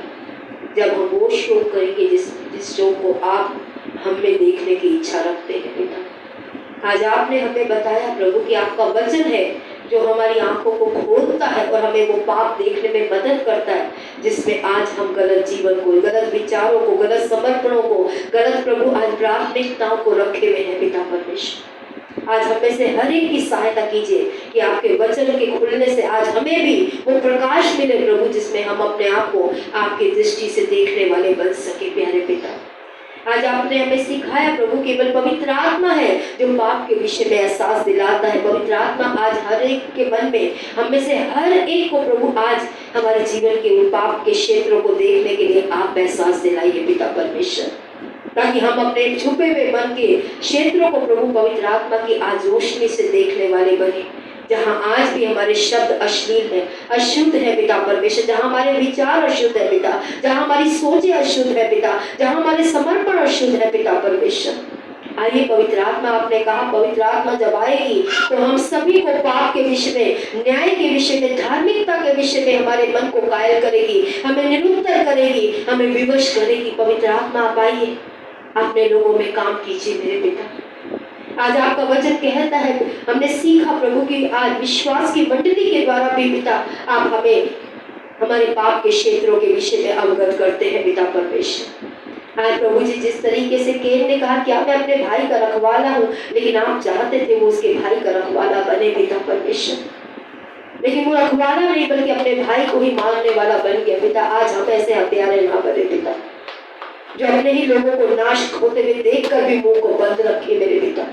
जब हम वो शो करेंगे जिस शो को आप हमें देखने की इच्छा रखते हैं पिता। आज आपने हमें बताया प्रभु कि आपका वचन है जो हमारी आंखों को खोलता है और हमें वो पाप देखने में मदद करता है, जिसमें आज हम गलत जीवन को, गलत विचारों को, गलत समर्पणों को, गलत प्रभु आज प्राथमिकताओं को रखे हुए हैं पिता परमेश्वर। आज हमें से हर एक की सहायता कीजिए कि आपके वचन के खुलने से आज हमें भी वो प्रकाश मिले प्रभु, जिसमें हम अपने आप को आपकी दृष्टि से देखने वाले बन सके। प्यारे पिता, आज आपने हमें सिखाया प्रभु, केवल पवित्र आत्मा है जो पाप के विषय में एहसास दिलाता है। पवित्र आत्मा आज हर एक के मन में, हम में से हर एक को प्रभु आज हमारे जीवन के उन पाप के क्षेत्रों को देखने के लिए आप एहसास दिलाइए पिता परमेश्वर, ताकि हम अपने छुपे हुए मन के क्षेत्रों को प्रभु पवित्र आत्मा की आज रोशनी से देखने वाले बने। जहाँ आज भी हमारे शब्द अश्लील है, अशुद्ध है पिता परमेश्वर, जहाँ हमारे विचार अशुद्ध है पिता, जहाँ हमारी सोचें अशुद्ध है पिता, जहाँ हमारे समर्पण अशुद्ध है पिता परमेश्वर। आइए पवित्र आत्मा, आपने कहा पवित्र आत्मा जब आएगी तो हम सभी को पाप के विषय में, न्याय के विषय में, धार्मिकता के विषय में हमारे मन को कायल करेगी, हमें निरुत्तर करेगी, हमें विवश करेगी। पवित्र आत्मा आप आइए, अपने लोगों में काम कीजिए मेरे पिता। आज आपका वचन कहता है, हमने सीखा प्रभु की आज विश्वास की मंडली के द्वारा भी पिता आप हमें हमारे पाप के क्षेत्रों के विषय में अवगत करते हैं पिता परमेश्वर। आज प्रभु जी जिस तरीके से केन ने कहा क्या मैं अपने भाई का रखवाला हूँ, लेकिन आप चाहते थे वो उसके भाई का रखवाला बने पिता परमेश्वर, लेकिन वो रखवाला नहीं बल्कि अपने भाई को ही मारने वाला बन गया पिता। आज हम ऐसे हत्यारे ना बने पिता, जो अपने ही लोगों को नाश होते हुए देखकर भी मुंह को बंद रखे मेरे पिता,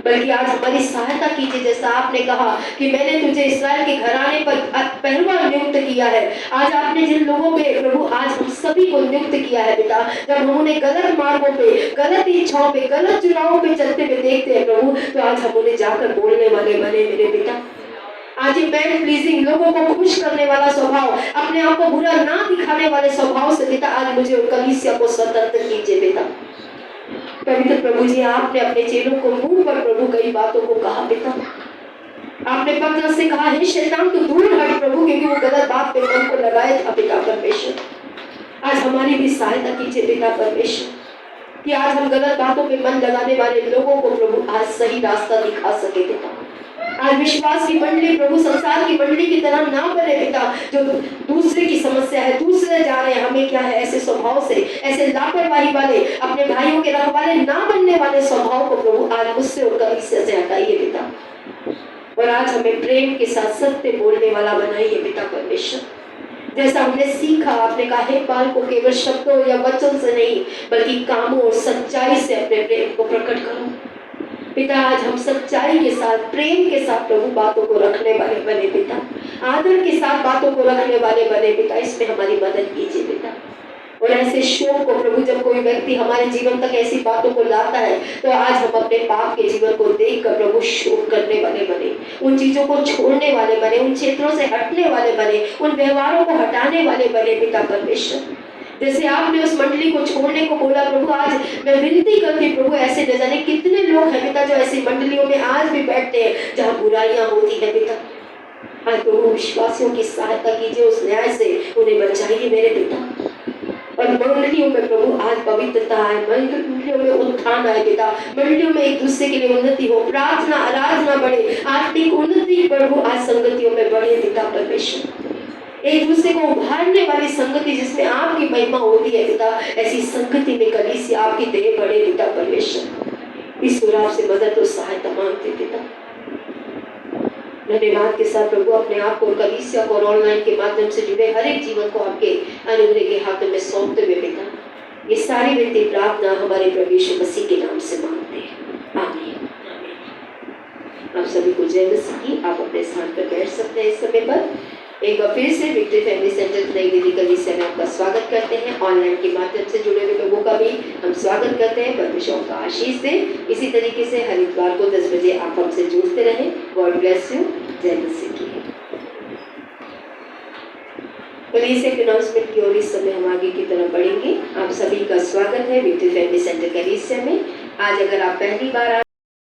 बल्कि आज हमारी सहायता कीजिए। जैसा आपने कहा कि मैंने तुझे इस्राएल के घराने पर पहलवा नियुक्त किया है, आज आपने जिन लोगों पे प्रभु आज हम सभी को नियुक्त किया है पिता, जब हम उन्हें गलत मार्गों पे, गलत इच्छाओं पे, गलत चुनावों पे चलते हुए देखते हैं प्रभु, तो आज हम उन्हें जाकर बोलने वाले बने मेरे पिता। आज ये मैन प्लीजिंग, लोगों को खुश करने वाला स्वभाव, अपने आप को बुरा ना दिखाने वाले स्वभाव से पिता आज मुझे और कलीसिया को स्वतंत्र कीजिए पिता। पवित्र प्रभु जी, आपने अपने चेलों को मुंह पर प्रभु कई बातों को कहा पिता। आपने पतरस से कहा हे शैतान तू दूर हट प्रभु, क्योंकि वो गलत बात पे मन को लगाए था पिता परमेश्वर। आज हमारी भी सहायता कीजिए पिता परमेश्वर कि आज हम गलत बातों पे मन लगाने वाले लोगों को प्रभु आज सही रास्ता दिखा सके पिता। आज विश्वास की मंडली प्रभु संसार की मंडली की तरह ना बने पिता, जो दूसरे की समस्या है, दूसरे जा रहे हैं, हमें क्या है, ऐसे स्वभाव से, ऐसे लापरवाही वाले, अपने भाइयों के रखवाले ना बनने वाले स्वभाव को प्रभु आज मुझसे और कलीसिया से हटाइए पिता, और आज हमें प्रेम के साथ सत्य बोलने वाला बनाइए पिता परमेश्वर। जैसा हमने सीखा, आपने कहा हे बाल को केवल शब्दों या वचन से नहीं बल्कि कामों और सच्चाई से अपने प्रेम को प्रकट करो पिता। आज हम सच्चाई के साथ, प्रेम के साथ प्रभु बातों को रखने वाले बने पिता, आदर के साथ बातों को रखने वाले बने पिता, इसमें हमारी मदद कीजिए पिता। और ऐसे शोक को प्रभु, जब कोई व्यक्ति हमारे जीवन तक ऐसी बातों को लाता है तो आज हम अपने पाप के जीवन को देखकर प्रभु शोक करने वाले बने, उन चीजों को छोड़ने वाले बने, उन क्षेत्रों से हटने वाले बने, उन व्यवहारों को हटाने वाले बने पिता परमेश्वर। जैसे आपने उस मंडली को छोड़ने को बोला प्रभु, आज मैं विनती करती प्रभु, ऐसे न जाने कितने लोग हैं पिता जो ऐसी मंडलियों में आज भी बैठते हैं जहाँ बुराइयां होती है पिता। आज प्रभु विश्वासियों की सहायता कीजिए, उस न्याय से उन्हें बचाइए मेरे पिता। और मंडलियों में प्रभु आज पवित्रता आए, मंडलियों में उत्थान आए पिता, मंडलियों में एक दूसरे के लिए उन्नति हो, प्रार्थना आराधना बढ़े, आत्मिक उन्नति प्रभु आज संगतियों में बढ़े पिता परमेश्वर। एक दूसरे को उभारने वाली संगति जिसमें आपकी महिमा होती है पिता, ऐसी संगति में कलीसिया आपकी देह बढ़े पिता परमेश्वर। इस सुराग से मदद और सहायता मांगते पिता। धन्यवाद के साथ प्रभु अपने आप को कलीसिया को और ऑनलाइन के माध्यम से जुड़े हर एक जीवन को आपके अनुग्रह के हाथों में सौंपते हुए पिता, ये सारी विनती प्रार्थना हमारे प्रभु यीशु मसीह के नाम से मांगते हैं, आमीन। आप सभी को जय मसीह की। आप अपने स्थान पर बैठ सकते हैं। इस समय पर एक बार फिर से विक्ट्री फैमिली सेंटर नई दिल्ली कलीसिया में आपका स्वागत करते हैं। ऑनलाइन के माध्यम से जुड़े हुए लोगों का भी हम स्वागत करते हैं। परमेश्वर का आशीष दे। इसी तरीके से हर इतवार को 10 बजे आप हमसे जुड़ते रहें। God bless you. जय मसीह की। कलीसिया के अनाउंसमेंट की ओर इस समय हम आगे की तरफ बढ़ेंगे। आप सभी का स्वागत है विक्ट्री फैमिली सेंटर कलीसिया में। आज अगर आप पहली बार